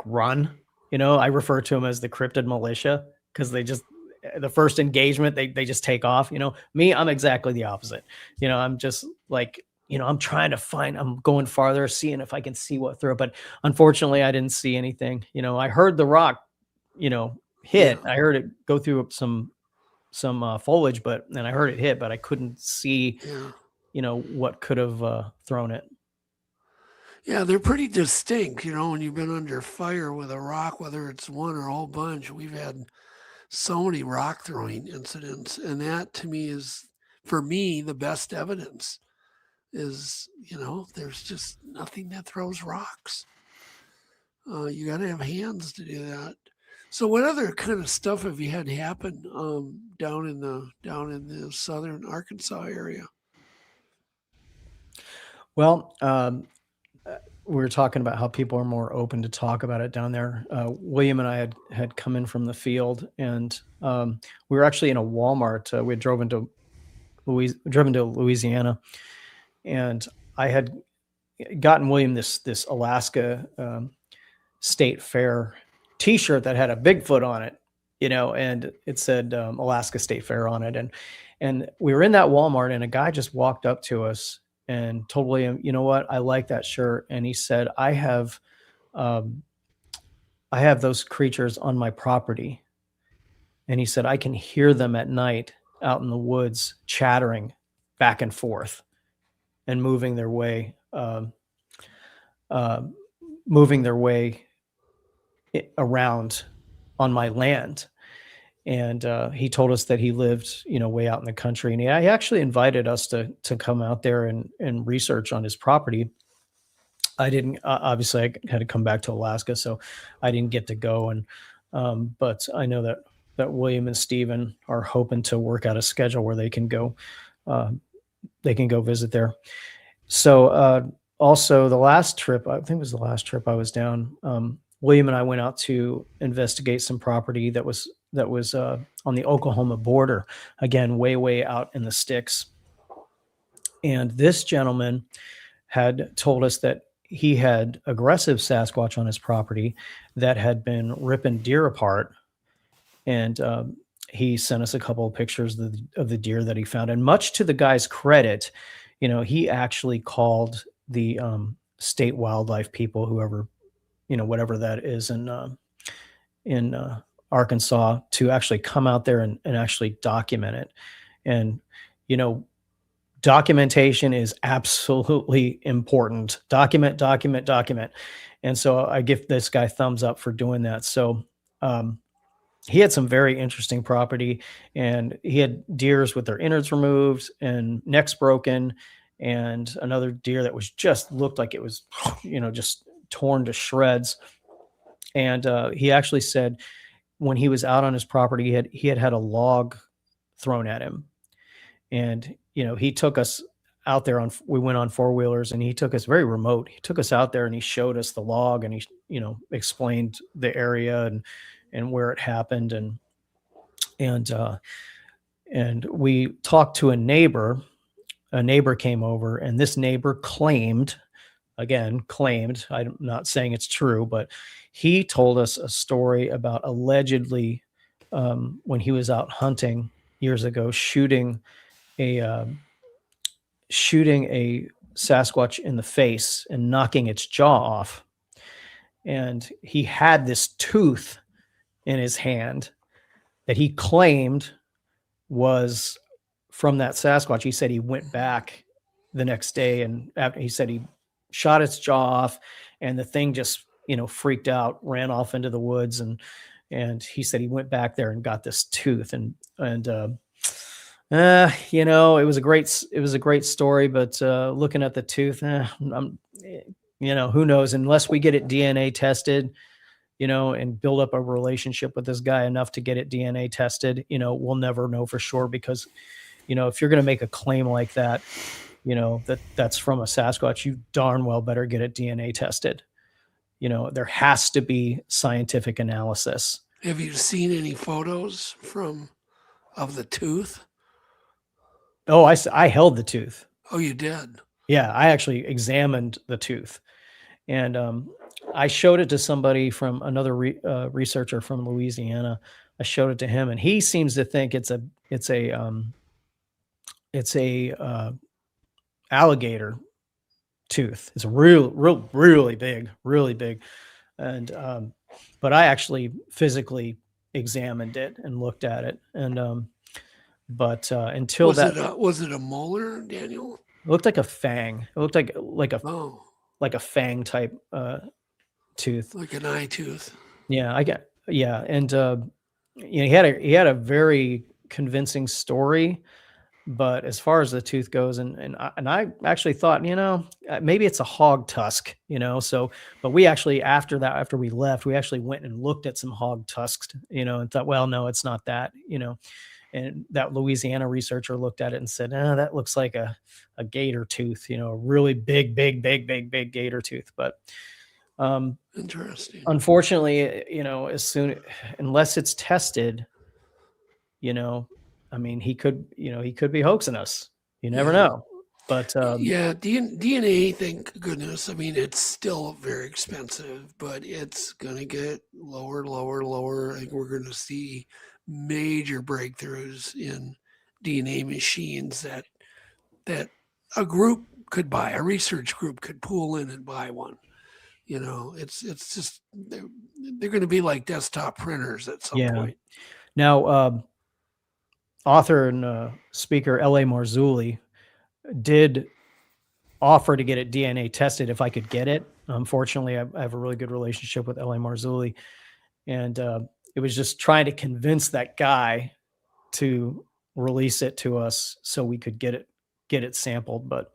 run, I refer to them as the cryptid militia, because the first engagement, they just take off. Me, I'm exactly the opposite. I'm just like, I'm trying to I'm going farther, seeing if I can see what through it. But unfortunately, I didn't see anything. I heard the rock, hit. I heard it go through some foliage, and I heard it hit, but I couldn't see, what could have thrown it. Yeah, they're pretty distinct. When you've been under fire with a rock, whether it's one or a whole bunch, we've had so many rock throwing incidents. And that to me is, for me, the best evidence is, there's just nothing that throws rocks. You got to have hands to do that. So what other kind of stuff have you had happen down in the southern Arkansas area? Well, we were talking about how people are more open to talk about it down there. William and I had come in from the field, and we were actually in a Walmart. We had driven to Louisiana, and I had gotten William this Alaska State Fair T-shirt that had a Bigfoot on it, and it said Alaska State Fair on it. And we were in that Walmart, and a guy just walked up to us and told William, "You know what? I like that shirt." And he said, I have those creatures on my property. And he said, I can hear them at night out in the woods chattering back and forth and moving their way around on my land. And he told us that he lived, way out in the country. And he actually invited us to come out there and research on his property. I didn't, obviously I had to come back to Alaska, so I didn't get to go. And, but I know that William and Steven are hoping to work out a schedule where they can go visit there. So also the last trip, I think it was the last trip I was down, William and I went out to investigate some property that was on the Oklahoma border, again, way out in the sticks. And this gentleman had told us that he had aggressive Sasquatch on his property that had been ripping deer apart. And he sent us a couple of pictures of the deer that he found. And much to the guy's credit, he actually called the state wildlife people, whoever, whatever that is in Arkansas, to actually come out there and actually document it. And, documentation is absolutely important. Document. And so I give this guy thumbs up for doing that. So he had some very interesting property, and he had deers with their innards removed and necks broken, and another deer that was just looked like it was, just torn to shreds. And he actually said when he was out on his property, he had a log thrown at him. And, he took us out there we went on 4-wheelers, and he took us very remote. He took us out there and he showed us the log, and he, explained the area and where it happened. And we talked to a neighbor. A neighbor came over, and this neighbor claimed, I'm not saying it's true, but he told us a story about allegedly when he was out hunting years ago, shooting a Sasquatch in the face and knocking its jaw off. And he had this tooth in his hand that he claimed was from that Sasquatch. He said he went back the next day, and he said he shot its jaw off, and the thing just, freaked out, ran off into the woods. And he said he went back there and got this tooth, and it was a great story, but looking at the tooth, who knows, unless we get it DNA tested, and build up a relationship with this guy enough to get it DNA tested, we'll never know for sure, because, if you're going to make a claim like that, that's from a Sasquatch, you darn well better get it DNA tested. There has to be scientific analysis. Have you seen any photos of the tooth? Oh, I held the tooth. Oh, you did? Yeah, I actually examined the tooth, and I showed it to somebody from another researcher from Louisiana. I showed it to him, and he seems to think it's a alligator tooth. It's really big, and but I actually physically examined it and looked at it, and but until was it a molar, Daniel? It looked like a fang. It looked like a like a fang type tooth. Like an eye tooth. Yeah, and you know, he had a very convincing story, but as far as the tooth goes, and I actually thought, you know, maybe it's a hog tusk, you know. So, but we actually after we left, we actually went and looked at some hog tusks, you know, and thought, well, no, it's not that, you know. And that Louisiana researcher looked at it and said, that looks like a gator tooth, you know, a really big gator tooth. But interesting. Unfortunately, you know, unless it's tested, you know, I mean, he could be hoaxing us. You never know. But DNA, thank goodness. I mean, it's still very expensive, but it's going to get lower. I think we're going to see major breakthroughs in DNA machines that a group could buy, a research group could pool in and buy one. You know, it's just they're going to be like desktop printers at some point. Now, author and speaker L.A. Marzulli did offer to get it DNA tested if I could get it. Unfortunately, I have a really good relationship with L.A. Marzulli, and it was just trying to convince that guy to release it to us so we could get it sampled. But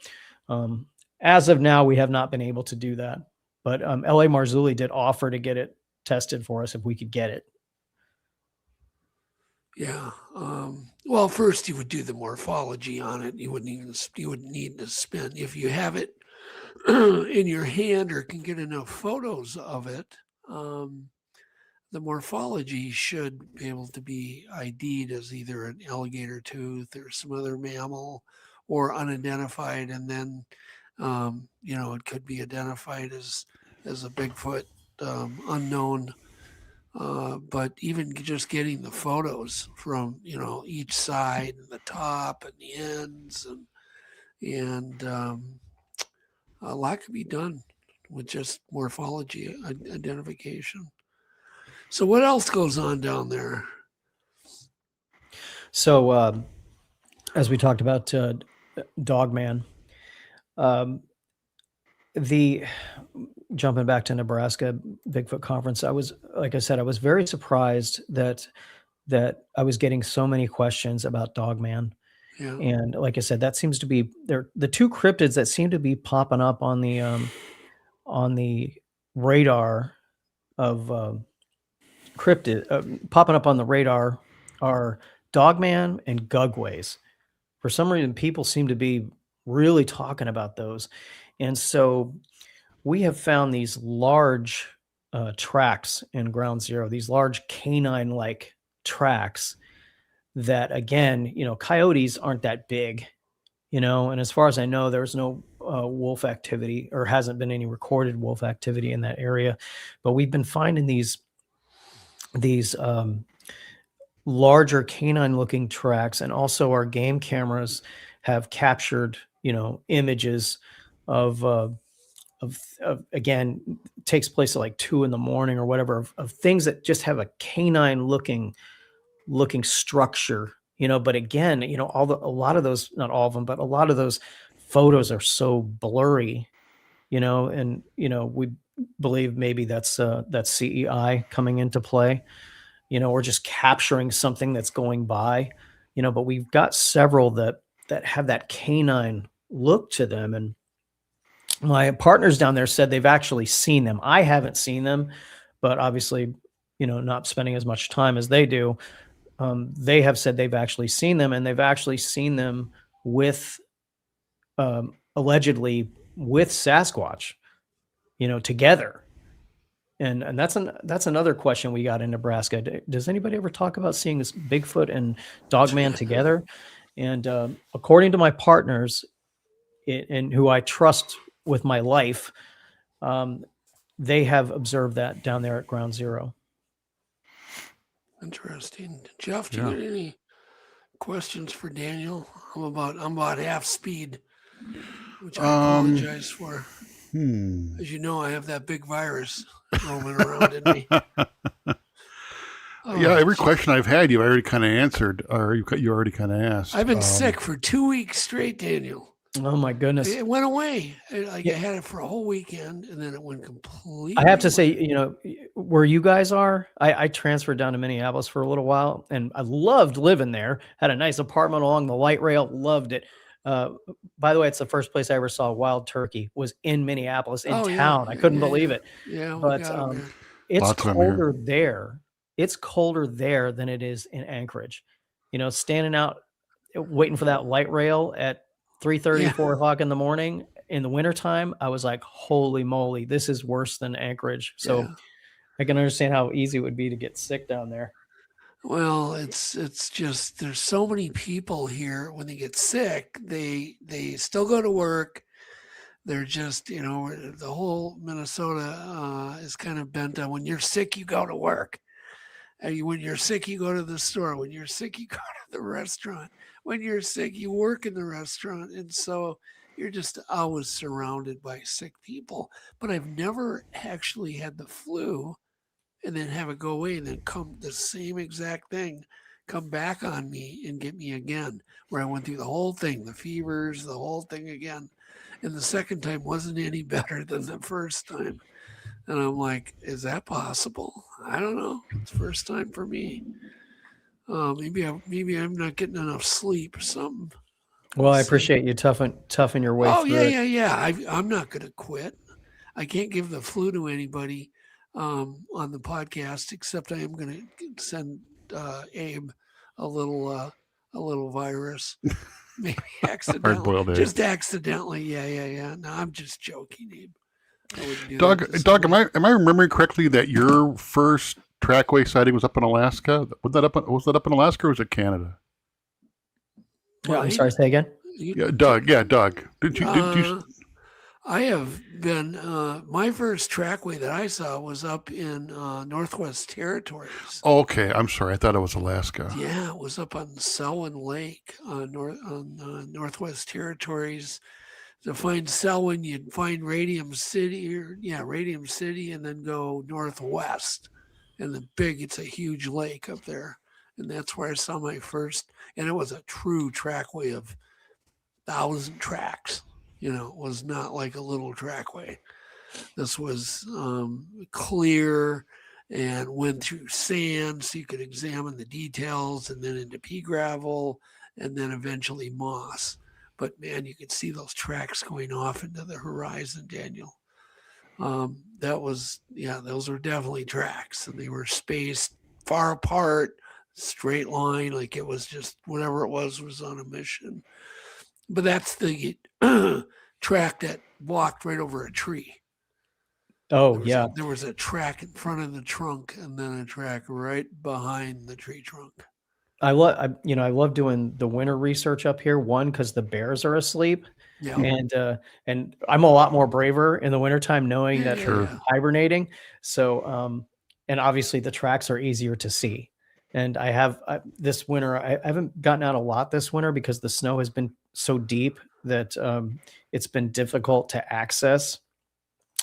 as of now, we have not been able to do that. But L.A. Marzulli did offer to get it tested for us if we could get it. Yeah. Well, first you would do the morphology on it. You would need to spend, if you have it in your hand or can get enough photos of it, the morphology should be able to be ID'd as either an alligator tooth or some other mammal or unidentified. And then, you know, it could be identified as a Bigfoot, unknown. But even just getting the photos from, you know, each side and the top and the ends and a lot could be done with just morphology identification. So what else goes on down there? So as we talked about Dogman, jumping back to Nebraska Bigfoot conference, I was very surprised that I was getting so many questions about Dogman. Yeah. And like I said, that seems to be the two cryptids that seem to be popping up on the radar of popping up on the radar are Dogman and Gugways. For some reason, people seem to be really talking about those. And so we have found these large tracks in Ground Zero, these large canine-like tracks that, again, you know, coyotes aren't that big, you know, and as far as I know, there's no wolf activity or hasn't been any recorded wolf activity in that area. But we've been finding these larger canine-looking tracks, and also our game cameras have captured, you know, images of again, takes place at like 2 a.m. or whatever, of things that just have a canine looking structure, you know. But again, you know, a lot of those, not all of them, but a lot of those photos are so blurry, you know, and, you know, we believe maybe that's CEI coming into play, you know, or just capturing something that's going by, you know. But we've got several that have that canine look to them, and my partners down there said they've actually seen them. I haven't seen them, but obviously, you know, not spending as much time as they do, they have said they've actually seen them, and they've actually seen them with, allegedly with Sasquatch, you know, together. And that's another question we got in Nebraska. Does anybody ever talk about seeing this Bigfoot and Dogman together? And according to my partners, and who I trust with my life, they have observed that down there at Ground Zero. Interesting. Jeff, do you have any questions for Daniel? I'm about half speed, which I apologize for. As you know, I have that big virus roaming around in me. Every question I've had, you already kind of answered, or you already kind of asked. I've been sick for 2 weeks straight, Daniel. Oh my goodness. It went away. I Yeah. had it for a whole weekend, and then it went completely. I have to say, away. Where you guys are, I transferred down to Minneapolis for a little while, and I loved living there. Had a nice apartment along the light rail, loved it. By the way, it's the first place I ever saw a wild turkey was in Minneapolis, in town. I couldn't believe it. Yeah, we But got 'em here. it's Lots of 'em here. colder there. It's colder there than it is in Anchorage. Standing out, waiting for that light rail at 3:30, Yeah. 4 o'clock in the morning in the wintertime, I was like, holy moly, this is worse than Anchorage. So Yeah. I can understand how easy it would be to get sick down there. Well, it's just there's so many people here. When they get sick, they still go to work. They're just the whole Minnesota is kind of bent on when you're sick, you go to work. And when you're sick, you go to the store. When you're sick, you go to the restaurant. When you're sick, you work in the restaurant. And so you're just always surrounded by sick people. But I've never actually had the flu and then have it go away and then come the same exact thing come back on me and get me again, where I went through the whole thing, the fevers, the whole thing again. And the second time wasn't any better than the first time. And I'm like, is that possible? I don't know. It's first time for me. Maybe I'm not getting enough sleep or something. Well, I appreciate you toughen your way through it. Yeah. I'm not going to quit. I can't give the flu to anybody on the podcast, except I am going to send Abe a little virus, maybe accidentally, Hard-boiled egg. just accidentally. Yeah. No, I'm just joking, Abe. I wouldn't do Doug, that to Doug, am somebody. I remembering correctly that your first trackway sighting was up in Alaska? Was that up in Alaska or was it Canada? Yeah, I'm Mine? sorry, say again. You- Doug. Did you I have been, my first trackway that I saw was up in Northwest Territories. Oh, okay, I'm sorry. I thought it was Alaska. Yeah, it was up on Selwyn Lake on Northwest Territories. To find Selwyn, you'd find Radium City, and then go northwest. And it's a huge lake up there. And that's where I saw my first, and it was a true trackway of 1,000 tracks. It was not like a little trackway. This was clear and went through sand so you could examine the details, and then into pea gravel, and then eventually moss. But man, you could see those tracks going off into the horizon, Daniel. Those were definitely tracks, and they were spaced far apart, straight line, like it was just whatever it was on a mission. But that's the track that walked right over a tree. Oh, yeah. There was a track in front of the trunk, and then a track right behind the tree trunk. I love doing the winter research up here. One, because the bears are asleep. Yeah. And I'm a lot more braver in the wintertime knowing that Yeah, they're yeah. hibernating. So, and obviously the tracks are easier to see. And this winter, I haven't gotten out a lot this winter because the snow has been so deep that it's been difficult to access.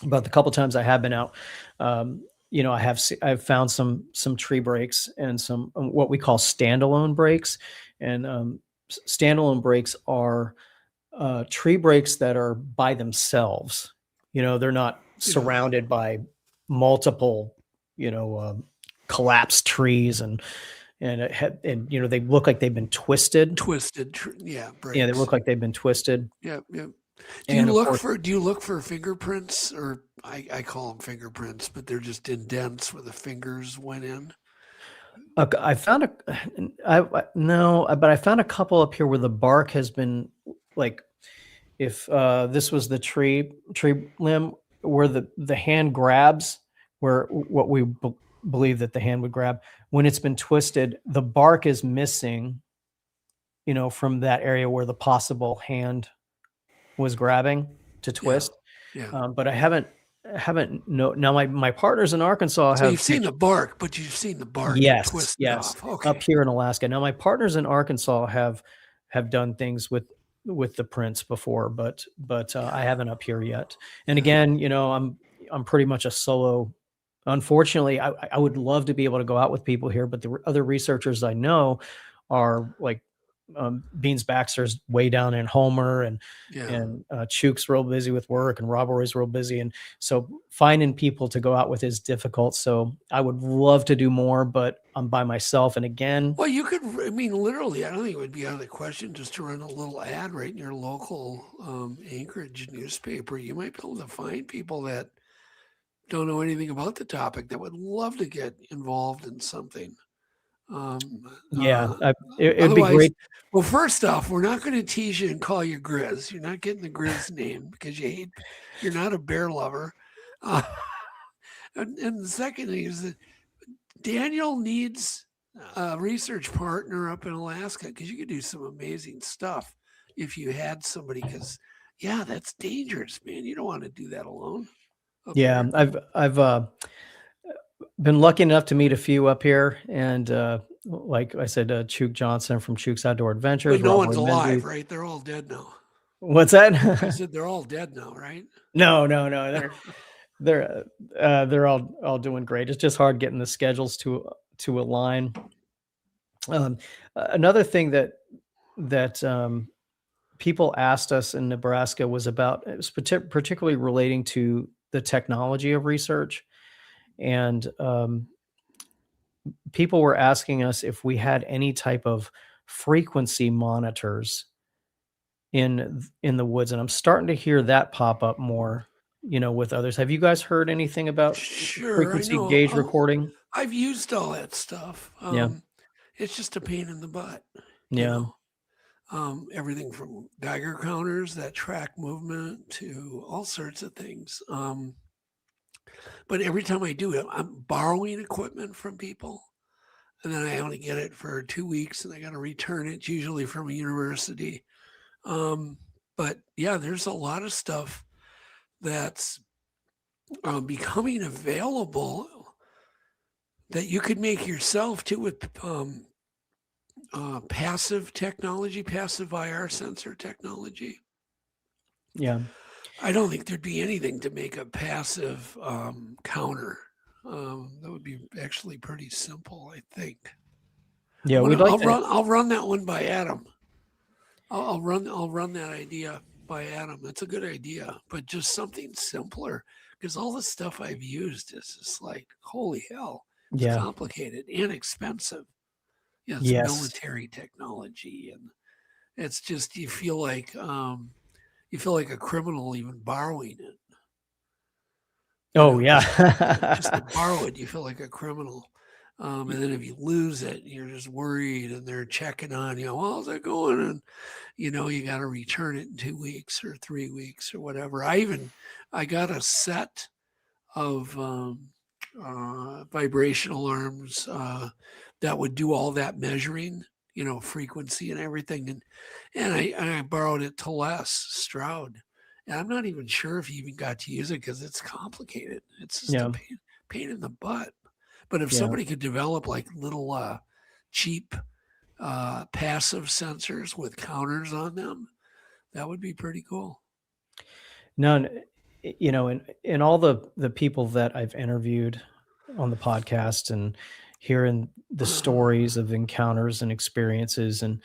But the couple times I have been out, I've found some tree breaks and some what we call standalone breaks. And standalone breaks are tree breaks that are by themselves. They're not surrounded by multiple, collapsed trees and they look like they've been twisted. Breaks. Yeah, they look like they've been twisted. Yeah. Do And you of course- look for fingerprints, or I call them fingerprints, but they're just indents where the fingers went in? I found but I found a couple up here where the bark has been like, if this was the tree limb where the hand grabs, where what we believe that the hand would grab, when it's been twisted, the bark is missing, from that area where the possible hand was grabbing to twist. Yeah. But I haven't now my partners in Arkansas So have you've seen the bark, but you've seen the bark twisted yes, off. Okay. up here in Alaska. Now my partners in Arkansas have done things with the prints before, but I haven't up here yet. And again, I'm pretty much a solo. Unfortunately, I would love to be able to go out with people here, but the other researchers I know are like Beans Baxter's way down in Homer, and Chuk's real busy with work, and Rob Roy's real busy, and so finding people to go out with is difficult. So I would love to do more, but I'm by myself. And again, well, you could, I mean, literally, I don't think it would be out of the question just to run a little ad right in your local Anchorage newspaper. You might be able to find people that don't know anything about the topic that would love to get involved in something. It'd be great. Well, first off, we're not going to tease you and call you Grizz. You're not getting the Grizz name because you're not a bear lover. And the second thing is that Daniel needs a research partner up in Alaska, because you could do some amazing stuff if you had somebody, because that's dangerous, man. You don't want to do that alone. Yeah, I've been lucky enough to meet a few up here, and like I said, Chuk Johnson from Chuk's Outdoor Adventures. But no one's alive, right? They're all dead now. What's that? I said they're all dead now, right? No. They're all doing great. It's just hard getting the schedules to align. Another thing that people asked us in Nebraska was about, it was particularly relating to the technology of research. And people were asking us if we had any type of frequency monitors in the woods. And I'm starting to hear that pop up more, with others. Have you guys heard anything about frequency gauge recording? I've used all that stuff. It's just a pain in the butt. Everything from Geiger counters that track movement to all sorts of things. But every time I do it, I'm borrowing equipment from people, and then I only get it for 2 weeks, and I got to return it, usually from a university. But there's a lot of stuff that's becoming available that you could make yourself too, with passive technology, passive IR sensor technology. Yeah. I don't think there'd be anything to make a passive counter. That would be actually pretty simple, I think. Yeah, I'll run that one by Adam. I'll run that idea by Adam. That's a good idea, but just something simpler, because all the stuff I've used is just like, holy hell, it's complicated and expensive. It's military technology, and it's just, you feel like a criminal even borrowing it. Just to borrow it, you feel like a criminal. And then if you lose it, you're just worried, and they're checking on you. How's that going? And you got to return it in 2 weeks or 3 weeks or whatever. I got a set of vibration alarms that would do all that measuring, frequency and everything. And I borrowed it to Les Stroud. And I'm not even sure if he even got to use it, because it's complicated. It's just a pain in the butt. But if somebody could develop like little cheap passive sensors with counters on them, that would be pretty cool. No, in all the people that I've interviewed on the podcast and hearing the stories of encounters and experiences, and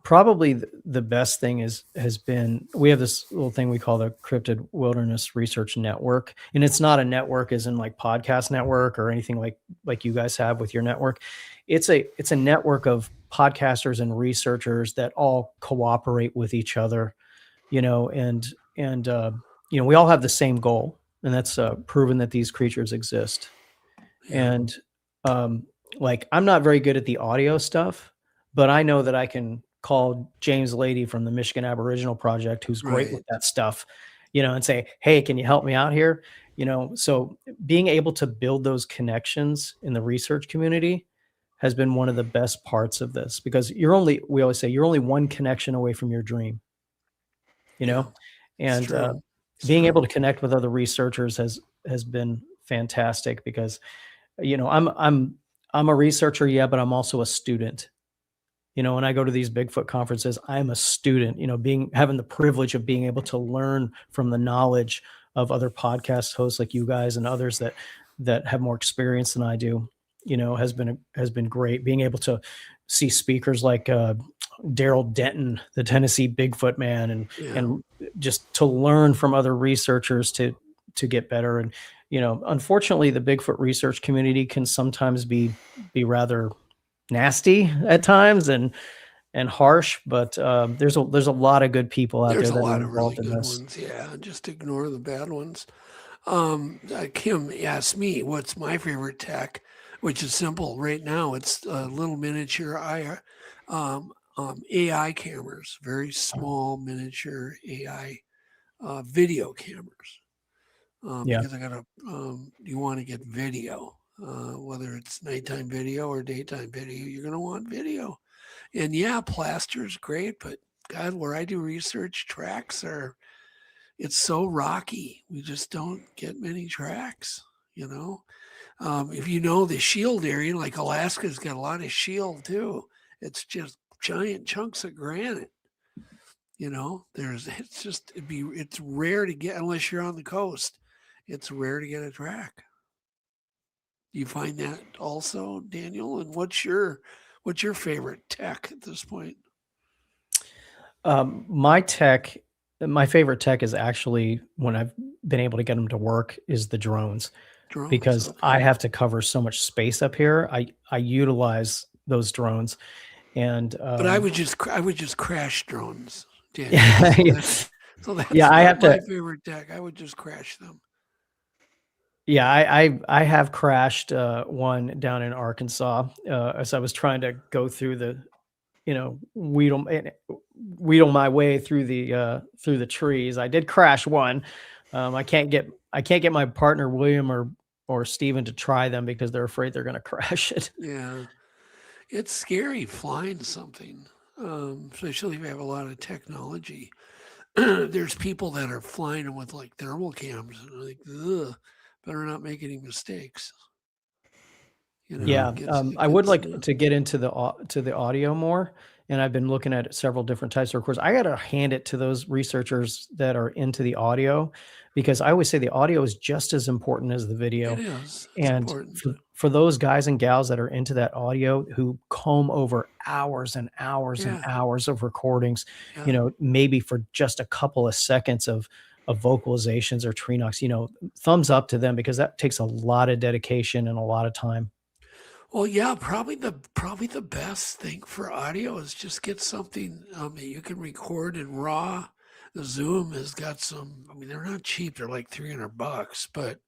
probably the best thing has been, we have this little thing we call the Cryptid Wilderness Research Network. And it's not a network as in like podcast network or anything like you guys have with your network. It's a network of podcasters and researchers that all cooperate with each other, and we all have the same goal, and that's proving that these creatures exist. And like, I'm not very good at the audio stuff, but I know that I can call James Lady from the Michigan Aboriginal Project, who's great with that stuff, and say, hey, can you help me out here? So being able to build those connections in the research community has been one of the best parts of this, because we always say you're only one connection away from your dream, and being able to connect with other researchers has been fantastic, because, I'm a researcher, but I'm also a student. When I go to these Bigfoot conferences, I'm a student, having the privilege of being able to learn from the knowledge of other podcast hosts like you guys and others that have more experience than I do. has been great. Being able to see speakers like Daryl Denton, the Tennessee Bigfoot man, and just to learn from other researchers to get better. And unfortunately, the Bigfoot research community can sometimes be rather nasty at times and harsh, but there's a lot of good people out there. There's a lot of really good ones. Yeah, just ignore the bad ones. Kim asked me what's my favorite tech, which is simple. Right now, it's little miniature AI cameras, very small miniature AI video cameras. Because I got you want to get video, whether it's nighttime video or daytime video, you're going to want video. And plaster is great, but God, where I do research, tracks it's so rocky. We just don't get many tracks, If the shield area, like Alaska's got a lot of shield too. It's just giant chunks of granite. It's rare to get, unless you're on the coast, it's rare to get a track. Do you find that also, Daniel? And what's your favorite tech at this point? My favorite tech is actually, when I've been able to get them to work, is the drones because I have to cover so much space up here. I utilize those drones, and but I would just crash drones. Daniel. So that's I have my favorite tech. I would just crash them. Yeah, I have crashed one down in Arkansas as I was trying to go through the, wheedle my way through the trees. I did crash one. I can't get my partner William or Steven to try them because they're afraid they're going to crash it. Yeah, it's scary flying something, especially if you have a lot of technology. There's people that are flying them with like thermal cams and like, ugh. Better not make any mistakes. I would like to get into the audio more, and I've been looking at several different types of recorders. I got to hand it to those researchers that are into the audio, because I always say the audio is just as important as the video. It is. And for those guys and gals that are into that audio, who comb over hours and hours and hours of recordings, maybe for just a couple of seconds of vocalizations or tree knocks, thumbs up to them, because that takes a lot of dedication and a lot of time. Well, probably the best thing for audio is just get something you can record in RAW. The Zoom has got some, they're not cheap. They're like $300, but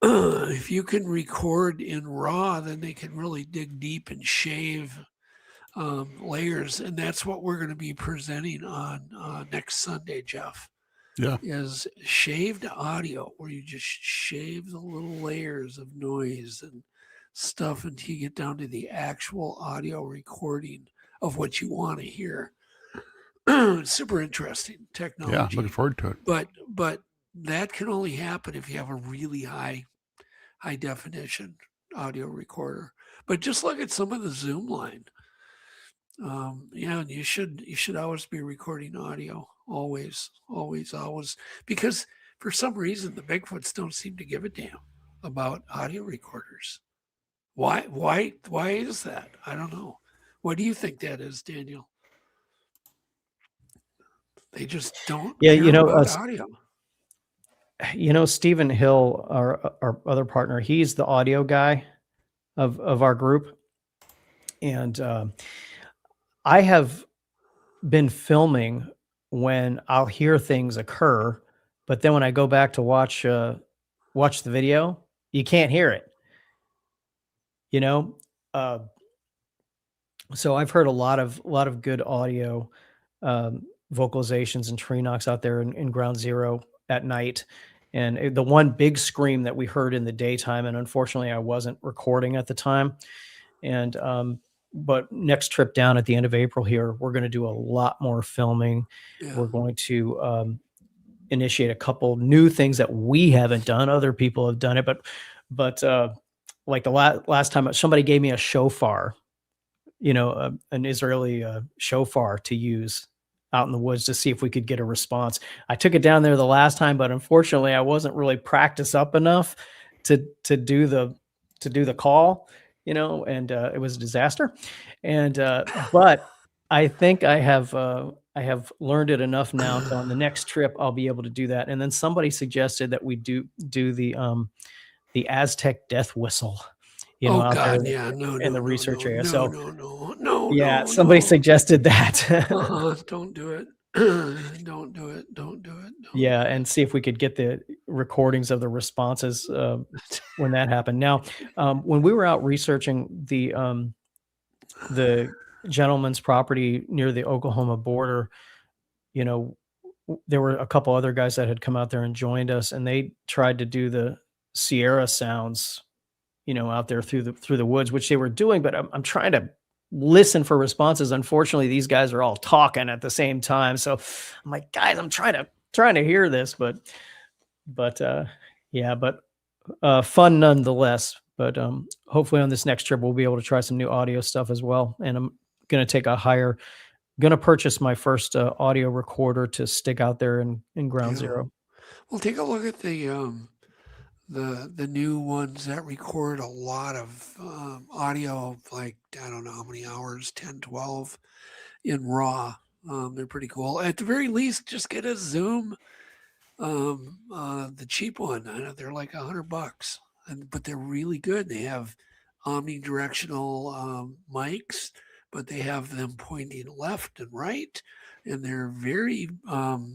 if you can record in RAW, then they can really dig deep and shave layers. And that's what we're going to be presenting on next Sunday, Jeff. Yeah. Is shaved audio, where you just shave the little layers of noise and stuff until you get down to the actual audio recording of what you want to hear. Super interesting technology. Yeah, looking forward to it. But that can only happen if you have a really high definition audio recorder. But just look at some of the Zoom line. And you should always be recording audio. Always, because for some reason the Bigfoots don't seem to give a damn about audio recorders. Why is that? I don't know. What do you think that is, Daniel? They just don't care about audio. Stephen Hill, our other partner, he's the audio guy of our group, and I have been filming when I'll hear things occur, but then when I go back to watch the video, you can't hear it. So I've heard a lot of good audio vocalizations and tree knocks out there in Ground Zero at night. And the one big scream that we heard in the daytime, and unfortunately I wasn't recording at the time. And but next trip down at the end of April here, we're going to do a lot more filming. Yeah. We're going to initiate a couple new things that we haven't done. Other people have done it, but like the last time somebody gave me a shofar, an Israeli shofar to use out in the woods to see if we could get a response. I took it down there the last time, but unfortunately I wasn't really practiced up enough to do the call. and it was a disaster. And but I think I have learned it enough now. So on the next trip, I'll be able to do that. And then somebody suggested that we do the Aztec death whistle, Oh out God, there yeah, no, in no, the no, research no, area. no, So no, yeah, no, somebody no. suggested that. Don't do it. Don't do it. Don't do it. Don't Yeah, do it. and see if we could get the recordings of the responses when that happened. Now, when we were out researching the gentleman's property near the Oklahoma border, there were a couple other guys that had come out there and joined us, and they tried to do the Sierra sounds, out there through the woods, which they were doing. But I'm trying to listen for responses. Unfortunately, these guys are all talking at the same time, so I'm like, guys, I'm trying to hear this, but fun nonetheless. But hopefully on this next trip we'll be able to try some new audio stuff as well. And I'm going to purchase my first audio recorder to stick out there in ground zero. Well, take a look at the new ones that record a lot of audio, like, I don't know how many hours, 10, 12 in RAW. They're pretty cool. At the very least, just get a Zoom, the cheap one. I know they're like $100, but they're really good. They have omnidirectional mics, but they have them pointing left and right, and they're very,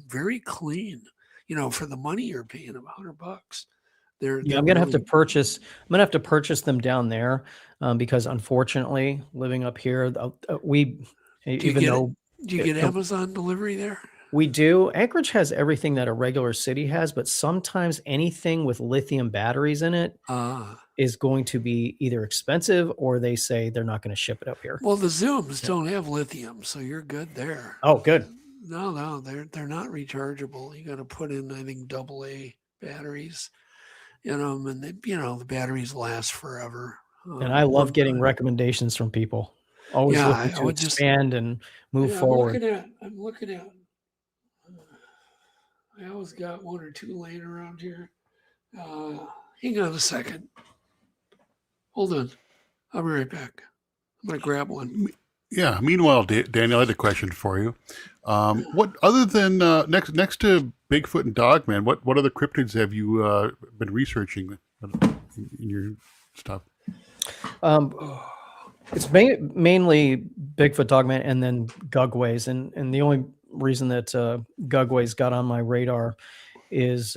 very clean. For the money you're paying them, $100. I'm gonna have to purchase them down there because unfortunately, living up here, do you get Amazon delivery there? We do. Anchorage has everything that a regular city has, but sometimes anything with lithium batteries in it is going to be either expensive, or they say they're not going to ship it up here. Well, the Zooms don't have lithium, so you're good there. Oh, good. No, they're not rechargeable. You got to put in, I think, AA batteries in them, and the batteries last forever. And I love getting recommendations from people. Always looking to expand and move forward. I'm looking at. I always got one or two laying around here. Hang on a second. Hold on. I'll be right back. I'm going to grab one. Yeah. Meanwhile, Daniel, I had a question for you. What other than next to Bigfoot and Dogman, what other cryptids have you been researching in your stuff? It's mainly Bigfoot, Dogman, and then Gugways, and the only reason that Gugways got on my radar is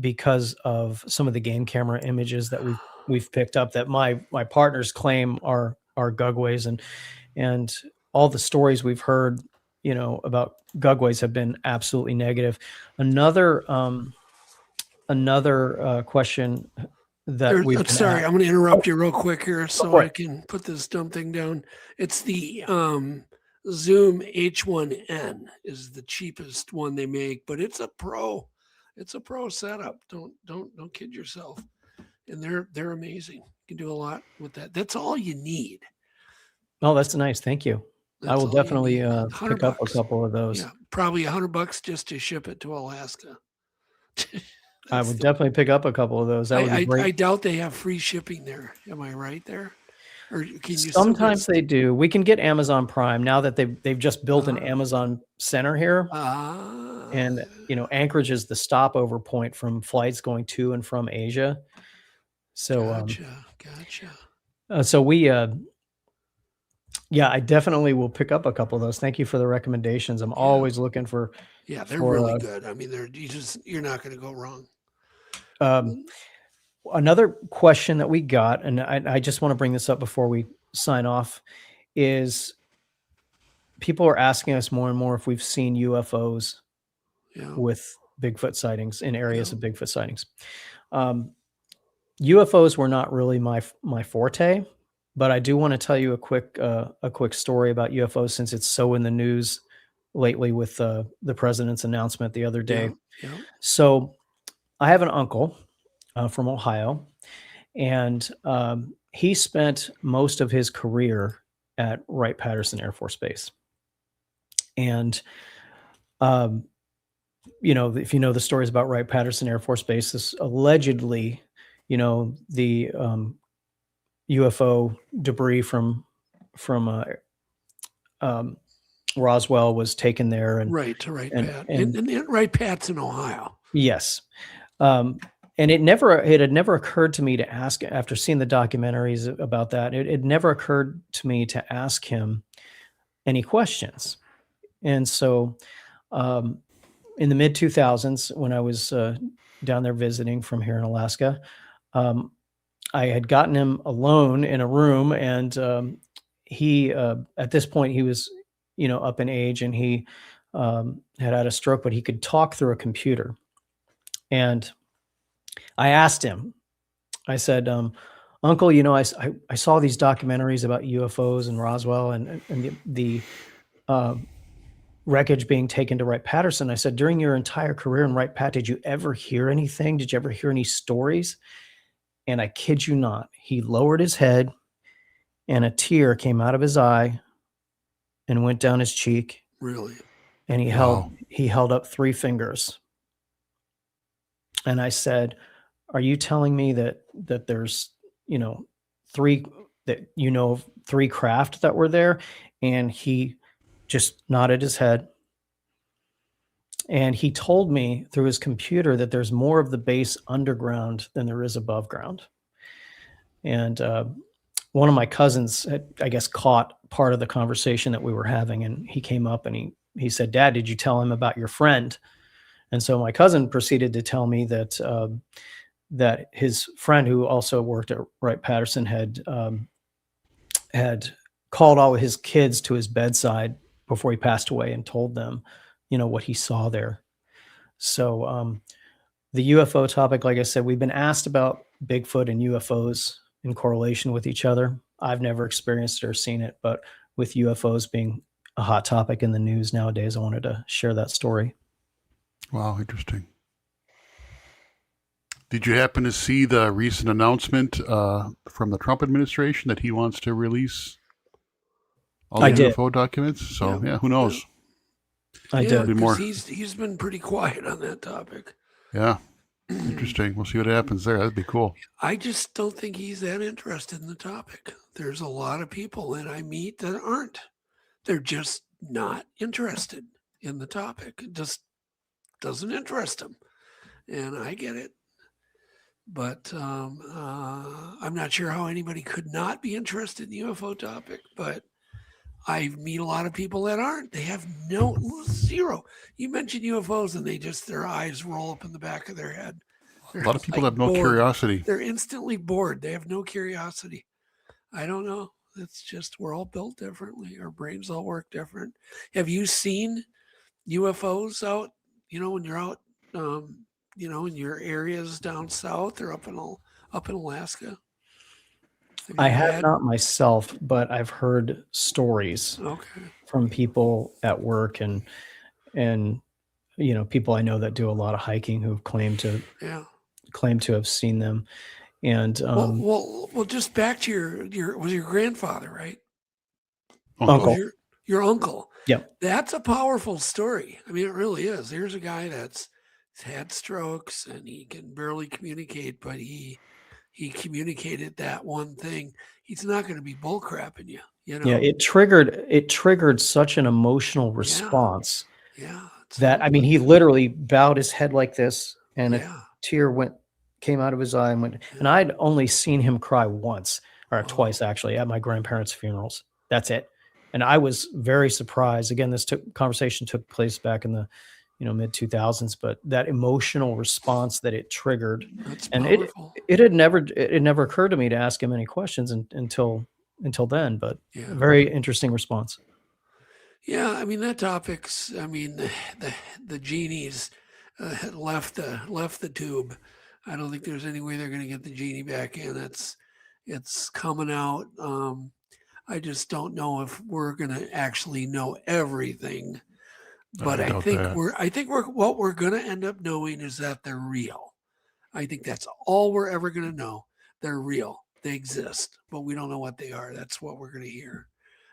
because of some of the game camera images that we've picked up that my partners claim are Gugways, and all the stories we've heard about Gugways have been absolutely negative. Another question that we've been sorry, I'm going to interrupt you real quick here so I can put this dumb thing down. It's the Zoom H1N is the cheapest one they make, but it's a pro setup. Don't kid yourself. And they're amazing. You can do a lot with that. That's all you need. Oh, that's nice. Thank you. I will definitely pick up a couple of those. Yeah, probably $100 just to ship it to Alaska. I would definitely pick up a couple of those. That would be great. I doubt they have free shipping there. Am I right there? Or can you sometimes they do. We can get Amazon Prime now that they've just built an Amazon center here. And Anchorage is the stopover point from flights going to and from Asia. So gotcha. So we I definitely will pick up a couple of those. Thank you for the recommendations. I'm always looking for. Yeah, they're really good. I mean, you're not going to go wrong. Another question that we got, and I just want to bring this up before we sign off, is people are asking us more and more if we've seen UFOs with Bigfoot sightings in areas of Bigfoot sightings. UFOs were not really my forte, but I do want to tell you a quick story about UFOs since it's so in the news lately with the president's announcement the other day. Yeah. So I have an uncle from Ohio, and he spent most of his career at Wright-Patterson Air Force Base. And, if you know the stories about Wright-Patterson Air Force Base, this allegedly, the UFO debris from Roswell was taken there, and Right to Wright and- Pat, and- and Wright Pat's in Ohio. yes. And it had never occurred to me to ask, after seeing the documentaries about that, it never occurred to me to ask him any questions. And so in the mid 2000s, when I was down there visiting from here in Alaska, I had gotten him alone in a room, and he, at this point, he was, up in age, and he had a stroke, but he could talk through a computer. And I asked him, I said, Uncle, I saw these documentaries about UFOs and Roswell and the wreckage being taken to Wright-Patterson. I said, during your entire career in Wright-Pat, did you ever hear anything? Did you ever hear any stories? And I kid you not, he lowered his head and a tear came out of his eye and went down his cheek. Really? And he held up 3 fingers. And I said, are you telling me that there's, 3 craft that were there? And he just nodded his head. And he told me through his computer that there's more of the base underground than there is above ground. And one of my cousins had, I guess, caught part of the conversation that we were having. And he came up and he said, Dad, did you tell him about your friend? And so my cousin proceeded to tell me that that his friend, who also worked at Wright-Patterson, had called all of his kids to his bedside before he passed away and told them, what he saw there. So the UFO topic, like I said, we've been asked about Bigfoot and UFOs in correlation with each other. I've never experienced it or seen it, but with UFOs being a hot topic in the news nowadays, I wanted to share that story. Wow, interesting. Did you happen to see the recent announcement from the Trump administration that he wants to release all the UFO documents? So, yeah, who knows? I did. Because he's been pretty quiet on that topic. Yeah, interesting. We'll see what happens there. That'd be cool. I just don't think he's that interested in the topic. There's a lot of people that I meet that aren't. They're just not interested in the topic. It just doesn't interest them. And I get it. But I'm not sure how anybody could not be interested in the UFO topic, but I meet a lot of people that aren't. They have zero. You mention UFOs and their eyes roll up in the back of their head. A lot of people have no curiosity. They're instantly bored. They have no curiosity. I don't know. It's just, we're all built differently. Our brains all work different. Have you seen UFOs out, when you're out, in your areas down south or up in Alaska? I have not myself, but I've heard stories from people at work and people I know that do a lot of hiking who've claimed to have seen them. And well, just back to your was your grandfather, right? Uncle. Your uncle. Yep. That's a powerful story. I mean, it really is. Here's a guy that's had strokes and he can barely communicate, but he communicated that one thing. He's not going to be bullcrapping you. Yeah, it triggered such an emotional response. Yeah. That, I mean, he literally bowed his head like this, and a tear came out of his eye and went. And I'd only seen him cry once or twice, actually, at my grandparents' funerals. That's it. And I was very surprised. Again, this conversation took place back in the mid 2000s, but that emotional response that it triggered, and it never occurred to me to ask him any questions until then, but very interesting response. Yeah. I mean, that topic's, the genies left the tube. I don't think there's any way they're going to get the genie back in. It's coming out. I just don't know if we're going to actually know everything. But I think what we're going to end up knowing is that they're real. I think that's all we're ever going to know. They're real. They exist, but we don't know what they are. That's what we're going to hear.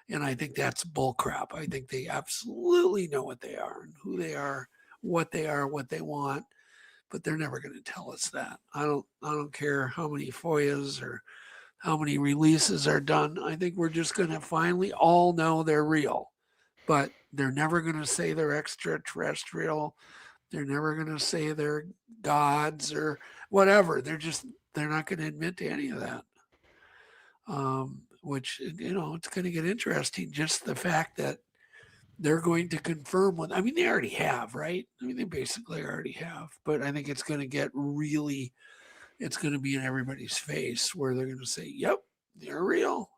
And I think that's bullcrap. I think they absolutely know what they are and who they are, what they want, but they're never going to tell us that. I don't care how many FOIAs or how many releases are done. I think we're just going to finally all know they're real, but they're never going to say they're extraterrestrial. They're never going to say they're gods or whatever. They're not going to admit to any of that. Which, it's going to get interesting. Just the fact that they're going to confirm what, I mean, they already have, right? I mean, they basically already have, but I think it's going to get really, it's going to be in everybody's face where they're going to say, yep, they're real.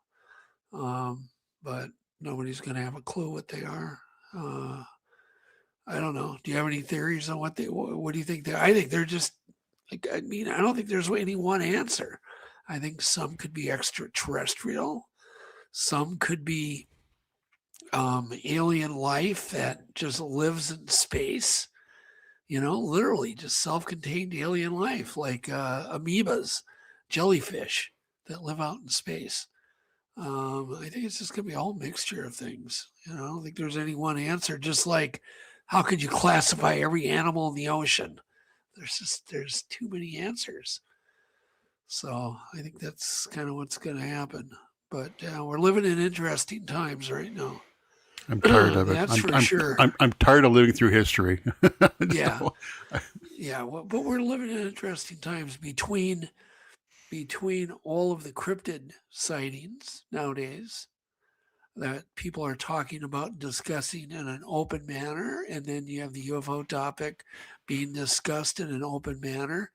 But nobody's going to have a clue what they are. I don't know. Do you have any theories on what do you think I think they're just, like, I mean, I don't think there's any one answer. I think some could be extraterrestrial. Some could be alien life that just lives in space, literally just self-contained alien life, like amoebas, jellyfish that live out in space. I think it's just going to be a whole mixture of things. I don't think there's any one answer. Just like, how could you classify every animal in the ocean? There's too many answers. So I think that's kind of what's going to happen. But we're living in interesting times right now. I'm tired of it. That's for sure. I'm tired of living through history. Yeah. Well, but we're living in interesting times between all of the cryptid sightings nowadays that people are talking about, discussing in an open manner, and then you have the UFO topic being discussed in an open manner.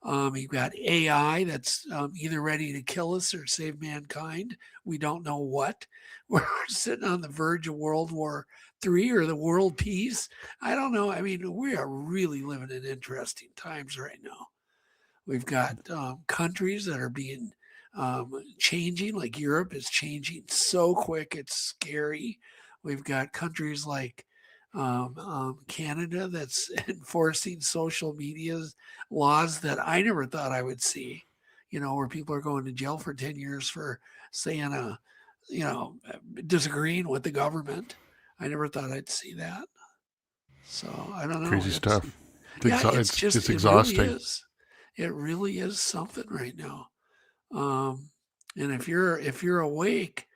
You've got AI that's either ready to kill us or save mankind. We don't know what. We're sitting on the verge of World War III or the world peace. I don't know. I mean, we are really living in interesting times right now. We've got countries that are being changing, like Europe is changing so quick, it's scary. We've got countries like Canada that's enforcing social media laws that I never thought I would see, where people are going to jail for 10 years for saying, disagreeing with the government. I never thought I'd see that. So I don't know. Crazy stuff. It's exhausting. It really is something right now. And if you're awake,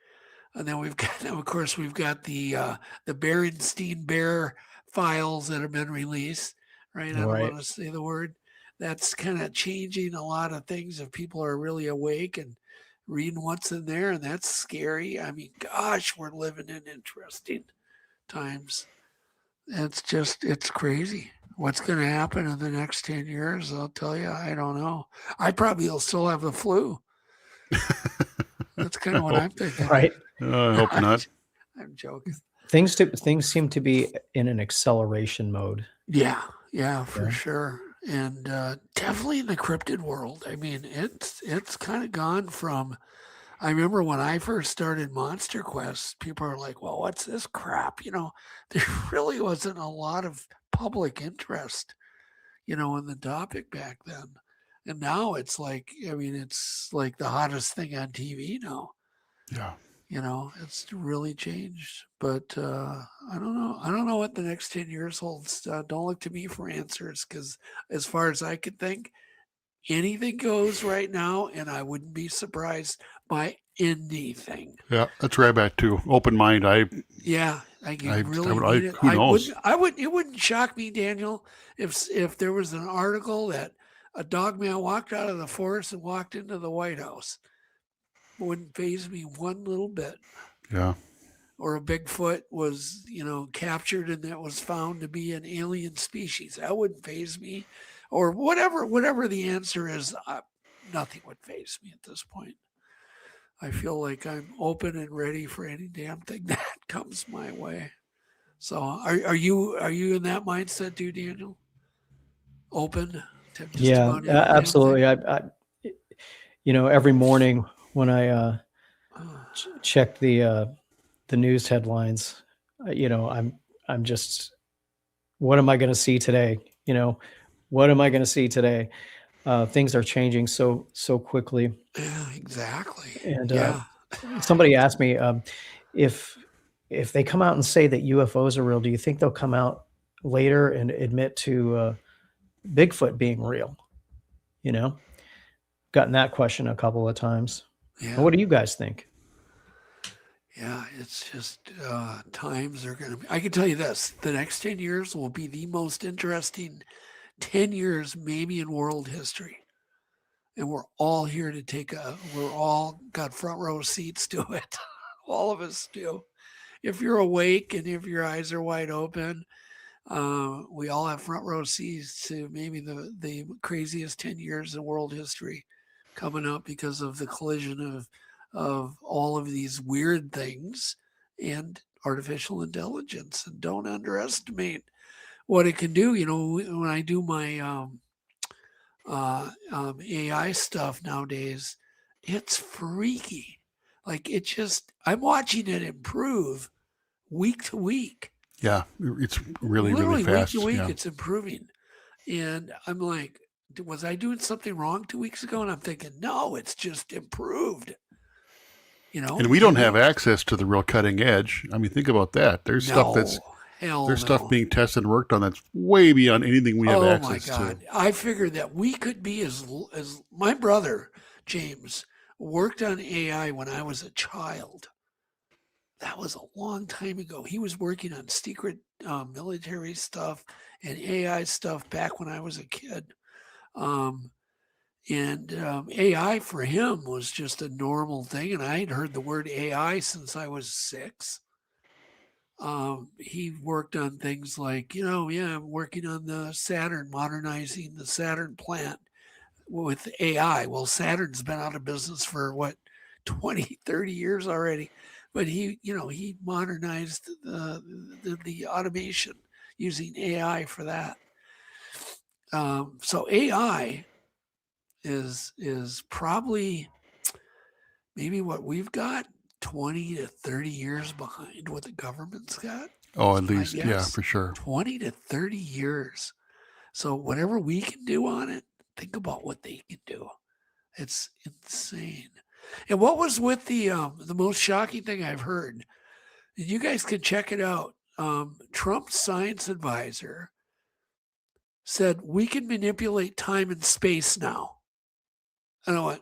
and then we've got the Berenstein Bear files that have been released, right? I don't want to say the word. That's kind of changing a lot of things if people are really awake and reading what's in there, and that's scary. I mean, gosh, we're living in interesting times. It's crazy. What's going to happen in the next 10 years? I'll tell you, I don't know. I probably will still have the flu. That's kind of what I'm thinking. Right. I hope not. I'm joking. Things seem to be in an acceleration mode. Yeah, for sure. And definitely in the cryptid world. I mean, it's kind of gone from, I remember when I first started Monster Quest, people are like, well, what's this crap? There really wasn't a lot of public interest, in the topic back then. And now it's like, it's like the hottest thing on TV now. Yeah. It's really changed. But I don't know. I don't know what the next 10 years holds. Don't look to me for answers, because as far as I can think, anything goes right now, and I wouldn't be surprised by anything. Yeah, that's right back to open mind. Who knows? It wouldn't shock me, Daniel, if there was an article that a Dogman walked out of the forest and walked into the White House. It wouldn't faze me one little bit. Yeah. Or a Bigfoot was, captured and that was found to be an alien species. That wouldn't faze me. Or whatever the answer is, nothing would faze me at this point. I feel like I'm open and ready for any damn thing that comes my way. So are you in that mindset too, Daniel? Open to just about anything? Absolutely. I every morning when I check the news headlines, I'm just, what am I going to see today? What am I going to see today? Things are changing so quickly. Yeah, exactly. And somebody asked me if they come out and say that UFOs are real, do you think they'll come out later and admit to Bigfoot being real? Gotten that question a couple of times. Yeah. What do you guys think? Yeah, it's just times are going to be. I can tell you this: the next 10 years will be the most interesting 10 years, maybe in world history. And we're all here to we're all got front row seats to it. All of us do. If you're awake and if your eyes are wide open, we all have front row seats to maybe the craziest 10 years in world history coming up because of the collision of all of these weird things and artificial intelligence. And don't underestimate what it can do. You know, when I do my AI stuff nowadays, it's freaky. Like I'm watching it improve week to week. Yeah, it's really fast. Week to week, it's improving. And I'm like, was I doing something wrong 2 weeks ago? And I'm thinking, no, it's just improved. You know, and we don't have access to the real cutting edge. I mean, think about that. There's stuff being tested and worked on that's way beyond anything we have access to. Oh my God! I figured that we could be as my brother James worked on AI when I was a child. That was a long time ago. He was working on secret military stuff and AI stuff back when I was a kid. AI for him was just a normal thing. And I had heard the word AI since I was 6. He worked on things like, I'm working on the Saturn, modernizing the Saturn plant with AI. Well, Saturn's been out of business for 20, 30 years already. But he modernized the automation using AI for that. So AI is probably maybe what we've got 20 to 30 years behind what the government's got. Oh, at least, yeah, for sure. 20 to 30 years. So whatever we can do on it, think about what they can do. It's insane. And what was with the most shocking thing I've heard, and you guys can check it out. Trump's science advisor said we can manipulate time and space now. And I went,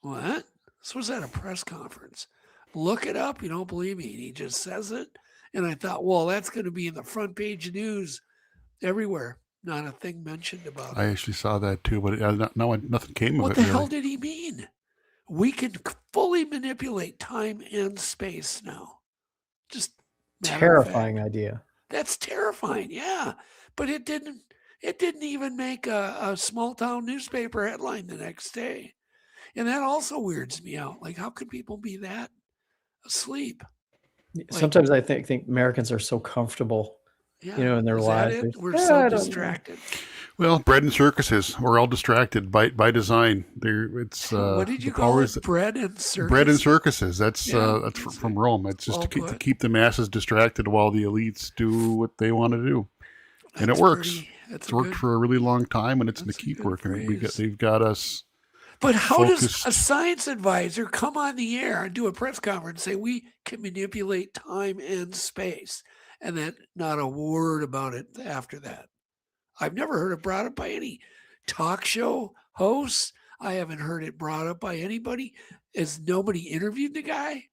what? This was at a press conference. Look it up. You don't believe me. And he just says it. And I thought, well, that's going to be in the front page news everywhere. Not a thing mentioned about it. I actually saw that too, but nothing came of it. What the hell did he mean? We can fully manipulate time and space now. Just terrifying idea. That's terrifying. Yeah. But it didn't even make a small town newspaper headline the next day. And that also weirds me out. Like, how could people be that asleep? Sometimes I think Americans are so comfortable, in their lives. We're so distracted. Well, bread and circuses. We're all distracted by design. What did you call it? Bread and circuses? Bread and circuses. That's from Rome. It's just to keep the masses distracted while the elites do what they want to do. And it works. It's worked for a really long time, and it's going to keep working. They've got us. But how does a science advisor come on the air and do a press conference and say we can manipulate time and space, and then not a word about it after that? I've never heard it brought up by any talk show hosts. I haven't heard it brought up by anybody. Has nobody interviewed the guy?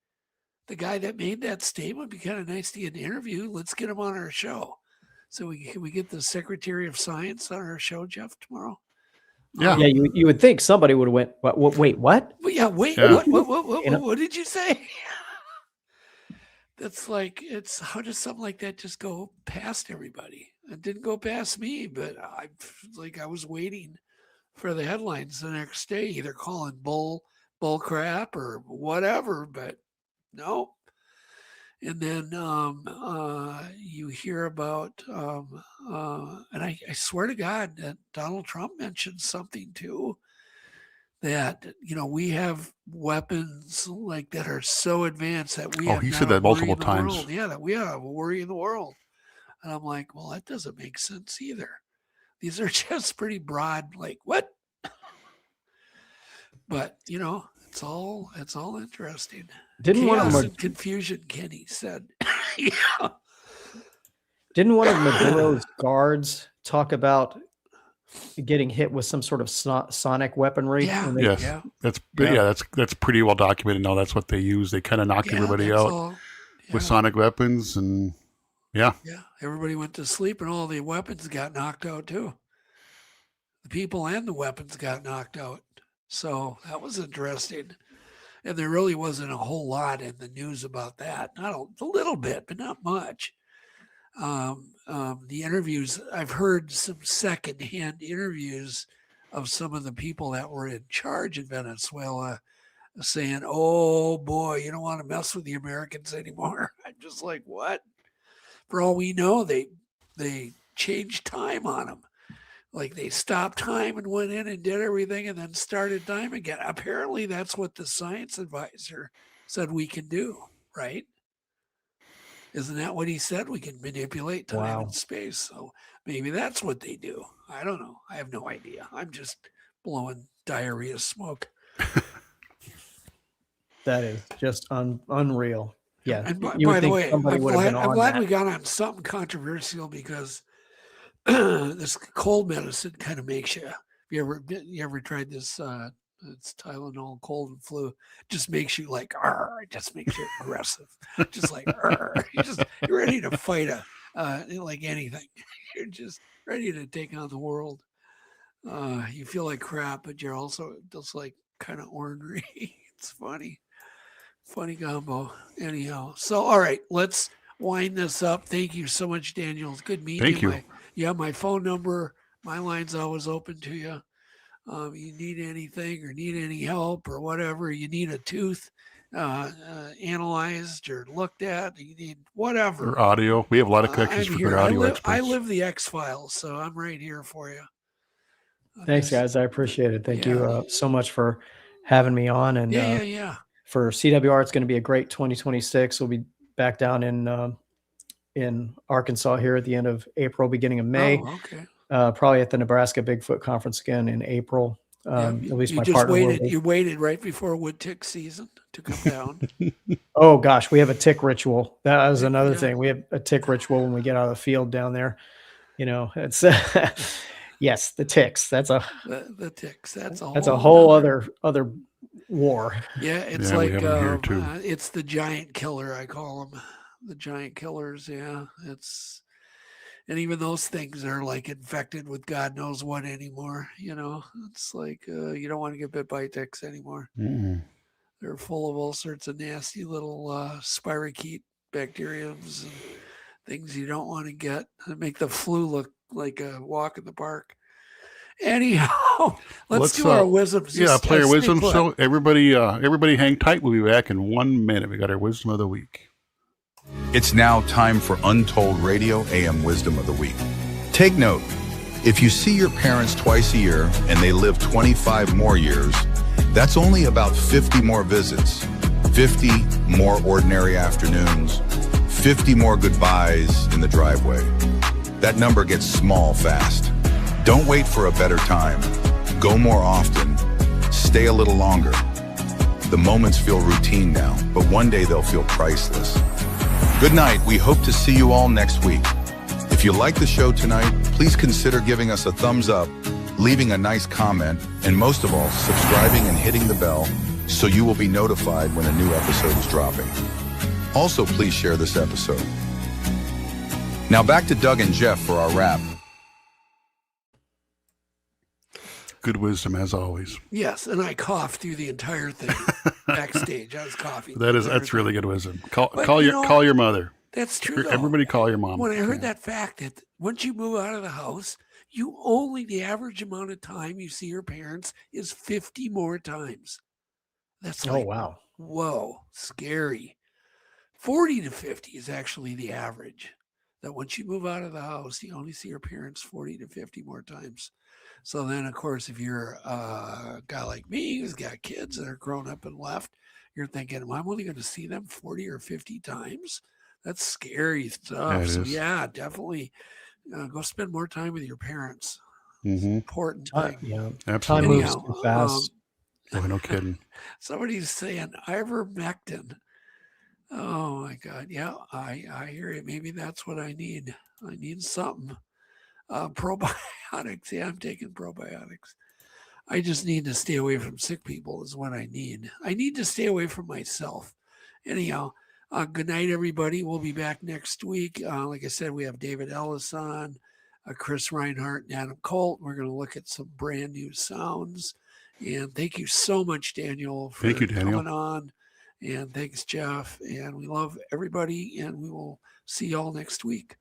The guy that made that statement? It'd be kind of nice to get an interview. Let's get him on our show. So can we get the Secretary of Science on our show, Jeff, tomorrow? Yeah. You would think somebody would have went, wait, what? Yeah, wait, yeah. What did you say? That's like, how does something like that just go past everybody? It didn't go past me, but I was waiting for the headlines the next day, either calling bull crap or whatever, but no. And then you hear about, and I swear to God that Donald Trump mentioned something too, that, we have weapons like that are so advanced that we have he said that multiple times. World. Yeah, that we have a worry in the world. And I'm like, well, that doesn't make sense either. These are just pretty broad, like, what? But, it's all interesting. Didn't Chaos one of them and confusion, Kenny said. Yeah. Didn't one of Maduro's guards talk about getting hit with some sort of sonic weaponry. Yeah. and they- Yes, Yeah. that's pretty well documented now. That's what they use. They kind of knock everybody that's out all. with Yeah. sonic weapons, and Yeah, everybody went to sleep and all the weapons got knocked out too. The people and the weapons got knocked out. So that was interesting. And there really wasn't a whole lot in the news about that. Not a little bit, but not much. The interviews, I've heard some secondhand interviews of some of the people that were in charge in Venezuela saying, "Oh boy, you don't want to mess with the Americans anymore." I'm just like, what? For all we know, they changed time on them. Like they stopped time and went in and did everything and then started time again. Apparently that's what the science advisor said we can do, right? Isn't that what he said? We can manipulate time and space. So maybe that's what they do. I don't know. I have no idea. I'm just blowing diarrhea smoke. That is just unreal. Yeah. And by you would the think way, somebody would have been I'm on glad that. we got on something controversial because this cold medicine kind of makes you. You ever tried this? It's Tylenol, cold and flu. Just makes you like, it just makes you aggressive. Just like, you're ready to fight like anything. You're just ready to take on the world. You feel like crap, but you're also just like kind of ornery. It's funny combo. Anyhow, so all right, let's wind this up. Thank you so much, Daniel. It's good meeting Thank you. You have my phone number. My line's always open to you. You need anything or need any help or whatever, you need a tooth analyzed or looked at, you need whatever. or audio. We have a lot of connections I'm for here. good audio experts. I live the X-Files, so I'm right here for you. Thanks, guys. I appreciate it. Thank you so much for having me on. And Yeah. for CWR, it's going to be a great 2026. We'll be back down in Arkansas here at the end of April, beginning of May. Oh, okay. Probably at the Nebraska Bigfoot Conference again in April. At least my partner will be. You waited right before wood tick season to come down. Oh gosh, we have a tick ritual. That was another thing. We have a tick ritual when we get out of the field down there. You know, it's yes, the ticks. That's the ticks. That's a whole other war. Yeah, it's Yeah, we like have 'em here, too. it's the giant killer. I call them the giant killers. Yeah, and even those things are like infected with God knows what anymore. You know, it's like you don't want to get bit by ticks anymore. Mm-mm. They're full of all sorts of nasty little spirochete bacteriums and things you don't want to get. That make the flu look like a walk in the park. Anyhow, let's do our wisdoms. Yeah, play our stay wisdom. put. So everybody hang tight. We'll be back in 1 minute. We got our wisdom of the week. It's now time for Untold Radio AM Wisdom of the Week. Take note, if you see your parents twice a year and they live 25 more years, that's only about 50 more visits, 50 more ordinary afternoons, 50 more goodbyes in the driveway. That number gets small fast. Don't wait for a better time. Go more often. Stay a little longer. The moments feel routine now, but one day they'll feel priceless. Good night. We hope to see you all next week. If you like the show tonight, please consider giving us a thumbs up, leaving a nice comment, and most of all, subscribing and hitting the bell so you will be notified when a new episode is dropping. Also, please share this episode. Now back to Doug and Jeff for our wrap. Good wisdom as always. Yes, and I coughed through the entire thing backstage. I was coughing. That's really good wisdom. Call But, call you your know, call your mother. That's true. Though. Everybody call your mom. When I heard that fact that once you move out of the house, the average amount of time you see your parents is 50 more times. That's like, wow. Whoa, scary. 40 to 50 is actually the average. That once you move out of the house, you only see your parents 40 to 50 more times. So then, of course, if you're a guy like me who's got kids that are grown up and left, you're thinking, well, I'm only going to see them 40 or 50 times. That's scary stuff. Yeah, it So is. yeah, definitely go spend more time with your parents. It's Mm-hmm. an important thing. Yeah, Absolutely. time moves Anyhow, too fast. Boy, no kidding. Somebody's saying ivermectin. Oh my God. Yeah, I hear it. Maybe that's what I need. I need something. probiotics. Yeah, I'm taking probiotics. I just need to stay away from sick people is what I need. I need to stay away from myself. Anyhow, good night, everybody. We'll be back next week. Like I said, we have David Ellis on, Chris Reinhardt, and Adam Colt. We're going to look at some brand new sounds. And thank you so much, Daniel, for coming on. And thanks, Jeff. And we love everybody. And we will see y'all next week.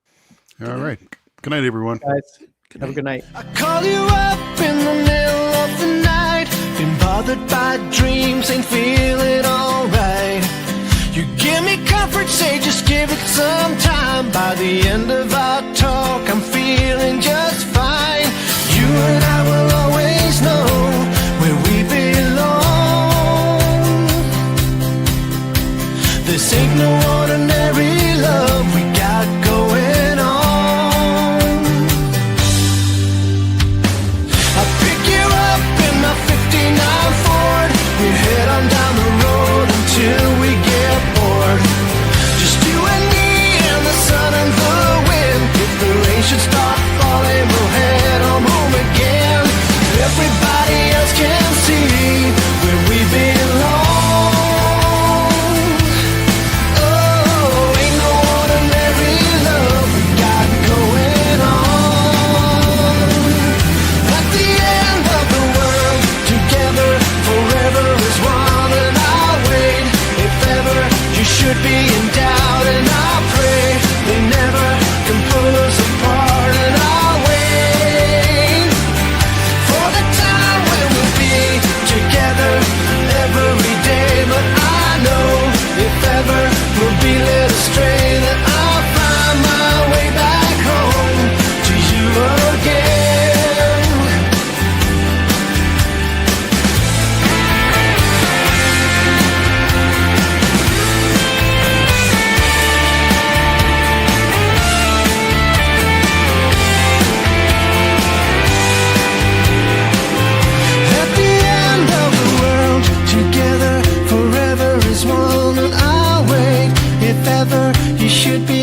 All right. Good night, everyone. Guys, have a good night. I call you up in the middle of the night. Been bothered by dreams, ain't feeling alright. You give me comfort, say just give it some time. By the end of our talk, I'm feeling just fine. You and I will always know where we belong. This ain't no ordinary love we got going on. I'll pick you up in my 59 Ford. We head on down the road until we get bored. Just you and me and the sun and the wind. If the rain should start falling, we'll head home again. Everybody else can see where we belong. Oh, ain't no ordinary love we got going on. At the end of the world, together forever is one, and I'll wait. If ever you should be in doubt, and I'll pray they never can pull us apart, and I'll wait for the time when we'll be together every day. But I know if ever we'll be led astray, that I'll find my way back home to you again. At the end of the world, together forever is one, and I'll wait if ever you should be